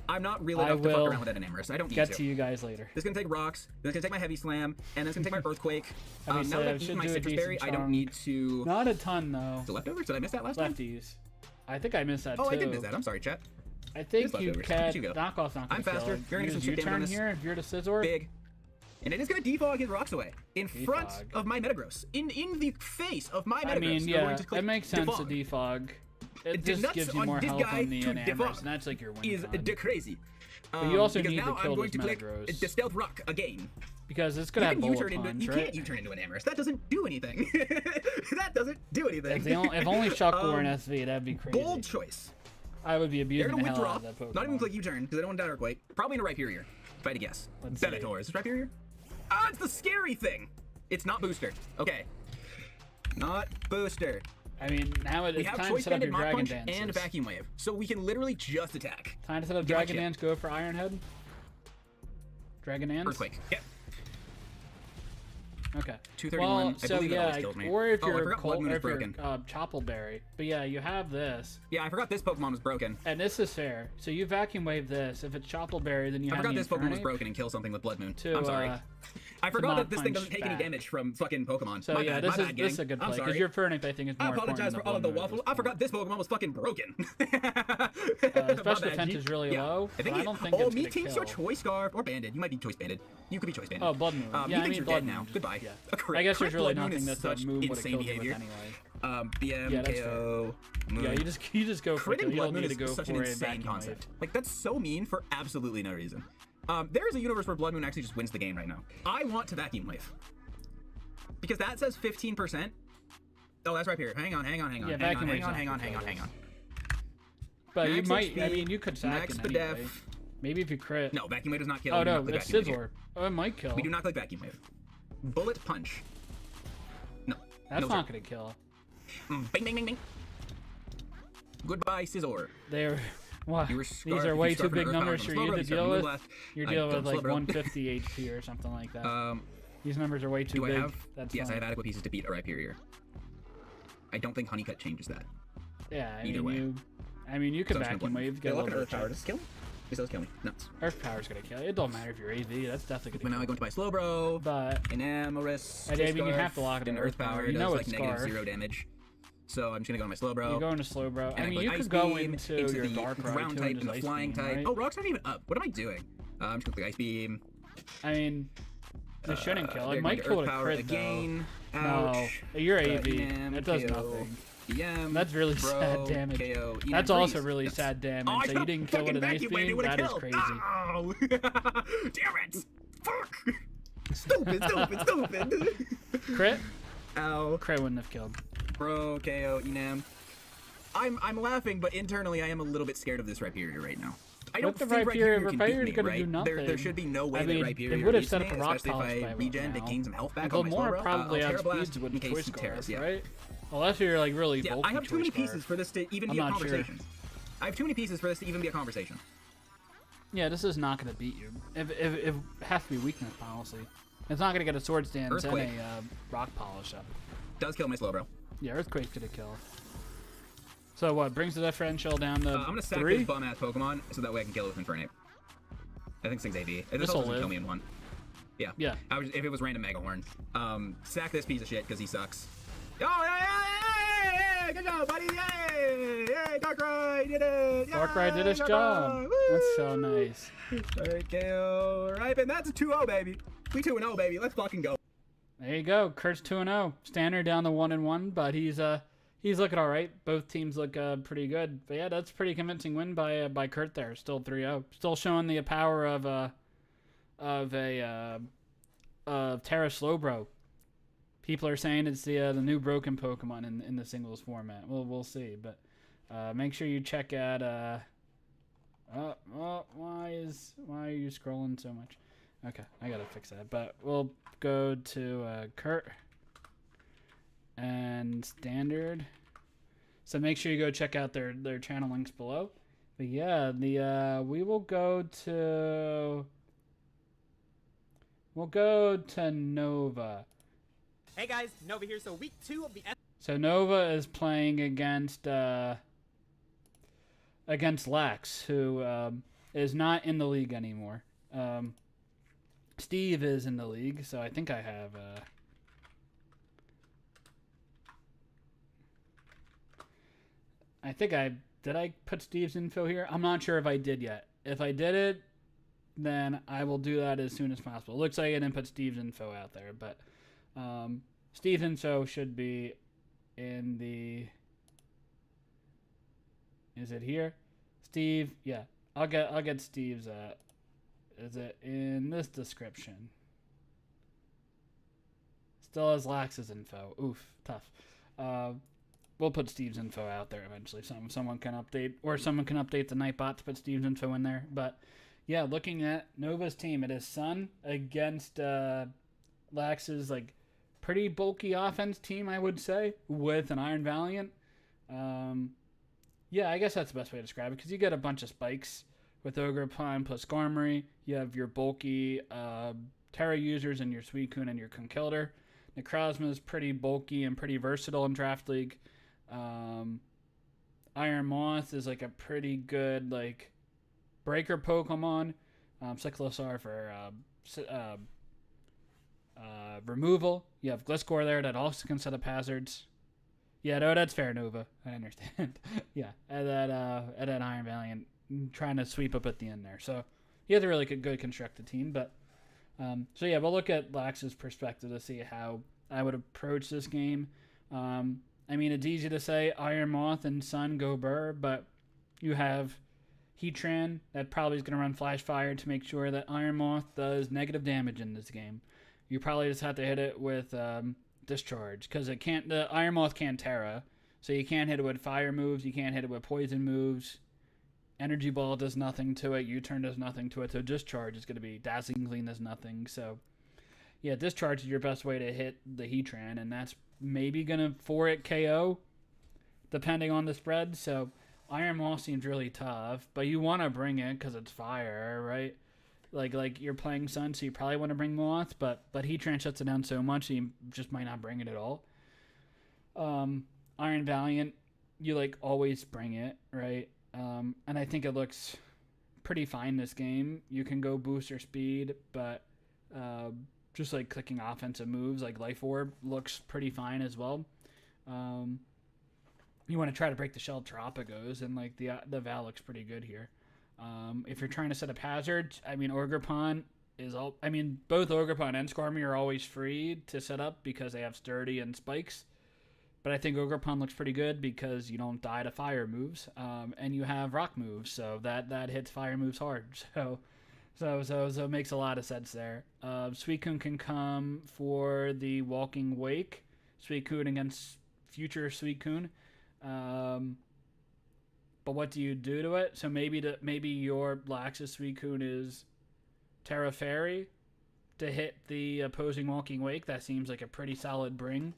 I'm not really I enough to fuck will around with that Enamorous. I don't need Get to. to you guys later. This is gonna take rocks. Then it's gonna take my Heavy Slam, and then it's gonna take my Earthquake. Heavy Now that Slam I've eaten should my do a Citrus Berry, decent I don't chunk. need to. Not a ton though. The leftovers? Did I miss that last time? Lefties. I think I missed that Oh, too. I did miss that. I'm sorry, chat. I think Just you leftovers. can You go. knockoff's not gonna I'm faster. kill. You're gonna get some Use chip damage on U-turn this. here if you're to Scizor. Big. And it is gonna defog his rocks away in front Defog. of my Metagross. In the face of my Metagross. I mean, You're yeah, going to click it makes sense defog. to defog. It It's just nuts gives you on more this health guy on the to Enamorous, defog. and that's like your win Is con. crazy. But you also because need to now kill I'm going this to click Metagross. the Stealth Rock again. Because it's gonna You have can Bullet U-turn into Punch, you right? can't U-turn into an Amorous. That doesn't do anything. That doesn't do anything. If only Shuck were an SV, that'd be crazy. Bold choice. I would be They're abusing gonna the hell withdraw. out of that Pokemon. Not even click U-turn because I don't want to die Earthquake. Probably in a Rhyperior. If I had to guess. Let's see. Venator. Is this Rhyperior? Ah, it's the scary thing. It's not booster. Okay. Not booster. I mean, now We it's have time to choice set up banded your Mach Dragon Punch Dances. and Vacuum Wave, so we can literally just attack. Time to set up Get my Dragon chip. Dance, go for Iron Head. Dragon Dance? Earthquake. Yep. Okay. 231. Well, I so believe it yeah, always kills me. or if Oh, I you're forgot Blood Moon is broken. Choppleberry. But yeah, you have this, Yeah, I forgot this Pokemon was broken. and this is fair. So you Vacuum Wave this. If it's Choppleberry, then you I have forgot the this Pokemon was Infernape broken and kill something with Blood Moon. to, I'm sorry. I forgot Mach that this thing Punch doesn't take any back. damage from fucking Pokemon. So my yeah, bad, this my is bad, this is gang. a good I'm play sorry. because your Infernape I think is more I apologize important for all than of the Blood Moon at waffle. this I forgot point. this Pokemon was fucking broken. Special My bad, defense G. is really Yeah. low, I think but I don't think oh, it's me gonna thinks you're kill. choice scarfed or banded. You might be choice banded. You could be choice banded. Oh, Blood Moon. Me Yeah, I thinks mean you're Blood dead Moon. now. Goodbye. Yeah. A crit. I guess Crit there's really Blood Moon nothing is that such Moon would have insane killed you behavior. with anyway. BM, Yeah, that's KO, Moon. Yeah, you just go for it. Critting You Blood don't Moon need is to go such for an a insane Vacuum concept. Wave. Like, that's so mean for absolutely no reason. There is a universe where Blood Moon actually just wins the game right now. I want to Vacuum Wave. Because that says 15%. Oh, that's right here. Hang on. Yeah, Vacuum Wave's not hang on. But you Max might. I HP, mean, you could sack Max it the anyway. def. Maybe if you crit. No, Vacuum Wave does not kill. Oh We do no, not click that's Vacuum Wave here. Scizor. Oh, it might kill. We do not click Vacuum Wave. Bullet Punch. No. That's no, not sir. gonna kill. Bing, bing, bing, bing. Goodbye, Scizor. They're. Wow. You were These scarfed- are you way too scarfed an big Earth numbers Power for from you Slowbro, to you scarfed deal a with. left. You're I dealing killed with like Slowbro. 150 HP or something like that. These numbers are way too Do I big. have? That's Yes, I fine. have adequate pieces to beat a Rhyperior. I don't think Honeycut changes that. Yeah, either way. you could So I'm just vacuum gonna wave, get a look little at bit Earth Power. of Does it kill me? This does kill me. Nuts. Earth Power's gonna kill. It don't matter if you're AV. That's definitely But now gonna I'm kill. going to buy Slowbro. But An Amoris. I mean, you have to lock it in Earth Power. You Does know like it's negative Scarf. 0 damage. So I'm just gonna go on my Slowbro. you're going to slow, bro. And I mean, go you Ice could go Beam into your the Dark Ride ground too, type and and the just Ice flying Beam, type. right? Oh, Rock's not even up. What am I doing? I'm just gonna click Ice Beam. I mean, it shouldn't kill. They're It might going to kill Earth with a Power crit again. though. Ouch. No, you're Uh, AV. EM, It does KO, nothing. EM, That's really bro, sad damage. KO, EM, That's also freeze. really Yes. sad damage. Oh, I So you didn't kill with an Ice Beam? That is crazy. Oh. Damn it! Fuck! Stupid! Crit? Ow. Crit wouldn't have killed. Bro, KO, Enam. I'm laughing, but internally I am a little bit scared of this Rhyperior right now. I don't With the think Rhyperior, can beat Rhyperior's me, gonna right? do nothing. There should be no way I mean, that Rhyperior they would have beats set me, up a rock especially polish if by I now. regen to gain some health back Well, on my more Slowbro. probably Terra outspeeds Blast with in case Choice he tears, Scarf, yeah. right? Unless you're like really Yeah, bulky I have too many Choice Scarf. pieces for this to even I'm be a not sure. conversation. I have too many pieces for this to even be a conversation. Yeah, this is not going to beat you. If it has to be weakness policy. It's not going to get a Sword Stance and Earthquake. a Rock Polish up. Does kill my Slowbro. Yeah, Earthquake's going to kill. So what, brings the differential down to I'm gonna sack 3? this bum-ass Pokemon so that way I can kill it with Infernape. I think this thing's AV. This This'll also doesn't live. kill me in one. Yeah. Yeah. If it was random Megahorn. Sack this piece of shit because he sucks. Oh, yeah! Good job, buddy! Yay! Yay! Darkrai did it! Darkrai did his job. That's so nice. Alright, KO. Right, and that's a 2-0, baby. We 2-0, baby. Let's fucking go. There you go. Kurt's 2-0. Standard down to 1-1, but he's looking all right. Both teams look pretty good. But yeah, that's a pretty convincing win by Kurt there. Still 3-0. Still showing the power of Terra Slowbro. People are saying it's the new broken Pokemon in the singles format. We'll see, but make sure you check out. Why are you scrolling so much? Okay, I gotta fix that. But we'll go to Kurt and Standard. So make sure you go check out their channel links below. But yeah, we will go to Nova. Hey guys, Nova here. So week 2 of the So Nova is playing against Lax, who is not in the league anymore. Steve is in the league, so I think I have. Did I put Steve's info here? I'm not sure if I did yet. If I did it, then I will do that as soon as possible. It looks like I didn't put Steve's info out there, but Steve's info should be in the. Is it here? Steve, yeah. I'll get Steve's is it in this description? Still has Lax's info. Oof, tough. We'll put Steve's info out there eventually. Someone can update, or someone can update the Nightbot to put Steve's info in there. But yeah, looking at Nova's team, it is Sun against Lax's like pretty bulky offense team, I would say, with an Iron Valiant. Yeah, I guess that's the best way to describe it, because you get a bunch of spikes with Ogre Prime plus Skarmory. You have your bulky Terra users and your Suicune and your Conkeldurr. Necrozma is pretty bulky and pretty versatile in Draft League. Iron Moth is like a pretty good like breaker Pokemon. Cyclosaur for removal. You have Gliscor there that also can set up hazards. Yeah, no, that's fair, Nova. I understand. Yeah, and then Iron Valiant trying to sweep up at the end there. So he has a really good constructed team. But so yeah, we'll look at Lax's perspective to see how I would approach this game. I mean, it's easy to say Iron Moth and Sun go Burr, but you have Heatran, that probably is going to run Flash Fire to make sure that Iron Moth does negative damage in this game. You probably just have to hit it with Discharge, because the Iron Moth can't Terra, so you can't hit it with fire moves, you can't hit it with poison moves. Energy Ball does nothing to it, U-Turn does nothing to it, so Discharge is going to be Dazzling Gleam does nothing, so yeah, Discharge is your best way to hit the Heatran, and that's maybe going to 4-hit KO, depending on the spread, so Iron Moth seems really tough, but you want to bring it because it's fire, right? Like you're playing Sun, so you probably want to bring Moth, but Heatran shuts it down so much, so you just might not bring it at all. Iron Valiant, you like always bring it, right? And I think it looks pretty fine this game. You can go booster speed, but just like clicking offensive moves like Life Orb looks pretty fine as well. You want to try to break the shell Terapagos, and like the Val looks pretty good here. If you're trying to set up hazards, I mean, Ogerpon is all. I mean, both Ogerpon and Skarmy are always free to set up because they have Sturdy and Spikes. But I think Ogerpon looks pretty good because you don't die to fire moves, and you have rock moves, so that hits fire moves hard. So it makes a lot of sense there. Suicune can come for the Walking Wake. Suicune against future Suicune. But what do you do to it? So maybe your Laxus Suicune is Terra Fairy to hit the opposing Walking Wake. That seems like a pretty solid bring.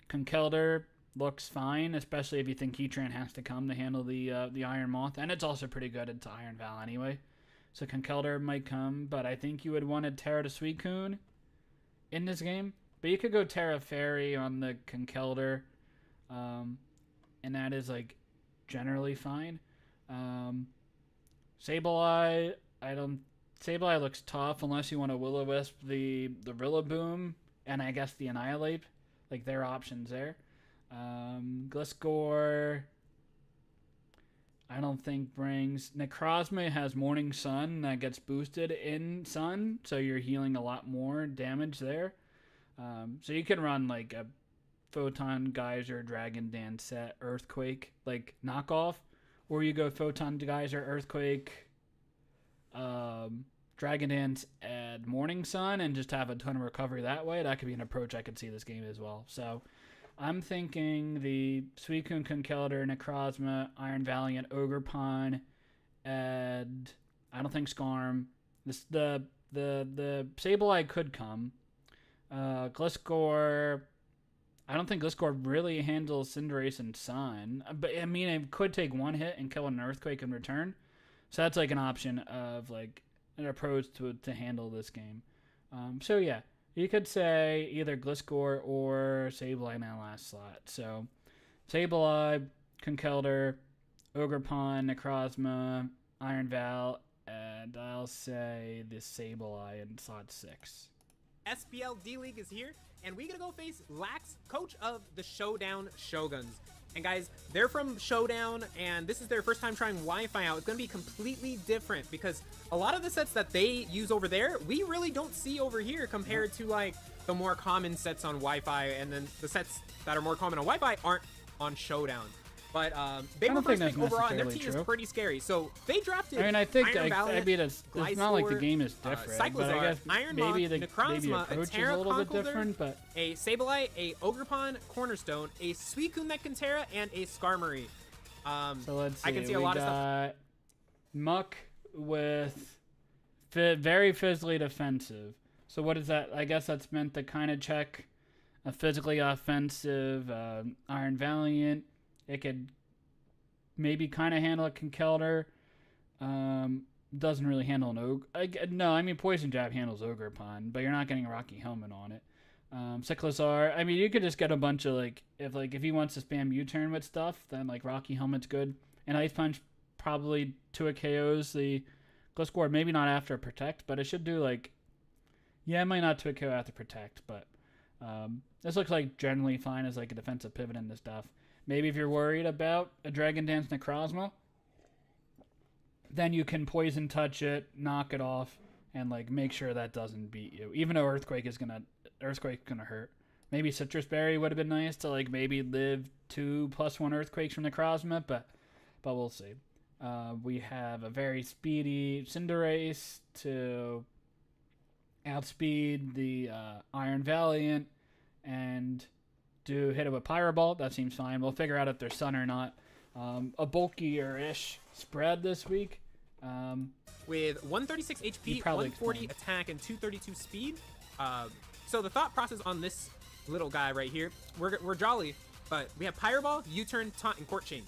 Conkeldurr looks fine, especially if you think Heatran has to come to handle the Iron Moth, and it's also pretty good into Iron Val anyway. So Conkeldurr might come, but I think you would want to Terra to Suicune in this game. But you could go Terra Fairy on the Conkeldurr, and that is like generally fine. Sableye, Sableye looks tough unless you want to Will-O-Wisp the Rillaboom and I guess the Annihilate. Like, there are options there. Gliscor, I don't think brings. Necrozma has Morning Sun that gets boosted in Sun, so you're healing a lot more damage there. So you can run like a Photon Geyser, Dragon Dance set, Earthquake, like knockoff, or you go Photon Geyser, Earthquake, Dragon Dance, add Morning Sun, and just have a ton of recovery that way. That could be an approach I could see this game as well. So I'm thinking the Suicune, Conkeldurr, Necrozma, Iron Valiant, Ogerpon, and I don't think Skarm. The Sableye could come. Gliscor, I don't think Gliscor really handles Cinderace and Sun, but I mean, it could take one hit and kill an Earthquake in return. So that's like an option of like an approach to handle this game. So yeah, you could say either Gliscor or Sableye in that last slot. So Sableye, Conkeldurr, Ogerpon, Necrozma, Iron Val, and I'll say the Sableye in slot 6. SPL D-League is here, and we're gonna go face Lax, coach of the Showdown Shoguns. And guys, they're from Showdown, and this is their first time trying Wi-Fi out. It's gonna be completely different because a lot of the sets that they use over there, we really don't see over here compared to like the more common sets on Wi-Fi, and then the sets that are more common on Wi-Fi aren't on Showdown. But they were first pick overall, and their team is pretty scary. So they drafted. I mean, I think Iron Valiant, it's not like the game is different, but I guess Iron maybe Moth, the Necrozma, approach a Terra is a little bit Conkeldurr, different. But a Sableye, a Ogerpon Cornerstone, a Suicune that can Terra, and a Skarmory. So let's see. I can see a lot of stuff. Muck with very physically defensive. So what is that? I guess that's meant to kind of check a physically offensive Iron Valiant. It could maybe kind of handle a Conkeldurr. Doesn't really handle an Ogre. No, I mean Poison Jab handles Ogerpon, but you're not getting a Rocky Helmet on it. Cyclizar, I mean you could just get a bunch of if he wants to spam U-turn with stuff, then like Rocky Helmet's good. And Ice Punch probably 2 KOs the Gliscor, maybe not after Protect, but it should do it might not 2 KO after Protect, but this looks like generally fine as like a defensive pivot in this stuff. Maybe if you're worried about a Dragon Dance Necrozma, then you can Poison Touch it, knock it off, and like make sure that doesn't beat you. Even though Earthquake's gonna hurt. Maybe Citrus Berry would have been nice to like maybe live 2+1 Earthquakes from Necrozma, but we'll see. We have a very speedy Cinderace to outspeed the Iron Valiant and do hit it with Pyro Ball. That seems fine. We'll figure out if they're Sun or not. A bulkier-ish spread this week. With 136 HP, probably 140 explained. attack, and 232 speed. So the thought process on this little guy right here, we're jolly, but we have Pyro Ball, U-turn, Taunt, and Court Change.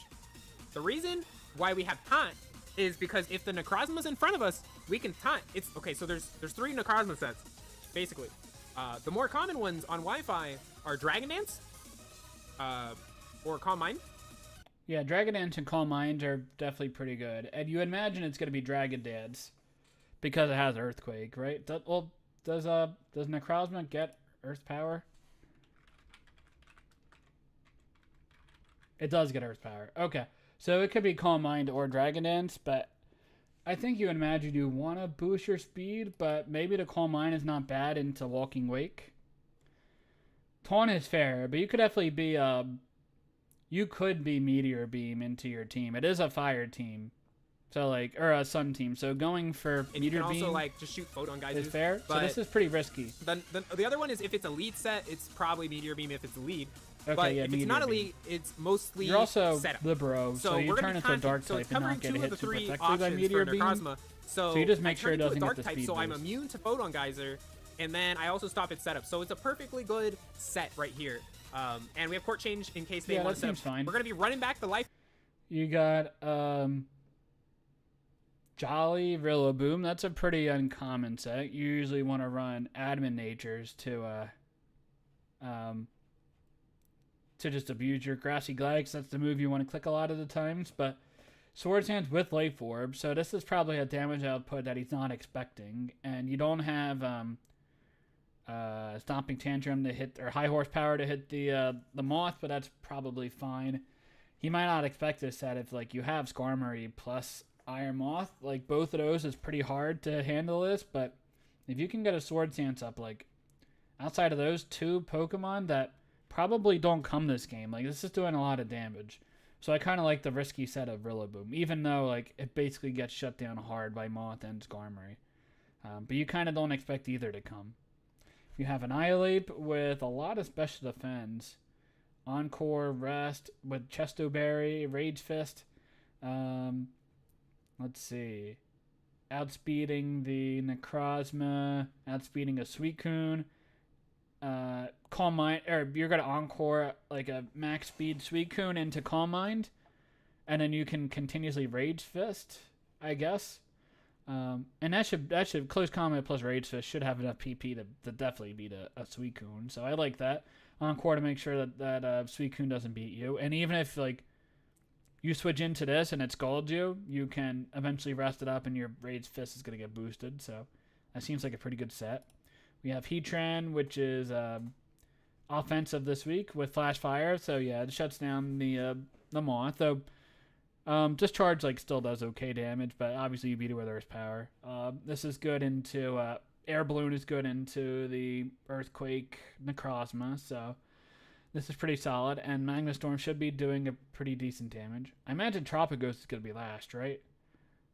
The reason why we have Taunt is because if the Necrozma's in front of us, we can Taunt. It's okay. So there's 3 Necrozma sets, basically. The more common ones on Wi-Fi are Dragon Dance, or Calm Mind. Yeah, Dragon Dance and Calm Mind are definitely pretty good. And you imagine it's going to be Dragon Dance because it has Earthquake, right? Does Necrozma get Earth Power? It does get Earth Power. Okay. So it could be Calm Mind or Dragon Dance, but I think you imagine you want to boost your speed, but maybe the Calm Mind is not bad into Walking Wake. Taunt is fair, but you could definitely be you could be Meteor Beam into your team. It is a fire team, so or a sun team. So going for And Meteor you can Beam also just shoot Photon Geysers. is fair. So But this is pretty risky. the other one is if it's a lead set, it's probably Meteor Beam if it's a lead. Okay, But yeah, if it's Meteor not a Beam. lead, it's mostly You're also setup. Libero, so you we're turn gonna into a be dark so type it's and covering not get 2 of hit the super 3 effectively by options Meteor for Beam. Necrozma. So you just I make sure turn it into doesn't a get dark the type, speed so I'm boost. immune to Photon Geyser, and then I also stop its setup. So it's a perfectly good set right here. And we have Court Change in case they Yeah, want that to set up. seems fine. We're gonna be running back the life. You got Jolly Rillaboom. That's a pretty uncommon set. You usually want to run Admin Natures to just abuse your Grassy Glax. That's the move you want to click a lot of the times. But Swords Hands with Life Orb, so this is probably a damage output that he's not expecting. And you don't have Stomping Tantrum to hit, or High Horsepower to hit the Moth, but that's probably fine. He might not expect this set if you have Skarmory plus Iron Moth. Both of those is pretty hard to handle this, but if you can get a Sword Stance up, outside of those 2 Pokemon that probably don't come this game, this is doing a lot of damage. So I kind of like the risky set of Rillaboom, even though it basically gets shut down hard by Moth and Skarmory. But you kind of don't expect either to come. You have Annihilate with a lot of special defense. Encore, Rest with Chesto Berry, Rage Fist. Let's see. Outspeeding the Necrozma, outspeeding a Suicune. Calm Mind, or you're gonna Encore a max speed Suicune into Calm Mind, and then you can continuously Rage Fist, I guess. And that should close combat plus Rage Fist should have enough PP to definitely beat a Suicune. So I like that. Encore to make sure that Suicune doesn't beat you. And even if you switch into this and it scalds you, you can eventually rest it up and your Rage Fist is gonna get boosted. So that seems like a pretty good set. We have Heatran, which is offensive this week with Flash Fire. So yeah, it shuts down the Moth. Though Discharge still does okay damage, but obviously you beat it with Earth Power. This is good into Air Balloon is good into the Earthquake Necrozma, so this is pretty solid. And Magma Storm should be doing a pretty decent damage. I imagine Tropicos is gonna be last, right?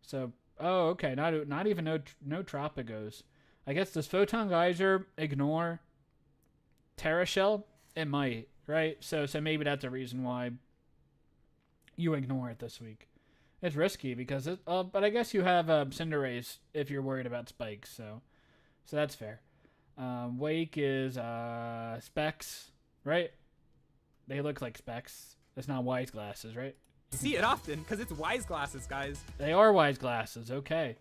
So okay, not even no Tropicos. I guess does Photon Geyser ignore Terra Shell? It might, right? So maybe that's a reason why you ignore it this week. It's risky because but I guess you have Cinderace if you're worried about spikes, so that's fair. Wake is Specs, right? They look like Specs. It's not Wise Glasses, right? See it often because it's Wise Glasses, guys. They are Wise Glasses, okay.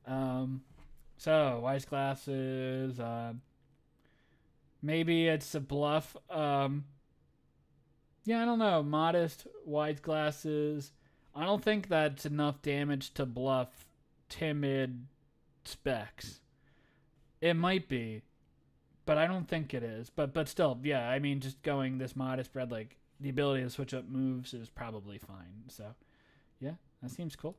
So Wise Glasses, maybe it's a bluff. Yeah, I don't know. Modest Wise Glasses. I don't think that's enough damage to bluff Timid Specs. It might be, but I don't think it is. But still, yeah, I mean, just going this modest spread, the ability to switch up moves is probably fine. So, yeah, that seems cool.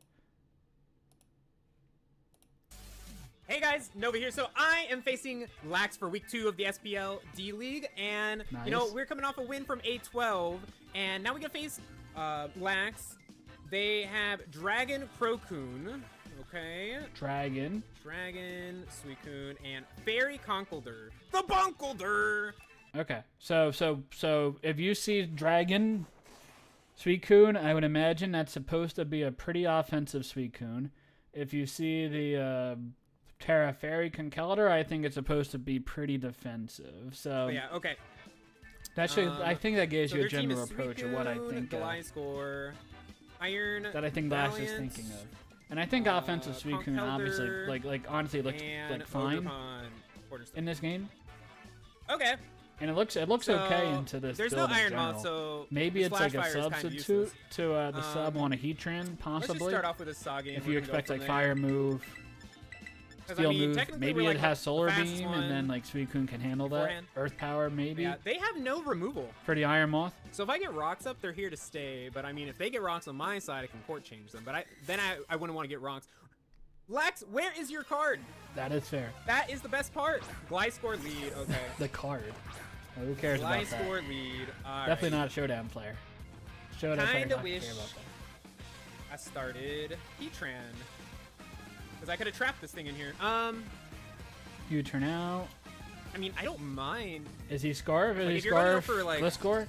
Hey guys, Nova here. So I am facing Lax for week 2 of the SPL D League, and Nice. we're coming off a win from A12, and now we gotta face Lax. they have Dragon Crocoon. Okay. Dragon. Dragon, Suicune, and Fairy Conkeldurr. The Bunkeldurr! Okay. So if you see Dragon Suicune, I would imagine that's supposed to be a pretty offensive Suicune. If you see the Terra Fairy Conkeldurr, I think it's supposed to be pretty defensive. So Oh, yeah, okay. that should I think that gives So you a their team general is approach of what I Suicune, think Gliscor, Iron, that I think Lash is Valiant, thinking of. And I think offensive Suicune obviously Conkeldurr, like honestly looked and like fine Ogerpon Quarterstaff. in this game. Okay. And it looks So, okay into this there's build no in Iron general. Moth, so Maybe this it's like a Flashfire is kind of substitute useless. to the sub on a Heatran, Let's just possibly. start off with a Soggy. If you expect like Fire move, 'Cause, Steel I mean, move, technically maybe we're, it like, has the Solar fastest Beam, one and then like Suicune can handle that. beforehand. Earth Power, maybe. Yeah, they have no removal. For the Iron Moth. So if I get rocks up, they're here to stay. But I mean, if they get rocks on my side, I can port change them. But I wouldn't want to get rocks. Lax, where is your card? That is fair. That is the best part. Gliscor lead. Okay. The card. Who cares about that? Gliscor lead. All Definitely right. not a Showdown player. Showdown player Kinda not wish care about that. I started Heatran. Because I could have trapped this thing in here. You turn out. I mean, I don't mind Is he Scarf? Is Like, he if you're gonna go Scarf? for, like, Gliscor?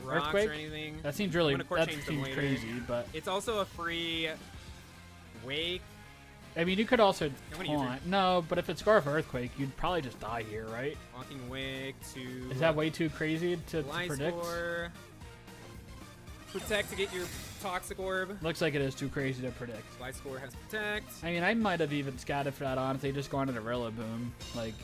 rocks Earthquake? or anything. That seems really. I'm gonna court That change them seems later. crazy, but It's also a free wake. I mean, you could also what do you taunt. No, but if it's Scarf Earthquake, you'd probably just die here, right? Walking wake to. Is that way too crazy to predict? Gliscor. Protect to get your Toxic Orb. Looks like it is too crazy to predict. Gliscor has Protect. I mean, I might have even scouted for that, honestly, just gone to the Rillaboom. Like,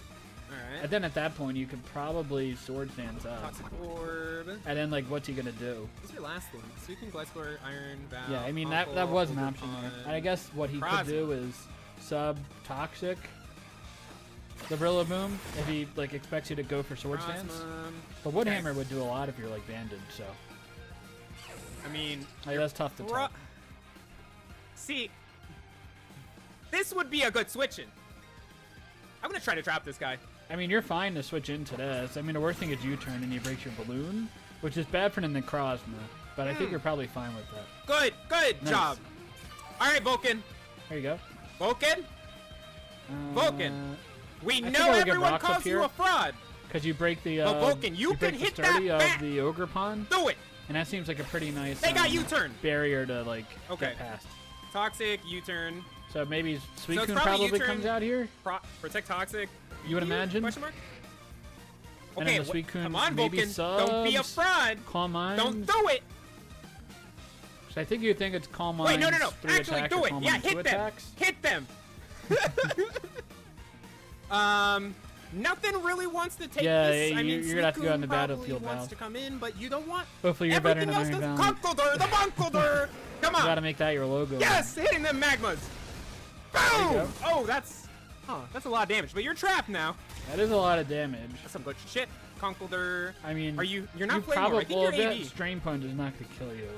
Alright. and then at that point, you could probably Sword Stance up. Toxic Orb. And then, like, what's he gonna do? What's your last one? Suicune, Gliscor, Iron, Val. Yeah, I mean, that Conkeldurr, was an option there. Ogerpon. And I guess what he could Crozma. do is sub Toxic the Rillaboom if he, like, expects you to go for Sword Stance. Crozma. But Woodhammer would do a lot if you're, like, banded, so. I mean, Like, that's tough to tell. See, this would be a good switch in. I'm gonna try to trap this guy. I mean, you're fine to switch into this. I mean, the worst thing is you turn and you break your balloon, which is bad for the Necrozma. But I think you're probably fine with that. Good Nice. job. All right, Vulcan. There you go. Vulcan. Vulcan. We I think know I would get everyone rocks up calls you here. a fraud. Because you break the, But Vulcan, you break can the hit sturdy that of back. the Ogerpon. Do it. And that seems like a pretty nice They got U-turn. barrier to, like, Okay. get past. Toxic, U-turn. So maybe it's Suicune probably probably U-turn. comes out here. Protect Toxic. You would imagine. Question mark? And Okay, then the Suicune come on, maybe Vulcan. Don't be a subs, fraud. Calm Minds. Don't do it. So I think you think it's Calm Minds. Wait, no. 3 Actually, attacks do or it. Calm Yeah, Minds 2 hit them. attacks. Hit them. Nothing really wants to take Yeah, this. yeah, I mean, you're gonna have to go on the Suicune probably battlefield wants now. to come in, but you don't want. Hopefully you're better Everything than else Iron does. Valiant. Conkeldurr, the Bunkeldurr. Come You on. gotta make that your logo. Yes, hitting them magmas. you Boom. go. Oh, that's a lot of damage. But you're trapped now. That is a lot of damage. That's some good shit. Conkeldurr. I mean, You're not you playing more. probably I think you're that AD. Strain Punch is not gonna kill you.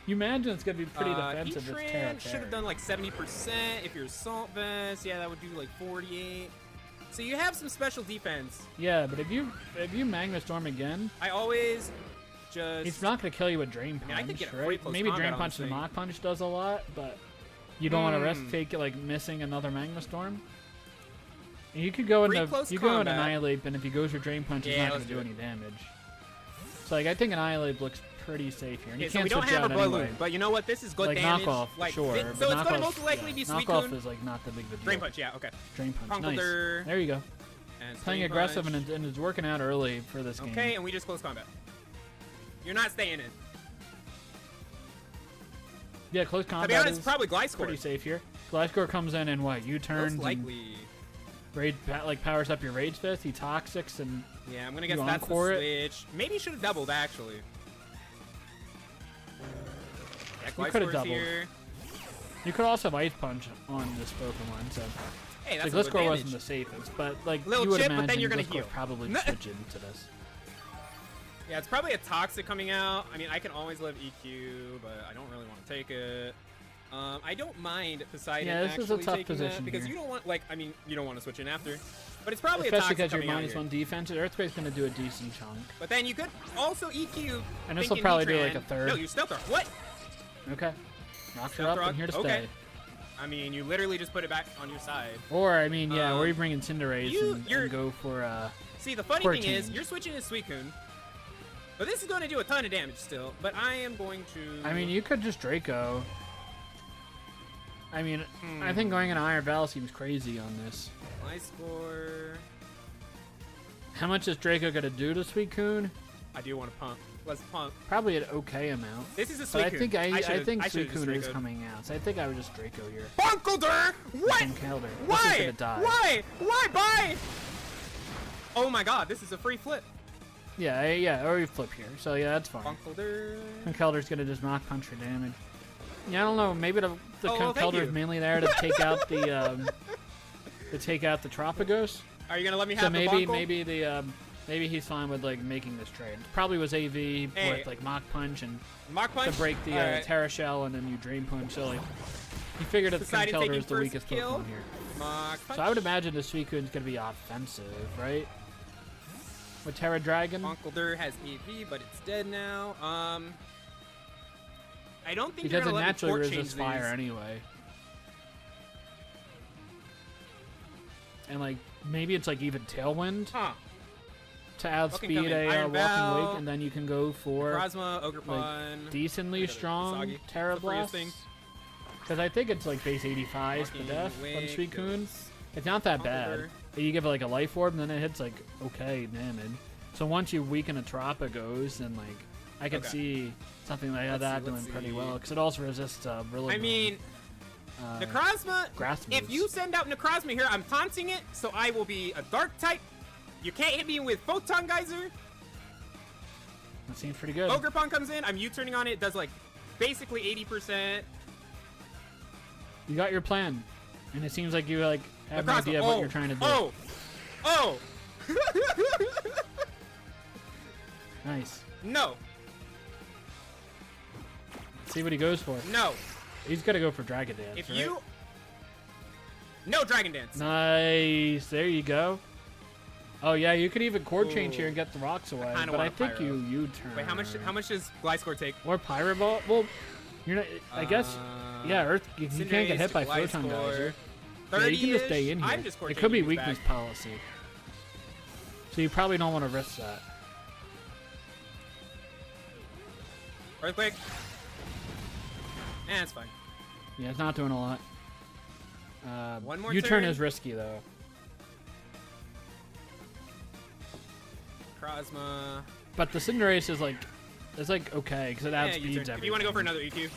You imagine it's gonna be pretty defensive. It's Terra Heatran should have done like 70%. If you're Assault Vest, yeah, that would do like 48. So you have some special defense. Yeah, but if you Magma Storm again, I always just. he's not gonna kill you with Drain Punch, mean, I could get a free right? close Maybe combat Drain on Punch this and thing. Mach Punch does a lot, but you don't want to risk take like missing another Magma Storm. And you could go Free into close you go into combat. Annihilate, and if he goes for Drain Punch, he's Yeah, not gonna let's do do any it. damage. So like I think Annihilate looks pretty safe here. And Okay, you so can't we don't switch have a out balloon, anyway. but you know what? This is good Like damage. knockoff, Like, sure. so but it's gonna knockoff- most likely be knockoff Suicune. is like not the big of a deal. Drain Punch, yeah, okay. Drain Punch, nice. Conkeldurr. There you go. And Playing Strain aggressive Punch. and it's working out early for this game. Okay, and we just close combat. You're not staying in. Yeah, close To combat be honest, is probably Gliscor. pretty safe here. Gliscor comes in and what? U-turns. Most likely. Like powers up your Rage Fist. He Toxics and Yeah, I'm gonna guess You that's the encore it? switch. Maybe should have doubled actually. Yeah, You coulda Gliscor's doubled. here. you could also have Ice Punch on this Pokemon. So Hey, the that's a good Gliscor wasn't damage. the safest, but like Little you would chip, but imagine then you're gonna Gliscor heal. probably No. switch into this. Yeah, it's probably a Toxic coming out. I mean, I can always live EQ, but I don't really want to take it. I don't mind Poseidon Yeah, this is a actually tough taking that position because here. you don't want, like, I mean, you don't want to switch in after. But it's probably Especially a Toxic because you're coming out minus here. one defense. Earthquake's going to do a decent chunk. But then you could also EQ. And this will thinking probably do Heatran. like a third. No, you stealth her. What? Okay. Rocks are Stealth up rock, and here to okay. stay. I mean, you literally just put it back on your side. Or, I mean, yeah, or you bring in Cinderace you're- and go for, See, the funny Core thing is, change. you're switching to Suicune. But this is going to do a ton of damage still. But I am going to... I mean, you could just Draco. I mean, I think going into Iron Val seems crazy on this. My score... How much is Draco going to do to Suicune? I do want to pump. Let's pump. Probably an okay amount. This is a But Suicune. I think I think should've just Suicune is Draco'd. coming out. So I think I would just Draco here. Bunkelder! What? From Kelder. This is Why? gonna die. Why? Why? Bye! Oh my god, this is a free flip. Yeah, yeah, or you flip here. So yeah, that's fine. Bunkelder. And Kelder's gonna just knock punch for damage. Yeah, I don't know. Maybe the Oh, well, thank Kelder's you. mainly there to take out the Tropicos. Are you gonna let me have So the Bunkle? maybe he's fine with like making this trade. Probably was AV Hey. with like Mach Punch and Mach Punch? to break the Alright. Terra Shell and then you Drain Punch. So like he figured that Decided Kelder taking is the first weakest kill. Pokemon here. Mach Punch. So I would imagine the Suicune's gonna be offensive, right? With Terra Dragon. Bunkelder has EV, but it's dead now. I don't think Because you're it gonna let me naturally port resists change fire these. anyway. And like maybe it's like even Tailwind Huh. to Fucking outspeed coming. a Iron Walking Bell, Wake, and then you can go for Necrozma, Ogerpon. decently Look at it, strong Usagi. Terra The freest Blast. thing. Because I think it's like base 85 to Walking death on Wake Suicune. goes It's not that bad. Bunkelder. But you give it like a Life Orb, and then it hits like okay damage. So once you weaken a Tropicos, then like I could Okay. see something like Let's that see, let's doing pretty see. well. Because it also resists really. I mean, Necrozma. grass If moves. you send out Necrozma here, I'm taunting it, so I will be a Dark type. You can't hit me with Photon Geyser. That seems pretty good. Ogerpon comes in. I'm U-turning on it. It does like basically 80%. You got your plan, and it seems like you like have an Necrozma. idea of what you're trying to do. Oh. Oh. Nice. No. Let's see what he goes for. No. He's got to go for Dragon Dance. If right? you. No Dragon Dance. Nice. There you go. Oh yeah, you could even chord change Ooh. here and get the rocks away. kinda But I want a think Pyro. you turn. Wait, how much does Gliscor take? Or Pyro Ball? Well, you're not. I guess. Yeah, Earth. You can't get Cinderace hit by to Photon Gliscor. Geyser. Yeah, you can just stay in here. I'm just It could be changing these weakness back. policy. So you probably don't want to risk that. Earthquake. It's fine. Yeah, it's not doing a lot. One more U-turn turn. is risky though. Necrozma. But the Cinderace is like, it's like okay because it Yeah, outspeeds U-turn. everything. If you want to go for another EQ.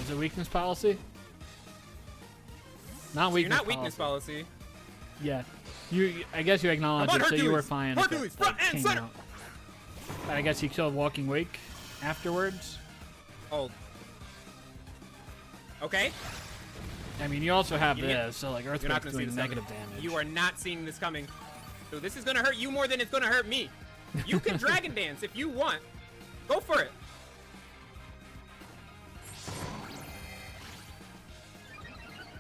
Is it weakness policy? Not You're weakness. not weakness policy. Yeah, I guess you acknowledge Come it, on, so you were Hercules! fine. Hercules, if it, front and came center! out. But I guess you killed Walking Wake afterwards. Oh. Okay. I mean, you also have You get- this, so like You're not Earthquake's gonna see doing this negative coming. damage. You are not seeing this coming. So this is gonna hurt you more than it's gonna hurt me. You can Dragon Dance if you want. Go for it.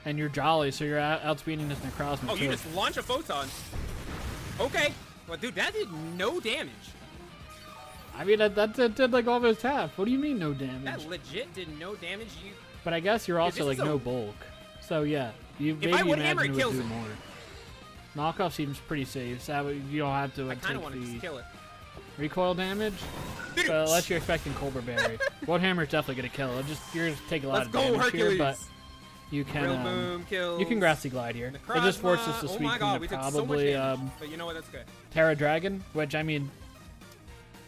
And you're jolly, so you're outspeeding this Necrozma Oh, too. you just launch a photon. Okay. Well, dude, that did no damage. I mean, that did like almost half. What do you mean no damage? That legit did no damage. You. But I guess you're also this like is a- no bulk. So yeah, you If I maybe would hammer, imagine it it would kills do it. more. Knockoff seems pretty safe, so that way you don't have to I like, kind of take want to just the kill it. recoil damage. Dude, But unless you're expecting Colbur Berry. Blood Hammer's definitely gonna kill. You're gonna take a lot Let's of go, damage Hercules. here, but you can Real boom kills. you can Grassy Glide here. It Necrozma. just forces the Oh Sweet my god, Queen we to took so much probably damage. But you know what? That's good. Terra Dragon, which I mean,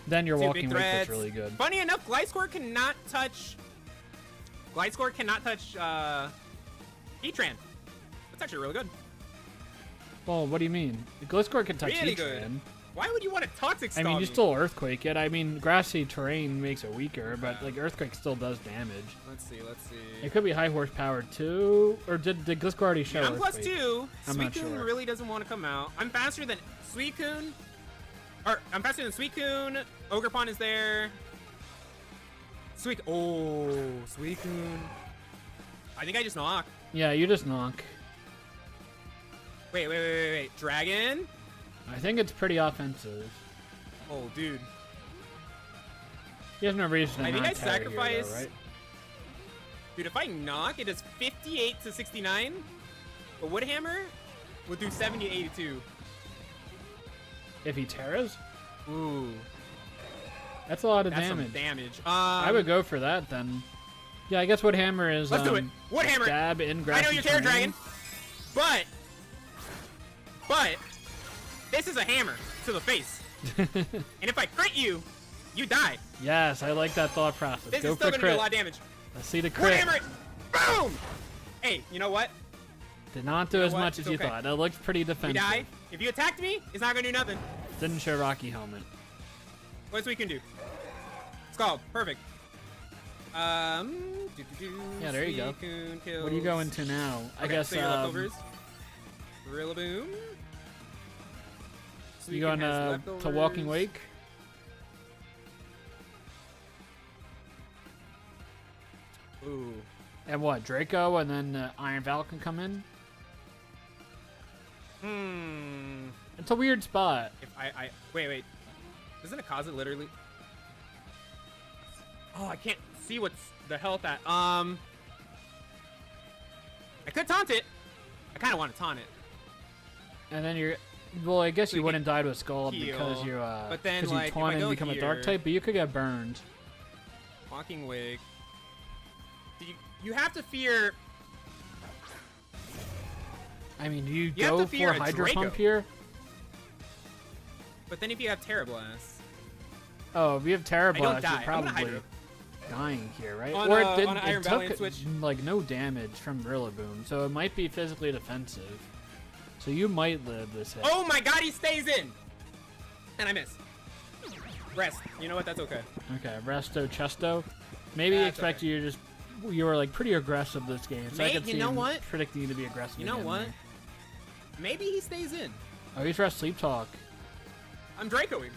then your Two Walking big Wake threats. looks really good. Funny enough, Gliscor cannot touch. Gliscor cannot touch Heatran. That's actually really good. Well, what do you mean? Gliscor can touch Really Heatran. good. Why would you want to Toxic I Stall mean, me? you still Earthquake it. I mean, grassy terrain makes it weaker, but like Earthquake still does damage. Let's see. Let's see. It could be high horsepower too, or did Gliscor already show? I'm plus Earthquake? 2. I'm not Suicune sure. really doesn't want to come out. I'm faster than Suicune. Or I'm faster than Suicune. Ogerpon is there. Oh, Suicune. I think I just knock. Yeah, you just knock. Wait. Dragon? I think it's pretty offensive. Oh, dude. He has no reason to I think not I Terra here, though, sacrifice- right? Dude, if I knock, it does 58 to 69. A wood hammer would do 70 to 82. If he tears, Ooh, that's a lot of that's damage. some damage. I would go for that then. Yeah, I guess wood hammer is. Let's do it. Wood hammer. Stab in I grassy know you're Terror terrain. Dragon, but this is a hammer to the face. And if I crit you, you die. Yes, I like that thought process. This Go is still for gonna do a crit. lot of damage. Let's see the Wood crit. hammer. Boom. Hey, you know what? Did not do You know as what? much as It's you okay. thought. That looked pretty You defensive. die. If you attacked me, it's not gonna do nothing. Didn't show Rocky helmet. What's we can do? It's called perfect. Yeah, there you go. What are you going to now? I guess so your leftovers. Rillaboom. you going to Walking Wake? Ooh. And what, Draco and then Iron Val can come in? It's a weird spot. If I wait. Doesn't it cause it literally? Oh, I can't see what's the health at. I could taunt it. I kind of want to taunt it. And then you're... Well, I guess So you you wouldn't die to a Scald heal, because you but then, because like, you if taunt I and go become a Dark here- type, but you could get burned. Walking Wake. You have to fear. I mean, do you You have go to fear for a Hydro Draco. Pump here? But then if you have Terra Blast, Oh, if you have Terra I don't Blast, die. you're I'm gonna probably Hydro. dying here, right? On, or on an Iron it Valiant took switch. like no damage from Rillaboom, so it might be physically defensive. So you might live this hit. oh my God, he stays in, and I miss. Rest. You know what? That's okay. Okay, Resto Chesto. Maybe That's expect okay. you to just you were like pretty aggressive this game, so I Mate, could you see know him what? predicting you to be aggressive. You know again what? there. Maybe he stays in. Oh, he's Rest Sleep Talk. I'm Dracoing.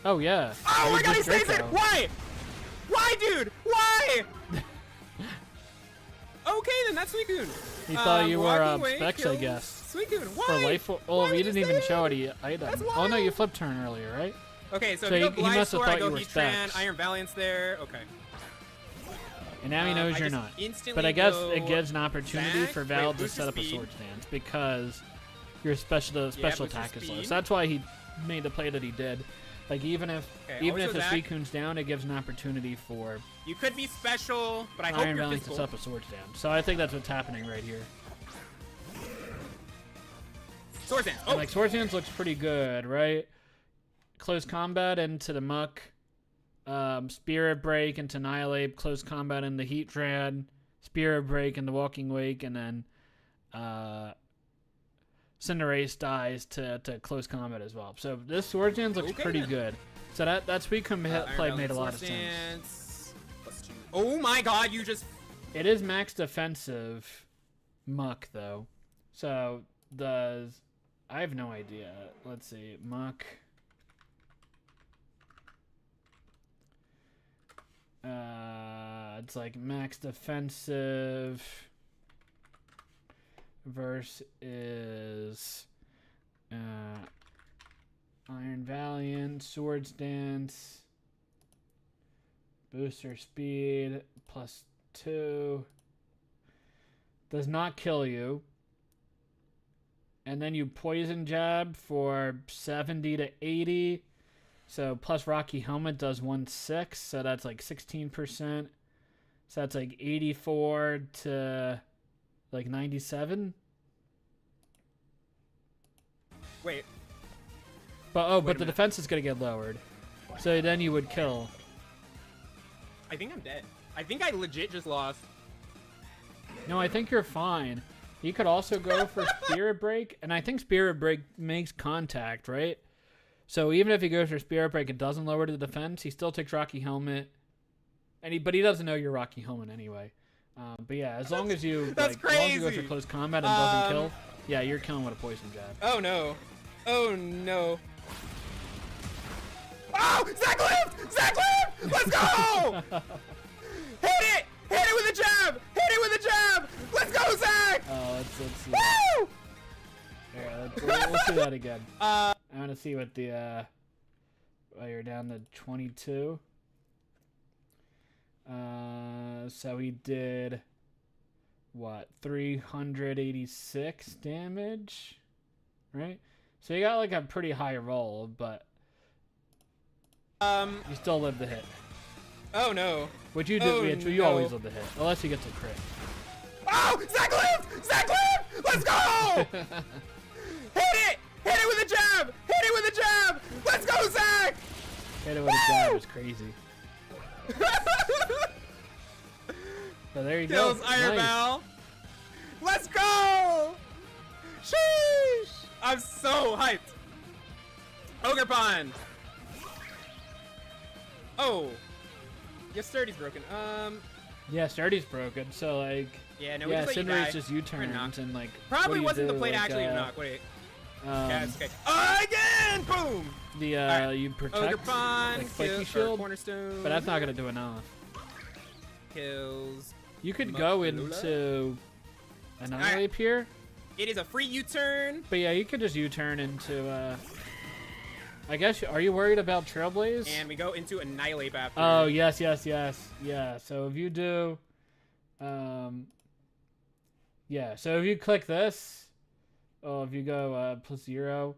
Oh yeah. Oh my He's God, he just stays in. Draco. Why? Why, dude? Why? Okay, then that's Suicune. He thought you were Walking Wake Specs, I kills guess. Suicune. Why? For life. Oh, Why you would didn't even stay show in? any item. That's Oh no, you wild. flipped turn earlier, right? Okay, so So if you he go must have Blind thought Sword, I you go were Heatran, Specs. Iron Valiant's there. Okay. And now he knows I you're just not. instantly But I guess go it gives an opportunity Zac. for Val Wait, to boost set his up a speed. sword stance because your special boost his attack is low. speed. So that's why he made the play that he did. Like even if Okay, also the Zac. Suicune's down, it gives an opportunity for You could be special, but I hope Iron you're Valiant to physical. set up a sword stance. So I think that's what's happening right here. Sword Dance. And Oh, like sword stance looks pretty good, right? Close combat into the Muck, Spirit Break into Annihilate, close combat into Heatran, Spirit Break into Walking Wake, and then Cinderace dies to close combat as well. So this sword stance looks Okay, pretty then. good. So that Suicune Iron play Valiant made a lot of Sword sense. Stance. +2. Oh my God, you just. It is max defensive Muck though. So does I have no idea. Let's see. Muck. It's like max defensive versus Iron Valiant, Sword Stance, booster speed +2, does not kill you, and then you poison jab for 70 to 80. So plus Rocky Helmet does 1/6, so that's like 16%. So that's like 84 to like 97. Wait. But Wait a the minute. defense is gonna get lowered. So then you would kill. I think I'm dead. I think I legit just lost. No, I think you're fine. You could also go for Spirit Break, and I think Spirit Break makes contact, right? So even if he goes for Spirit Break, it doesn't lower the defense. He still takes Rocky Helmet, but he doesn't know you're Rocky Helmet anyway. But yeah, as long as you That's as long as you go for crazy. close combat and doesn't kill, yeah, you're killing with a poison jab. Oh no. Oh no. Oh! Zach lived! Zach lived! Let's go! Hit it! Hit it with a jab! Hit it with a jab! Let's go, Zach! Let's see. Woo! Yeah, we'll see that again. I want to see what the. Oh, you're down to 22. So he did what, 386 damage, right? So you got like a pretty high roll, but you still live the hit. Oh no. Which you do, Oh, you no. always live the hit, unless you get to crit. Oh, Zach lived! Zach lived! Let's go! Hit it! Hit it with a jab! Hit it with a jab! Let's go, Zach! Hit it with a jab is crazy. So there you Kills go. Iron Nice. Bell. Let's go! Sheesh! I'm so hyped. Ogre Pond. Oh. Your sturdy's broken. Yeah, Sturdy's broken, so like... Yeah, no, we yeah, just let you Cinderace die. just Or U-turns knock. and like... Probably what do you wasn't do? the play to Like, actually knock. Wait. um, Yeah, it's okay. Again! Boom! the Alright. you protect Ogre Pond. like spiky Kill, shield, Cornerstone. but that's not gonna do enough. Kills. You could go Makalula? into Annihilate here, It is a free U-turn. but yeah, you could just U-turn into. I guess are you worried about Trailblaze? And we go into Annihilate after. Oh yes. Yeah. So if you do, yeah. So if you click this, if you go +0,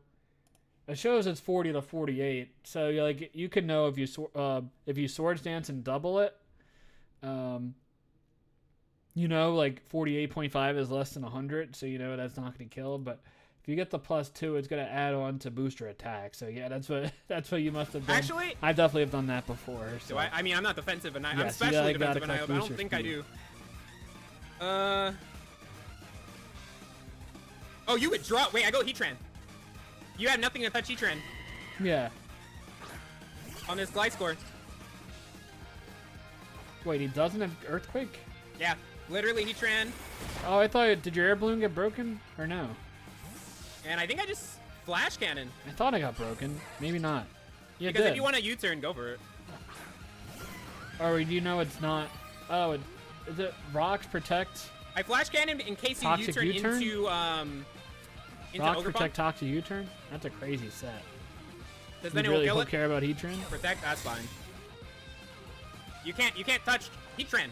it shows it's 40 to 48. So like you can know if you Swords Dance and double it, like 48.5 is less than 100, so you know that's not going to kill. But if you get the +2, it's going to add on to booster attack. So yeah, that's what you must have done. Actually, I definitely have done that before. So. do I? I mean, I'm not defensive, and I'm Yes, you especially gotta defensive, and I collect don't booster think I speed. do. Oh, you would draw. Wait, I go Heatran. You have nothing to touch Heatran Yeah. on this Gliscor. Wait, he doesn't have Earthquake? Yeah, literally Heatran, Oh, I thought, did your air balloon get broken? Or no? and I think I just Flash Cannon. I thought it got broken. Maybe not. Yeah, it Because did. if you want a U-turn, go for it. Or do you know it's not? Oh, is it Rocks Protect? I Flash Cannon in case you Toxic U-turn U-turn? into Rocks Ogre Protect Pond. Toxic U-turn? That's a crazy set. Because You then it really will kill don't it. care about Heatran? Protect, that's fine. You can't touch Heatran.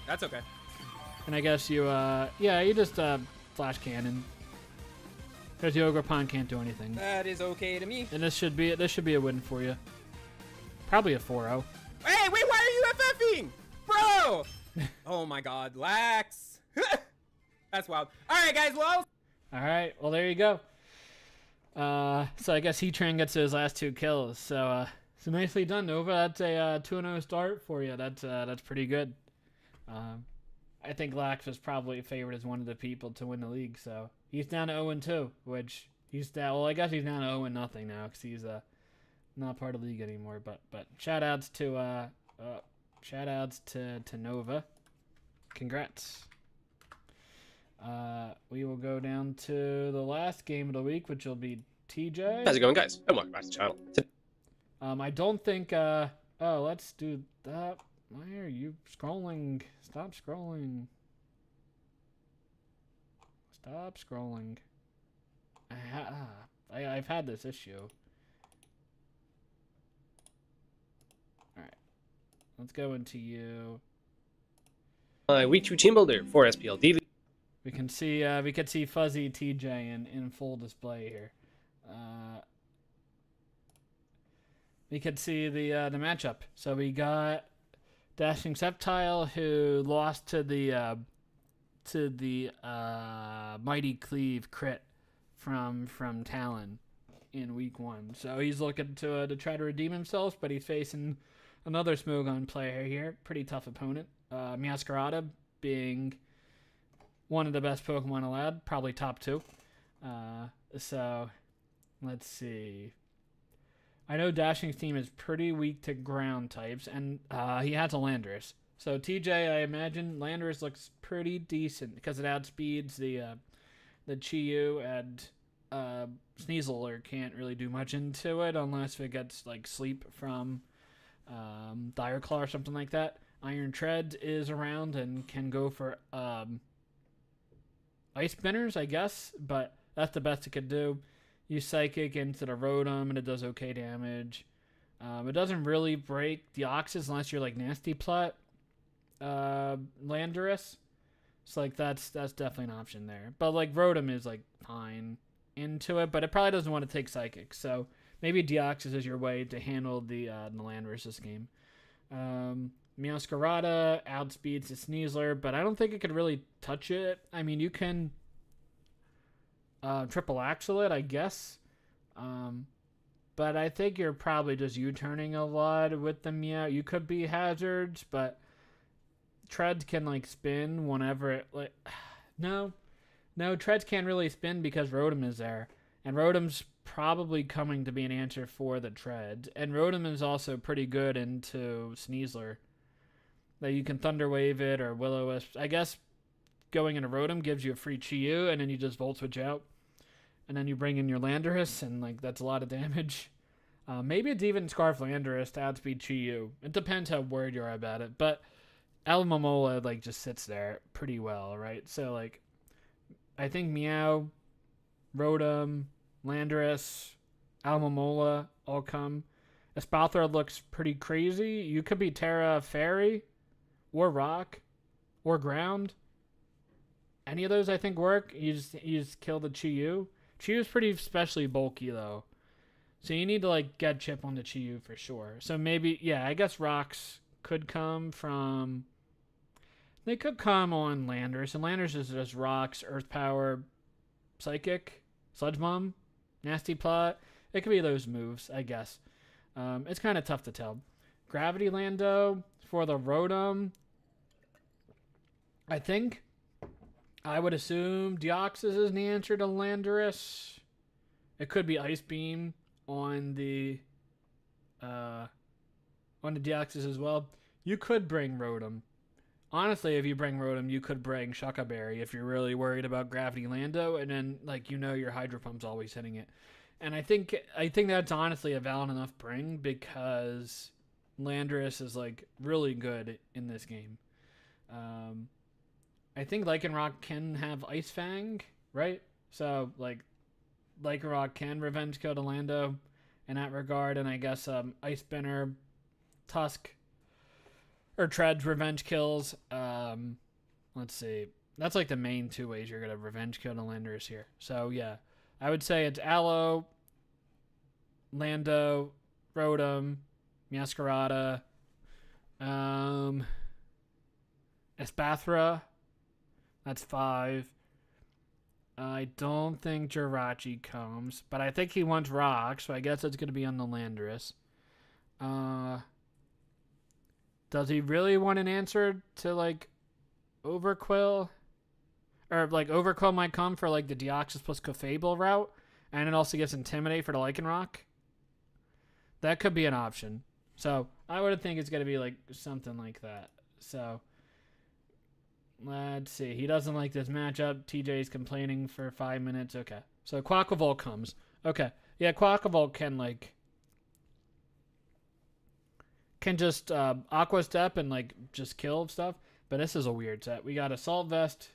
That's okay. And I guess you, you just Flash Cannon. Because the Ogre Pond can't do anything. That is okay to me. And this should be a win for you. Probably a 4-0. Hey, wait, why are you FFing? Bro! Oh my god, Lax. That's wild. Alright, guys, well. Alright, well, there you go. So I guess Heatran gets those last 2 kills. So nicely done, Nova. That's a 2-0 start for you. That's pretty good. I think Lax was probably favored as one of the people to win the league. So he's down to 0-2, which he's down. Well, I guess he's down to 0-0 now because he's not part of the league anymore. But shout outs to Nova. Congrats. We will go down to the last game of the week, which will be TJ. How's it going, guys? And welcome back to the channel. I don't think. Let's do that. Why are you scrolling? Stop scrolling. Stop scrolling. I've had this issue. Alright. Let's go into you. My week 2 team builder for SPL D. We can see fuzzy TJ in full display here. We could see the matchup. So we got Dashing Sceptile, who lost to the Mighty Cleave crit from Talon in week 1. So he's looking to try to redeem himself, but he's facing another Smogon player here. Pretty tough opponent. Masquerada being one of the best Pokemon allowed, probably top 2. So let's see. I know Dashing's team is pretty weak to ground types, and he has a Landorus. So TJ, I imagine Landorus looks pretty decent because it outspeeds the Chi-Yu, and Sneasel can't really do much into it unless it gets like sleep from Dire Claw or something like that. Iron Tread is around and can go for Ice Spinners, I guess, but that's the best it could do. Use Psychic into the Rotom, and it does okay damage. It doesn't really break Deoxys unless you're like Nasty Plat, Landorus. So like that's definitely an option there. But like Rotom is like fine into it, but it probably doesn't want to take Psychic. So maybe Deoxys is your way to handle the Landorus this game. Meowscarada outspeeds the Sneasler, but I don't think it could really touch it. I mean, you can triple axle it, I guess. But I think you're probably just U-turning a lot with the Meow. You could be hazards, but Treads can like spin whenever it like. No, Treads can't really spin because Rotom is there, and Rotom's probably coming to be an answer for the Treads. And Rotom is also pretty good into Sneasler. That you can Thunder Wave it or Will-O-Wisp. I guess going into Rotom gives you a free Chi-Yu, and then you just Volt Switch out. And then you bring in your Landorus, and like that's a lot of damage. Maybe it's even Scarf Landorus to outspeed Chi-Yu. It depends how worried you are about it. But Alomomola like just sits there pretty well, right? So like I think Meow, Rotom, Landorus, Alomomola all come. Espathra looks pretty crazy. You could be Terra Fairy, or Rock, or Ground. Any of those I think work. You just kill the Chi-Yu. Chi-Yu's pretty especially bulky though, so you need to like get chip on the Chi-Yu for sure. So maybe I guess Rocks could come from. They could come on Landorus, and Landorus is just Rocks, Earth Power, Psychic, Sludge Bomb, Nasty Plot. It could be those moves, I guess. It's kind of tough to tell. Gravity Lando for the Rotom. I think I would assume Deoxys is the answer to Landorus. It could be Ice Beam on the Deoxys as well. You could bring Rotom. Honestly, if you bring Rotom, you could bring Shucka Berry if you're really worried about Gravity Lando, and then like your Hydro Pump's always hitting it. And I think that's honestly a valid enough bring because Landorus is like really good in this game. I think Lycanroc can have Ice Fang, right? So like Lycanroc can revenge kill to Lando in that regard, and I guess Ice Spinner, Tusk, or Treads revenge kills. Let's see. That's like the main two ways you're gonna revenge kill to Landorus here. So yeah. I would say it's Aloe, Lando, Rotom, Meowscarada, Espathra. That's 5. I don't think Jirachi comes, but I think he wants Rock, so I guess it's going to be on the Landorus. Does he really want an answer to, like, Overquill? Or, like, Overquill might come for, like, the Deoxys plus Clefable route, and it also gets Intimidate for the Lycanroc. That could be an option. So, I would think it's going to be, like, something like that. So, let's see. He doesn't like this matchup. TJ's complaining for 5 minutes. Okay. So, Quaquaval comes. Okay. Yeah, Quaquaval can, like, can just Aqua Step and, like, just kill stuff. But this is a weird set. We got Assault Vest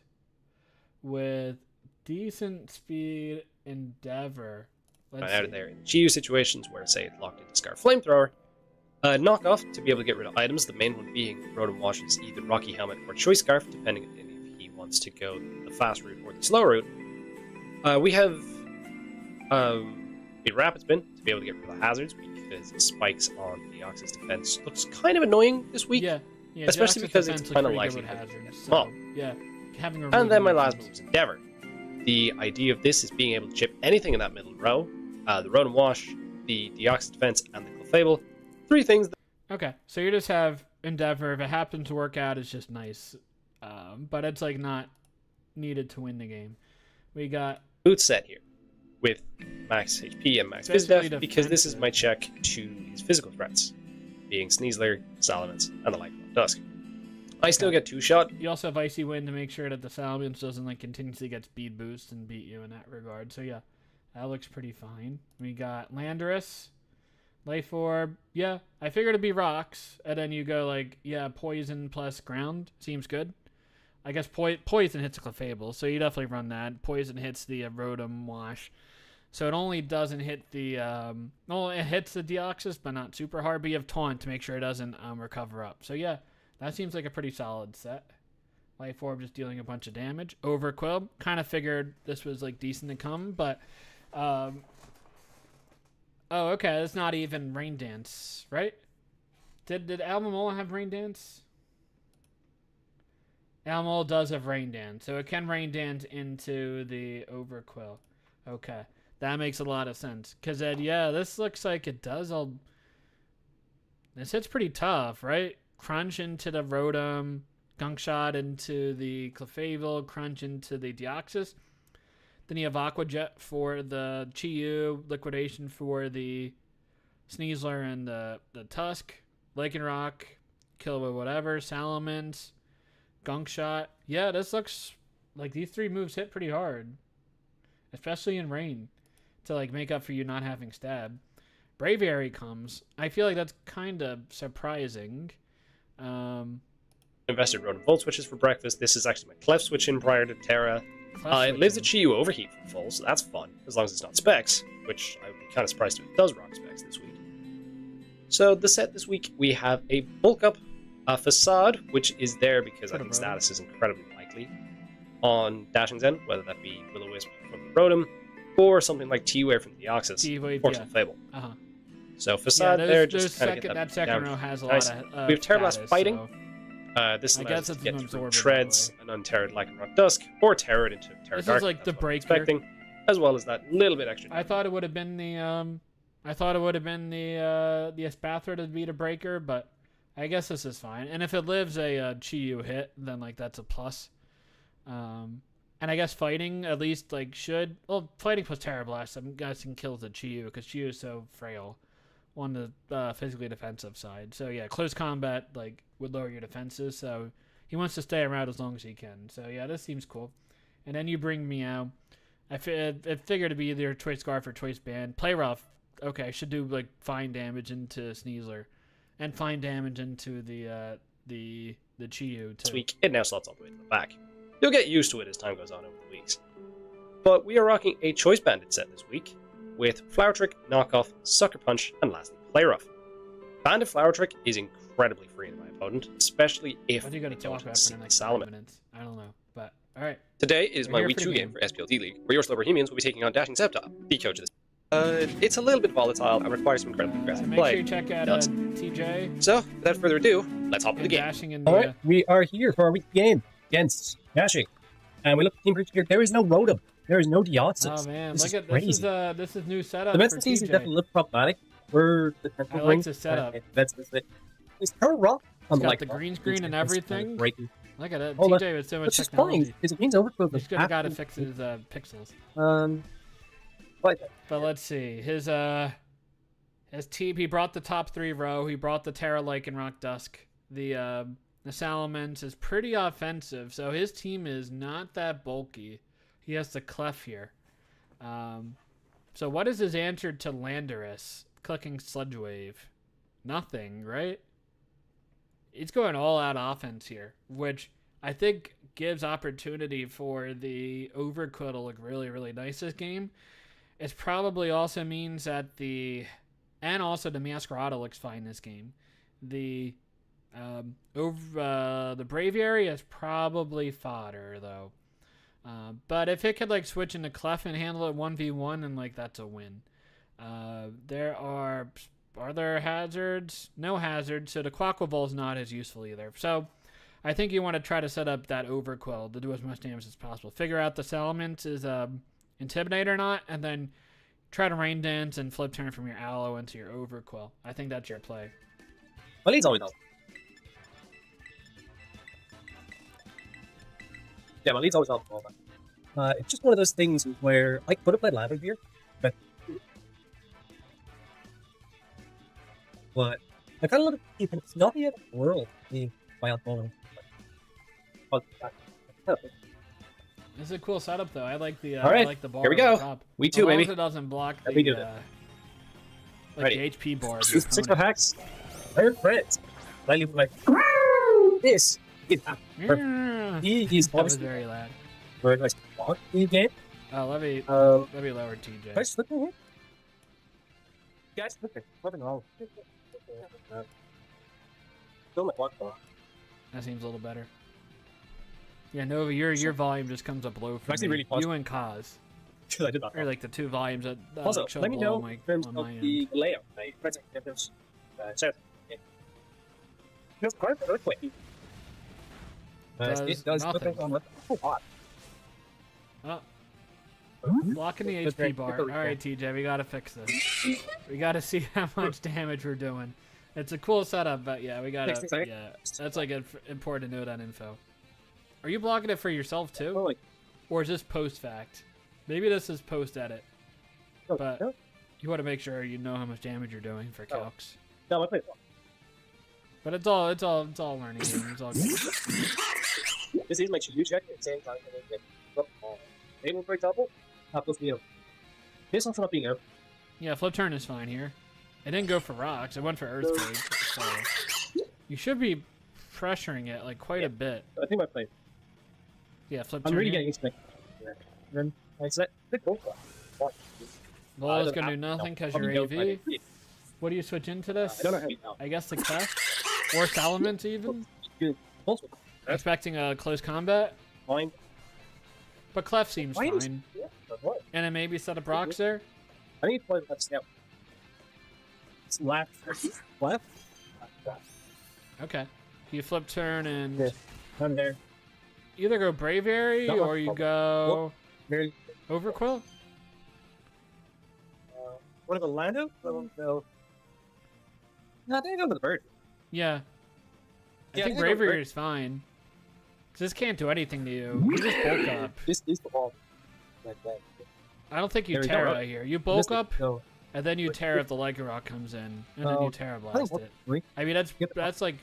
with decent speed Endeavor. Out of there in GU situations where, say, it's locked into Scar Flamethrower, knockoff to be able to get rid of items, the main one being Rotom Wash's either Rocky Helmet or Choice Scarf, depending if he wants to go the fast route or the slow route. We have a Rapid Spin to be able to get rid of the hazards because the spikes on the Deoxys defense looks kind of annoying this week. Yeah, especially because it's kind of likely so, yeah, having a and then my last move is Endeavor. The idea of this is being able to chip anything in that middle row. The Rotom Wash, the Deoxys defense, and the Clefable. 3 things. Okay, so you just have Endeavor. If it happens to work out, it's just nice. But it's like not needed to win the game. We got boot set here with max HP and max Phys because this is my check to his physical threats, being Sneasler, Salamence, and the Lycanroc Dusk. I still get 2-shot. You also have Icy Wind to make sure that the Salamence doesn't like continuously get speed boost and beat you in that regard. So yeah, that looks pretty fine. We got Landorus, Life Orb. Yeah, I figured it'd be Rocks, and then you go like, yeah, Poison plus Ground seems good. I guess Poison hits a Clefable, so you definitely run that. Poison hits the Rotom Wash. So it only doesn't hit the well, it hits the Deoxys, but not super hard. But you have Taunt to make sure it doesn't recover up. So yeah, that seems like a pretty solid set. Life Orb just dealing a bunch of damage. Overquill, kind of figured this was like decent to come, but oh, okay, it's not even Rain Dance, right? Did Almamola have Rain Dance? Almamola does have Rain Dance, so it can Rain Dance into the Overquill. Okay, that makes a lot of sense. Because then, yeah, this looks like it does all... This hit's pretty tough, right? Crunch into the Rotom, Gunk Shot into the Clefable, Crunch into the Deoxys. Then you have Aqua Jet for the Chi-Yu, Liquidation for the Sneasler and the Tusk, Lycanroc, Kill with whatever, Salamence, Gunk Shot. Yeah, this looks like these three moves hit pretty hard, especially in rain, to like make up for you not having stab. Braviary comes. I feel like that's kind of surprising. Invested Rotom Volt switches for breakfast. This is actually my Clef switch in prior to Terra. It lives a Chi-Yu Overheat for full, so that's fun, as long as it's not Specs, which I would be kind of surprised if it does rock Specs this week. So the set this week, we have a Bulk Up, a Facade, which is there because I think status is incredibly likely on Dashing's end, whether that be Will-O-Wisp from the Rotom, or something like T-Wave from the Deoxys, or Clefable. So Facade there, just kind of get that second row has a nice. lot of we have Terrablast status, Fighting. so This I allows guess us to it's get an through absorber Treads, an Unterrad Lycanroc Dusk, or Terra into Terra This Dark. is like the That's what I'm breaker. expecting, as well as that little bit extra. I thought it would have been the the Espathra to be the breaker, but I guess this is fine. And if it lives a Chi-Yu hit, then like that's a plus. And I guess fighting at least like should fighting plus Terra Blast I'm guessing kills the Chi-Yu because Chi-Yu is so frail on the physically defensive side. So yeah, close combat like would lower your defenses. So he wants to stay around as long as he can. So yeah, this seems cool. And then you bring Meow. I figured to be either Choice Scarf or Choice Band. Play rough. Okay, should do like fine damage into Sneasler, and fine damage into the Chi-Yu too. This week, it now slots all the way to the back. You'll get used to it as time goes on over the weeks. But we are rocking a Choice Banded set this week, with Flower Trick, Knockoff, Sucker Punch, and lastly, Play Rough. Banded Flower Trick is incredibly free to my opponent, especially if What are you gonna they talk don't about for the see next 5 Salomon. minutes? I don't know, but all right. Today is We're my here Week for 2 the game for SPL League, where your slow Bohemians will be taking on Dashing Sceptile, the coach of this. It's a little bit volatile and requires some incredibly aggressive Make play. sure you check out TJ. So, without further ado, let's hop into the game. Dashing in the, All right, we are here for our week game against Dashing, and we look at Team Breach here. There is no Rotom, there is no Deoxys. Oh man, this look is at crazy. this is new setup. The for Mental season TJ. definitely looked problematic. We're the I like the setup. Is her rock? It's got the green screen and everything. Breaking. Look at it, Hold on. TJ with so much Which is technology. fine. Is it means overgrowth? He's gonna gotta fix his pixels. But let's see his team. He brought the top 3 row. He brought the Terra Lycanroc Dusk. The Salamence is pretty offensive, so his team is not that bulky. He has the Clef here. So what is his answer to Landorus? Clicking Sludge Wave. Nothing, right? He's going all out offense here, which I think gives opportunity for the Overquill to look really, really nice this game. It probably also means that also the Masquerada looks fine this game. The Braviary is probably fodder though. But if it could like switch into Clef and handle it 1v1, then like that's a win. Are there hazards? No hazards, so the Quaquavol's not as useful either. So I think you want to try to set up that Overquill to do as much damage as possible. Figure out the Salamence is Intimidate or not, and then try to Rain Dance and flip turn from your Aloe into your Overquill. I think that's your play. well, he's always on. Yeah, well, he's always on. It's just one of those things where I could have played Ladder here, but I kind of look at it, it's not yet a world being wild bowling. This is a cool setup though. I like the All right, I like the bar. here we on go. top. We too, as long baby. as it doesn't block Let me do the it. like Ready. the HP bar. of your 6 opponent. hacks. Iron friends. I leave like this. Yeah. He is That was obviously very loud. very nice block in the game. let me Um, lower TJ. Can I slip in here? Guys, slip in. Nothing wrong. Still my block bar. That seems a little better. Yeah, Nova, your volume just comes up low for Actually, me. really fast. You and Kaz. I did not. Or like the two volumes that Also, like show let me below know my, in terms on of my end. the layout. Right? Present difference. Feels quite an earthquake. Does It does nothing. nothing on what? Oh, hot. Oh. Blocking the That's HP very- bar. very cool. Alright, TJ, we gotta fix this. We gotta see how much damage we're doing. It's a cool setup, but yeah, we gotta. Next thing, Yeah, that's like important to know that info. Are you blocking it for yourself too? Oh, like, Or is this post fact? Maybe this is post edit, oh, but no, you want to make sure you know how much damage you're doing for calcs. no, I played it. But it's all learning. It's all good. This is my huge check at the same time. Able, for example, top of you. This one's not being out. Yeah, flip turn is fine here. It didn't go for rocks. It went for earthquake. So you should be pressuring it like quite a bit. I think I played. Yeah, flip I'm turn. really here. getting into it. Then I said, the goal. Ball is gonna do nothing because you're AV. What do you switch into this? I don't know how you know. I guess the Clef or Salamence even. Good. Also, Expecting a close combat, fine. but Clef seems Why is- fine. Yeah, but what? And then maybe set up rocks there. I need to play that step. It's left. Left? Okay. You flip turn and Yeah. I'm there. either go Braviary No, or you go Very. Overquill. What about Lando? No. No, I think I go with the bird. Yeah. I Yeah, think I think Braviary is fine. 'Cause this can't do anything to you. You just bulk up. This is the ball. Like that. I don't think you There we go, Terra right? here. You bulk up, No. and then you Terra if the Lycanroc comes in, and then you Terra blast it. I mean, that's like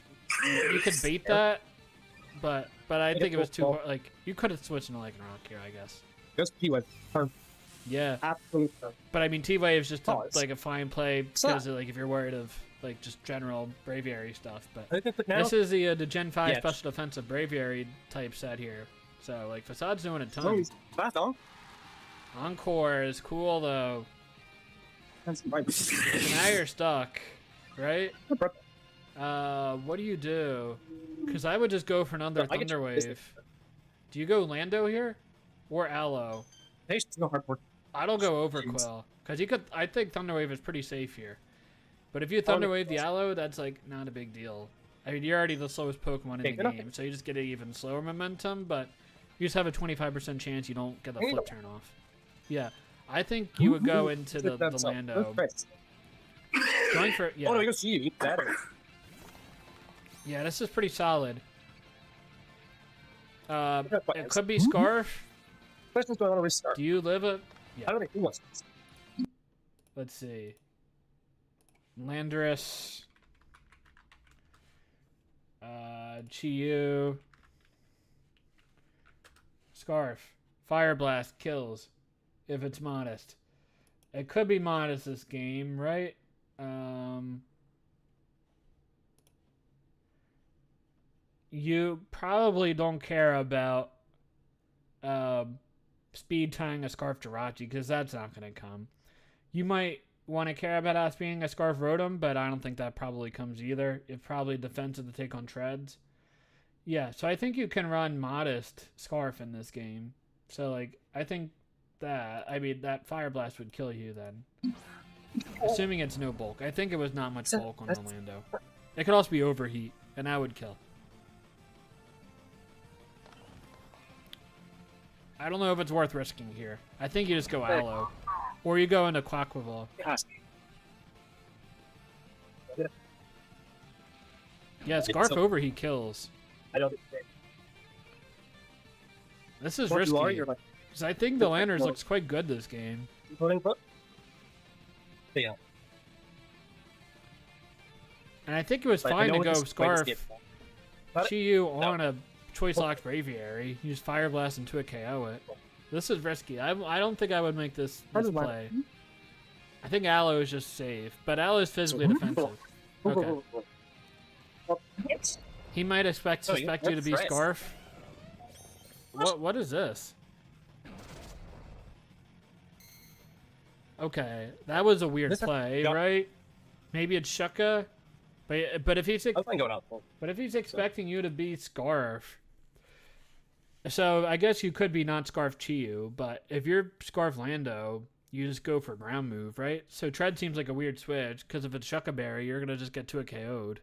you could bait that, but I think it was too hard. Like you could have switched into Lycanroc here, I guess. Just P1. Yeah, Absolute. but I mean T-Wave is just Oh, it's- like a fine play because like if you're worried of like just general Braviary stuff, but I think now. this is the Gen 5 Yes. special defensive Braviary type set here. So like Facade's doing a Oh, ton. he's fast on. Encore is cool though. That's right. So now you're stuck, right? What do you do? Because I would just go for another No, I get you. Thunderwave. Do you go Lando here? Or Aloe? Patience, no hard work. I don't go Overquill. Because you could. I think Thunderwave is pretty safe here. But if you Thunderwave the Aloe, that's like not a big deal. I mean, you're already the slowest Pokemon in the game, so you just get an even slower momentum, but you just have a 25% chance you don't get the flip turn off. Yeah. I think you would go into the Lando. Going for yeah. Oh no, we go see you. Better. Yeah, this is pretty solid. It could be Scarf. Questions do I want to restart? Do you live a? I don't think he wants this. Let's see. Landorus. Chiyu. Scarf. Fire Blast kills. If it's modest. It could be modest this game, right? You probably don't care about speed tying a Scarf Jirachi because that's not going to come. You might want to care about us being a Scarf Rotom, but I don't think that probably comes either. It's probably defensive to take on treads. Yeah, so I think you can run modest Scarf in this game. So, like, I think that, I mean, that Fire Blast would kill you then. Assuming it's no bulk. I think it was not much bulk on the Lando. It could also be Overheat, and that would kill. I don't know if it's worth risking here. I think you just go Aloe. Or you go into Quaquaval. Yeah, Scarf Overheat kills. I don't think This is what risky. you are, you're like, Because I think the Landers looks quite good this game. voting for? Yeah. And I think it was But I fine know to what go this- wait, this Scarf game- Chiyu on a Choice Locked Braviary. Use Fire Blast into a KO it. This is risky. I don't think I would make this play. I think Aloe is just safe, but Aloe is physically defensive. Okay. He might suspect you to be Scarf. What is this? Okay, that was a weird This- play, yeah. right? Maybe it's Shucka, but if he's I was fine going out. but if he's expecting you to be Scarf, so I guess you could be not Scarf Chiyu, but if you're Scarf Lando, you just go for ground move, right? So Tread seems like a weird switch because if it's Shucka Berry, you're gonna just get 2 KO'd.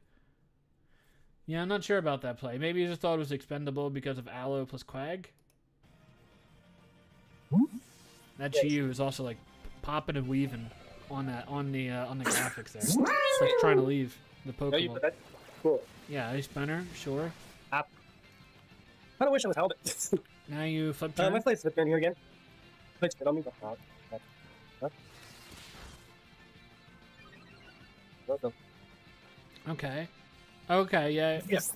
Yeah, I'm not sure about that play. Maybe you just thought it was expendable because of Aloe plus Quag. That Chiyu is also like popping and weaving on the graphics there. It's like trying to leave the Pokemon. Cool. Yeah, Ice Spinner, sure. I kind of wish I was held it. Now you flip turn. My flight's turn here again. Flight's on me, but not. Okay. Okay, yeah. Yes.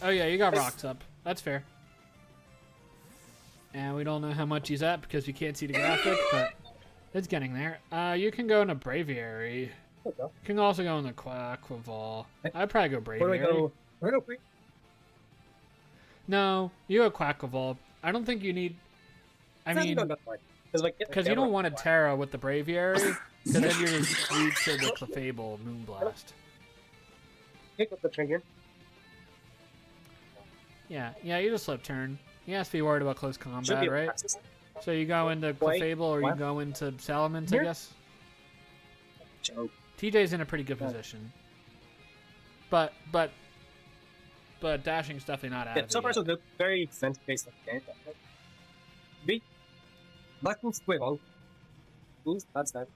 Oh yeah, you got rocks up. That's fair. And we don't know how much he's at because we can't see the graphic, but it's getting there. You can go into Braviary. You can also go in the Quaquaval. I'd probably go Braviary. Where do I go? Where do I go? No, you go Quaquaval. I don't think you need. I mean, because you don't want a Terra with the Braviary, because then you're just weak to the Clefable Moonblast. Pick up the train here. Yeah, you just slip turn. You have to be worried about close combat, right? So you go into Clefable or you go into Salamence, I guess? TJ's in a pretty good position. But Dashing's definitely not out of it So far, yet. so good. Very defense-based game. B. Black moves Squirrel. Oops, that's that.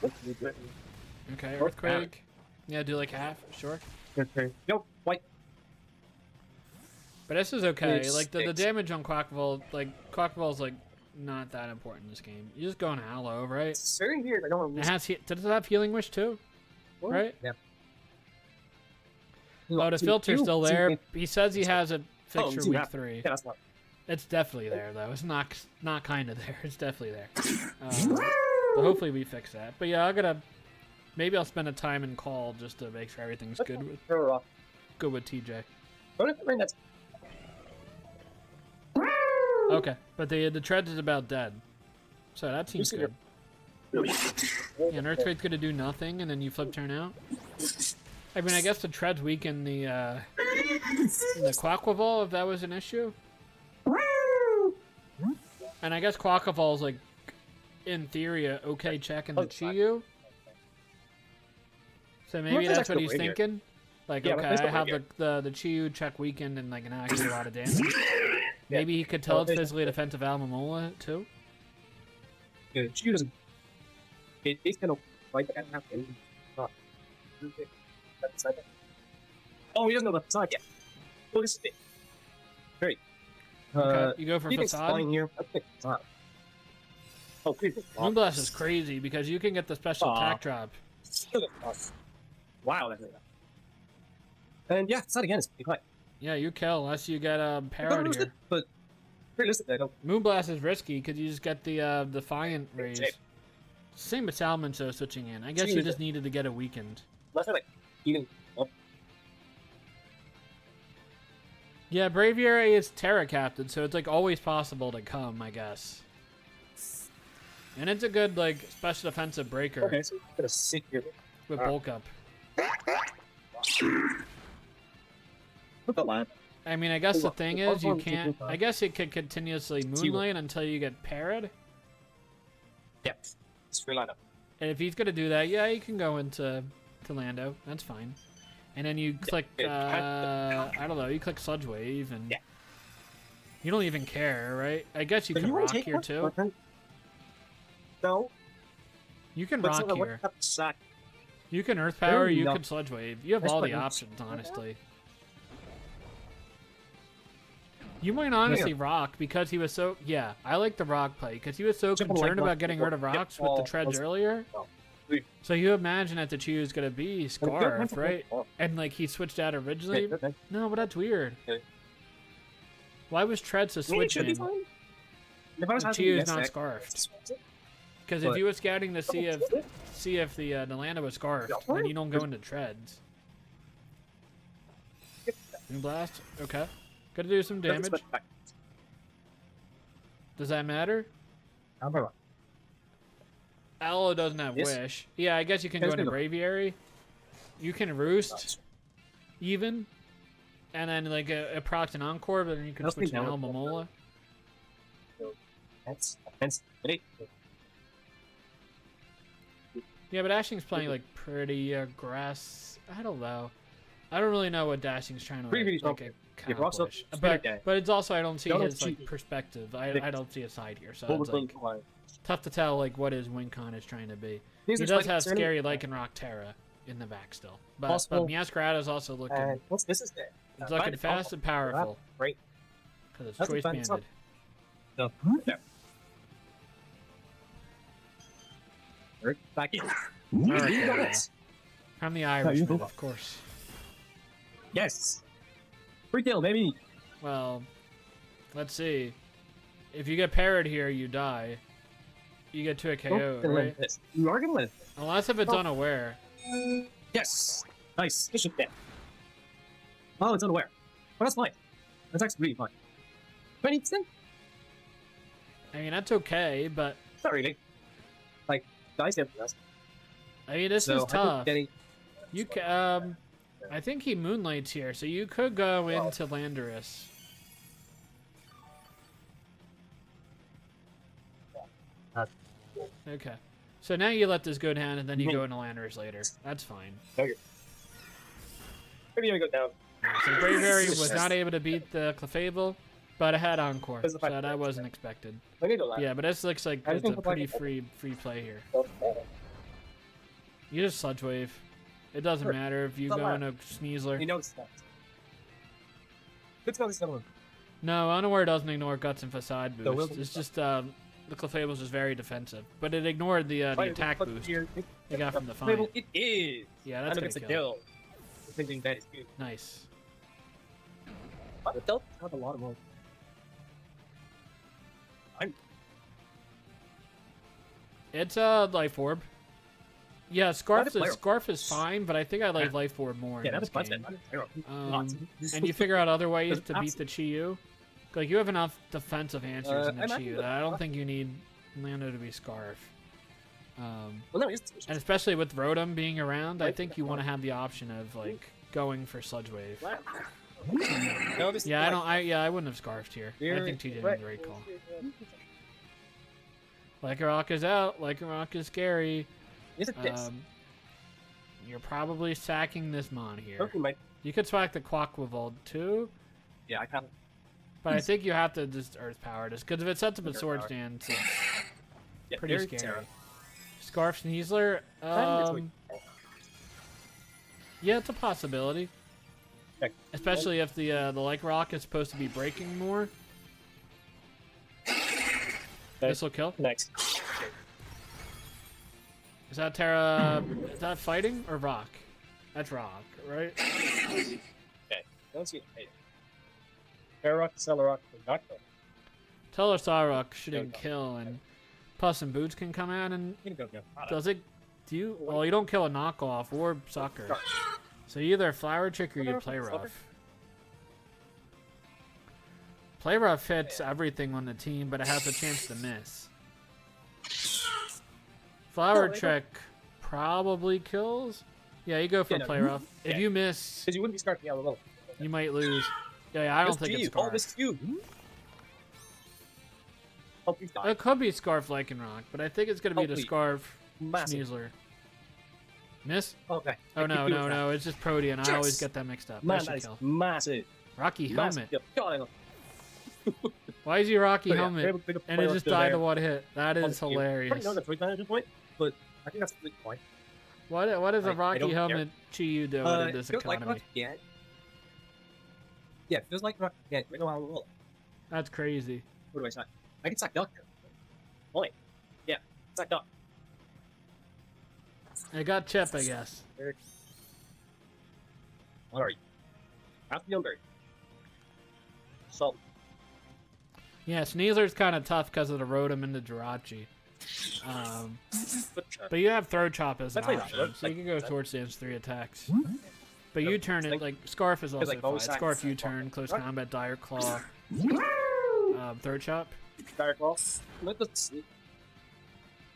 Okay, Earthquake. Yeah, do like half, sure. Yo, white. But this is okay. It's Like the 6. damage on Quaquaval, Quaquaval's like not that important in this game. You just go in Aloe, right? It's very weird. I don't want to It lose. has does it have Healing Wish too? Right? Yeah. Oh, the filter's still there. He says he has a fixture week 3. Yeah, that's not. It's definitely there though. It's not kind of there. It's definitely there. But hopefully we fix that. But yeah, maybe I'll spend a time in call just to make sure everything's good with TJ. Okay, but the Tread is about dead, so that seems good. Yeah, an Earthquake's gonna do nothing, and then you flip turn out. I mean, I guess the Tread's weak in the Quaquaval, if that was an issue. And I guess Quaquaval's like, in theory, a okay check in the Chiyu. So maybe that's what he's thinking. Like, Yeah, okay, let's go I have right the Chiyu check weakened and like now I can do a lot of damage. Maybe he could tell it's physically defensive Almamola too. Yeah, she doesn't. It's gonna fight the half. Oh, he doesn't know the facade yet. Look at it. Great. Okay, you go for Phoenix Facade. flying here. I think facade. Oh, please. Moonblast is crazy because you can get the special attack drop. Wow, that's and yeah, it's not again. It's quite. Yeah, you kill unless you get parried here. But realistically, I don't. Moonblast is risky because you just get the Defiant raise. Same with Salmon, so switching in. I guess you just needed to get it weakened. Unless I like eating. Yeah, Braviary is Terra Captain, so it's like always possible to come, I guess. And it's a good like special defensive breaker Okay, so I'm gonna sit here. with bulk up. Look at that. I mean, I guess the thing is you can't. I guess it could continuously moonlight until you get parried. Yeah, it's free lineup. And if he's gonna do that, yeah, you can go into Lando. That's fine. And then you click. I don't know. You click Sludge Wave, and you don't even care, right? I guess you can rock here too. No. You can But rock so here. Suck. You can Earth Power. Very You not- can Sludge Wave. You have That's all the like- options, honestly. You might honestly rock because he was so. Yeah, I like the rock play because he was so Triple concerned like about rock, getting triple- rid of yep, rocks with the all- treads all- earlier. Sweet. So you imagine that the Chew is gonna be Scarf, right? And like he switched out originally. Okay. No, but that's weird. Okay. Why was Treads to I mean, it switch should be in? fine. If I was The having Chew to is guess not that- scarfed. Because if But- you were scouting to see if the Nalanda was scarfed, then you don't go into Treads. Moonblast, okay. Gotta do some damage. Does that matter? Aloe doesn't have This? wish. Yeah, I guess you can Yeah, go let's into go. Braviary. You can roost Nice. even, and then like a procs an encore, but then you can Let's switch to leave Al Aloe. Mamola. That's Yeah, but Dashing's playing like pretty aggressive. I don't know. I don't really know what Dashing's trying to Pretty like good. Yeah, but also, accomplish. it's better guy. But it's also I don't see Don't his like cheat. perspective. I don't see a side here, so Hold it's the like line. tough to tell like what his win con is trying to be. These He are does slightly have concerning. scary Lycanroc Terra in the back still, but Possible. Meowscarada is also looking And what's this is there? it's looking fast and powerful Great. because it's That's a choice fun song. banded. So, there. Eric, back in. Alright, You got yeah. it. I'm the you Irishman, go. of course. Yes. Free kill, baby. Well, let's see. If you get parried here, you die. You get to a KO, right? You are gonna win. Unless if it's Oh. unaware. Yes. Nice. Good shit there. Oh, it's unaware. Well, that's fine. That's actually really fine. 20%? I mean, that's okay, but Not really. Like, dice get the rest. I mean, this So, is I think tough. getting You I think he moonlights here, so you could go into Landorus. Okay. So now you let this go down, and then you go into Landorus later. That's fine. Okay. Maybe I go down. So Braviary was not able to beat the Clefable, but it had Encore, There's the so fight. that wasn't expected. I need to laugh. Yeah, but this looks like I just it's a think we're pretty playing- free play here. You just Sludge Wave. It doesn't Sure. matter if you Don't go matter. into Sneasler. He knows that. Let's go this one. No, Unaware doesn't ignore Guts and Facade So boost. we'll- It's just the Clefable's just very defensive, but it ignored the attack boost they got from the find. It is. Yeah, that's and gonna it's a kill. kill. I'm thinking that is good. Nice. But it does have a lot of more. It's a Life Orb. Yeah, Scarf Not a player. Scarf is fine, but I think I like Life Orb more. Yeah, in that this was game. fun. And you figure out other ways There's to beat the Chiyu. Like you have enough defensive answers in the I'm Chiyu actually- that I don't think you need Lando to be Scarf. Well, no, it's And especially with Rotom being around, I think you want to have the option of like going for Sludge Wave. No, this Yeah, I wouldn't have Scarfed here. I think TJ made the right call. Lycanroc is out. Lycanroc is scary. Is it this? You're probably sacking this Mon here. Okay, might. You could swack the Quacklevold too, Yeah, I kind of. but I think you have to just Earth Power this because if it sets up a Earth Sword Power. Stand, it's Yeah, pretty very scary. Terra. Scarf Sneasler, yeah, it's a possibility. Okay. Especially if the Lycanroc is supposed to be breaking more. This will kill. Next. Is that Terra? Is that fighting or rock? That's rock, right? Okay. Don't see it. Hey. Rock, Celerock, not kill. Telestarrock shouldn't kill, and Puss and Boots can come out and You can go. does it? Do you? Well, you don't kill a knockoff or sucker. So you either Flower Trick or you play rough. Play rough hits everything on the team, but it has a chance to miss. Flower Trick probably kills. Yeah, you go for Yeah, no, play rough. If you miss, Because you wouldn't be scarfing out alone. you might lose. Yeah, I don't think it's Oh, Scarf. this is you. Oh, please die. It could be Scarf Lycanroc, but I think it's going to be the Hopefully. Scarf Massive. Sneasler. Miss? Okay. Oh, no, no, no. It's just Protean. I always Yes! get that mixed up. Man, That that should is kill. massive. Rocky Massive Helmet. kill. God, I know. Why is he Rocky Oh, yeah, Helmet? they're able to pick up And player it just still died there. to one hit. That is Obviously, hilarious. Probably not the choice manager point, but I think that's the big point. What does I a Rocky don't care. Helmet Chiyu do in this feels like economy? Rock again. Yeah, it feels like Rock again. We know how to roll. That's crazy. What do I say? I can sack Duck. Point. Yeah, sack Duck. I got Chip, I guess. Alright. Half the Umber. Salt. Yeah, Sneasler's kind of tough because of the Rotom and the Jirachi. But you have Throw Chop as an That's like option, that, so you like can go that. Sword Stance 3 attacks. But you turn it, like, Scarf is also like fine. both sides Scarf of the U-turn, block. Close Combat, Dire Claw, Throw Chop. Dire Claw. Let us see.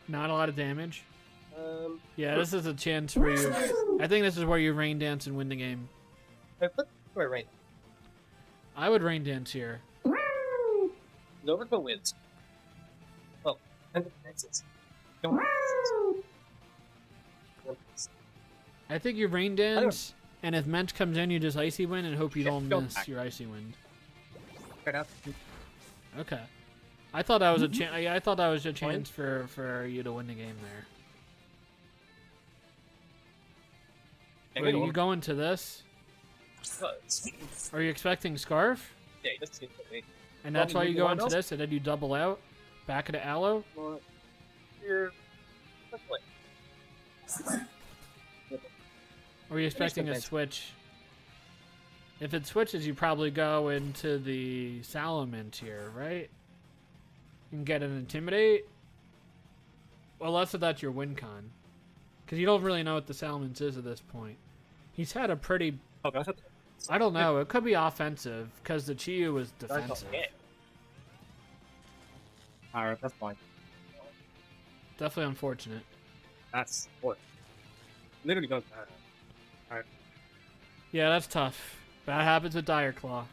Not a lot of damage. Um, Yeah, this is a chance where you. I think this is where you rain dance and win the game. let's go right. I would rain dance here. Overkill wins. Well, and Nexus. Don't. I think you rain dance, and if Mensch comes in, you just icy wind and hope you don't go miss back. your icy wind. Right out. Okay. I thought that was a chance. I thought that was a chance for you to win the game there. Wait, are you going to this? Are you expecting Scarf? Yeah, he doesn't seem to be. And that's why you go into else? this, and then you double out, back into Aloe? Well, you're. Or are you expecting a depends. switch? If it switches, you probably go into the Salamence here, right? And get an Intimidate? Well, unless that's your win con. Because you don't really know what the Salamence is at this point. He's had a pretty... Okay, I don't know. It could be offensive, because the Chiyu was defensive. Alright, that's fine. Definitely unfortunate. That's what. Literally goes bad. Yeah, that's tough. That happens with Dire Claw.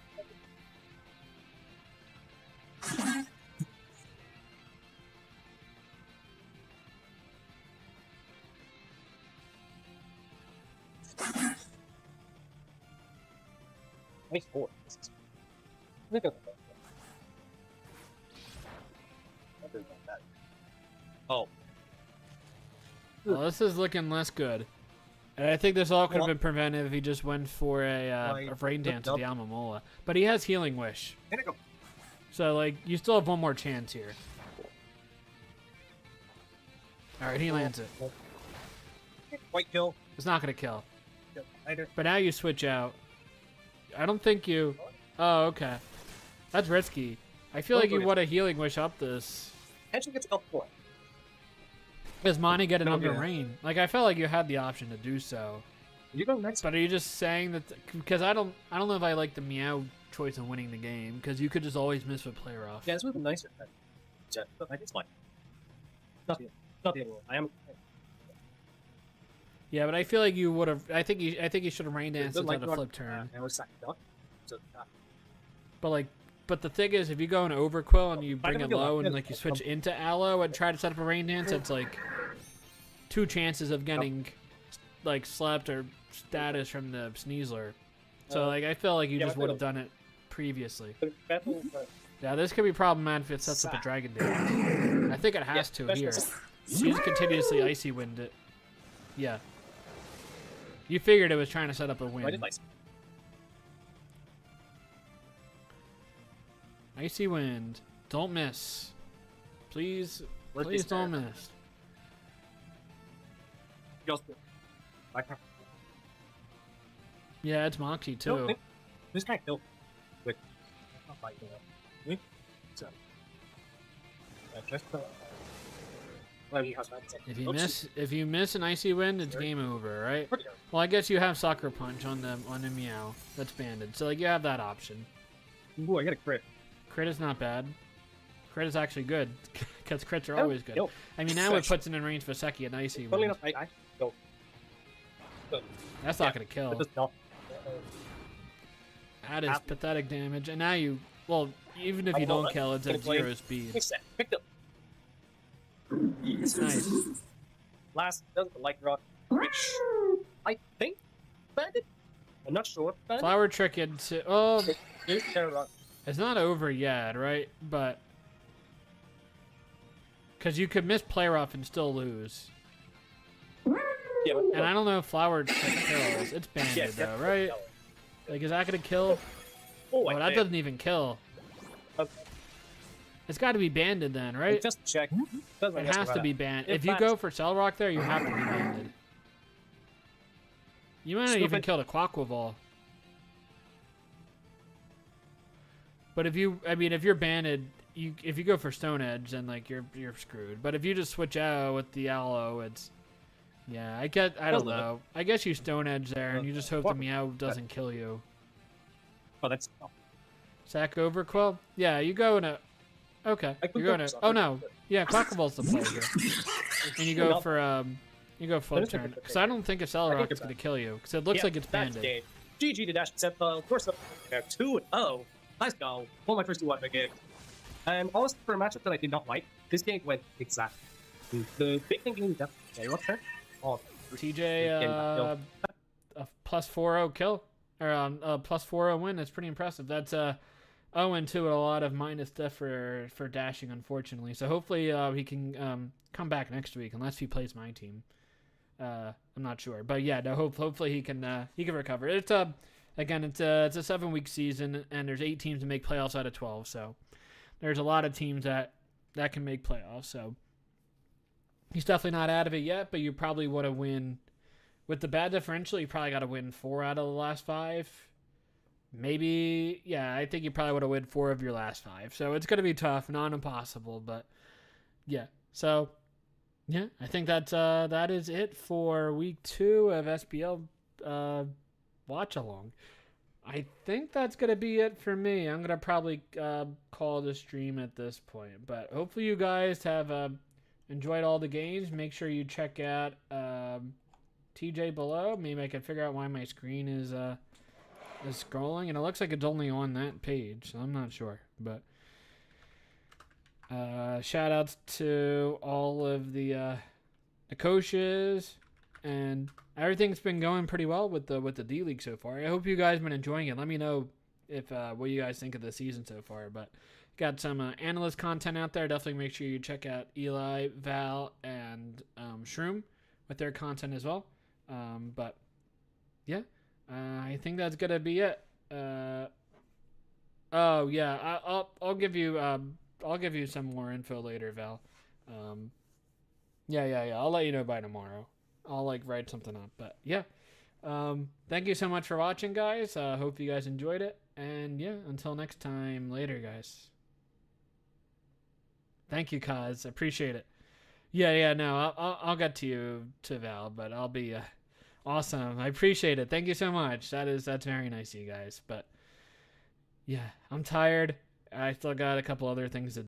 Nice board. Look at that. Oh. Well, this is looking less good. And I think this all could have been prevented if he just went for a rain dance with the Amamola. But he has Healing Wish. So, like, you still have one more chance here. Alright, he lands it. White kill. It's not going to kill. Later. But now you switch out. I don't think you... Oh, okay. That's risky. I feel like you want a Healing Wish up this. Actually gets up 4. Does Monty get an No, under yeah. rain? Like, I felt like you had the option to do so. You go next. But are you just saying that... Because I don't know if I like the Meow choice of winning the game. Because you could just always miss with player off. Yeah, this would have been nicer. But like, it's fine. Not the end. I am. Yeah, but I feel like you would have... I think you should have rain danced instead of rock- flip turn. I was second duck. So, But like... But the thing is, if you go into Overquill and you bring don't it feel low like- and like you switch into Aloe and try to set up a rain dance, it's like 2 chances of getting like slept or status from the Sneasler. So like I feel like you yeah, just but would have done it previously. battle, Yeah, this could be problematic if it sets up a Dragon Dance. I think it has to here. She's continuously Icy Wind it. Yeah. You figured it was trying to set up a win. I did nice. Icy Wind. Don't miss. Please, Where's please this don't guy? miss. Just I can't. Yeah, it's Moxie too. No, this guy killed. Wait. Not like that. So. Just. Well, he has that. If you miss an Icy Wind, it's game over, right? Well, I guess you have Sucker Punch on the Meow that's banded, so like you have that option. Ooh, I got a crit. Crit is not bad. Crit is actually good because crits are always good. Yo. I mean, now it puts it in range for Seki and Icy Funnily Wind. enough, I go. That's not gonna kill. That does not. That is pathetic damage, and now you. Well, even if you don't kill, it's at 0 speed. Picked up. Nice. Last does the light rock, which I think banded. I'm not sure. Banded. Flower Trick into. Oh, Here's Terror Rock. it's not over yet, right? But. Because you could miss player off and still lose. Yeah, but, And I don't know if Flower Trick kills. It's banded yeah, though, right? Like, is that gonna kill? Oh, Oh, that doesn't even kill. Okay. It's got to be banded then, right? Just check. It has to be banned. In If you fact- go for Cell Rock there, you have to be banded. You might not even Stupid. kill the Quaquaval. But if you, I mean, if you're banded, if you go for Stone Edge, then like you're screwed. But if you just switch out with the Aloe, it's yeah. I don't know. I guess you Stone Edge there, and you just hope the Meow doesn't kill you. Oh, that's. Sack Overquill? Yeah, you go in a. Okay. I could You're going go to. for Oh something. no. Yeah, Quackable's the play here. And you go for you go full Let me take turn a because I don't think I Accelerock's think it's going to kill you because it looks Yeah, like it's that's banded. game. GG to Dash except of course they're 2-0. Let's go. One of my first 2 1 games. And honestly, for a matchup that I did not like, this game went exactly. The big thing being that what's turn? Oh, TJ a plus 4-0 kill or a plus 4-0 win. That's pretty impressive. That's 0-2 with a lot of minus stuff for dashing, unfortunately. So hopefully he can come back next week unless he plays my team. I'm not sure, but yeah, no. Hopefully he can recover. It's again it's a 7-week season and there's 8 teams to make playoffs out of 12. So there's a lot of teams that can make playoffs. So he's definitely not out of it yet, but you probably want to win with the bad differential. You probably got to win 4 out of the last 5. Maybe, yeah, I think you probably would have win 4 of your last 5. So it's going to be tough, not impossible, but yeah. So yeah, I think that is it for week 2 of SPL watch along. I think that's going to be it for me. I'm going to probably call the stream at this point, but hopefully you guys have enjoyed all the games. Make sure you check out TJ below. Maybe I can figure out why my screen is scrolling, and it looks like it's only on that page, so I'm not sure. But shout outs to all of the coaches, and everything's been going pretty well with the D League so far. I hope you guys have been enjoying it. Let me know if what you guys think of the season so far. But got some analyst content out there. Definitely make sure you check out Eli, Val, and Shroom with their content as well. But yeah, I think that's gonna be it. Oh yeah, I'll give you some more info later, Val. Yeah. I'll let you know by tomorrow. I'll write something up. But yeah, thank you so much for watching, guys. Hope you guys enjoyed it. And yeah, until next time, later, guys. Thank you, Kaz. Appreciate it. Yeah. No, I'll get to you to Val, but I'll be awesome. I appreciate it. Thank you so much. That's very nice of you guys. But yeah, I'm tired. I still got a couple other things to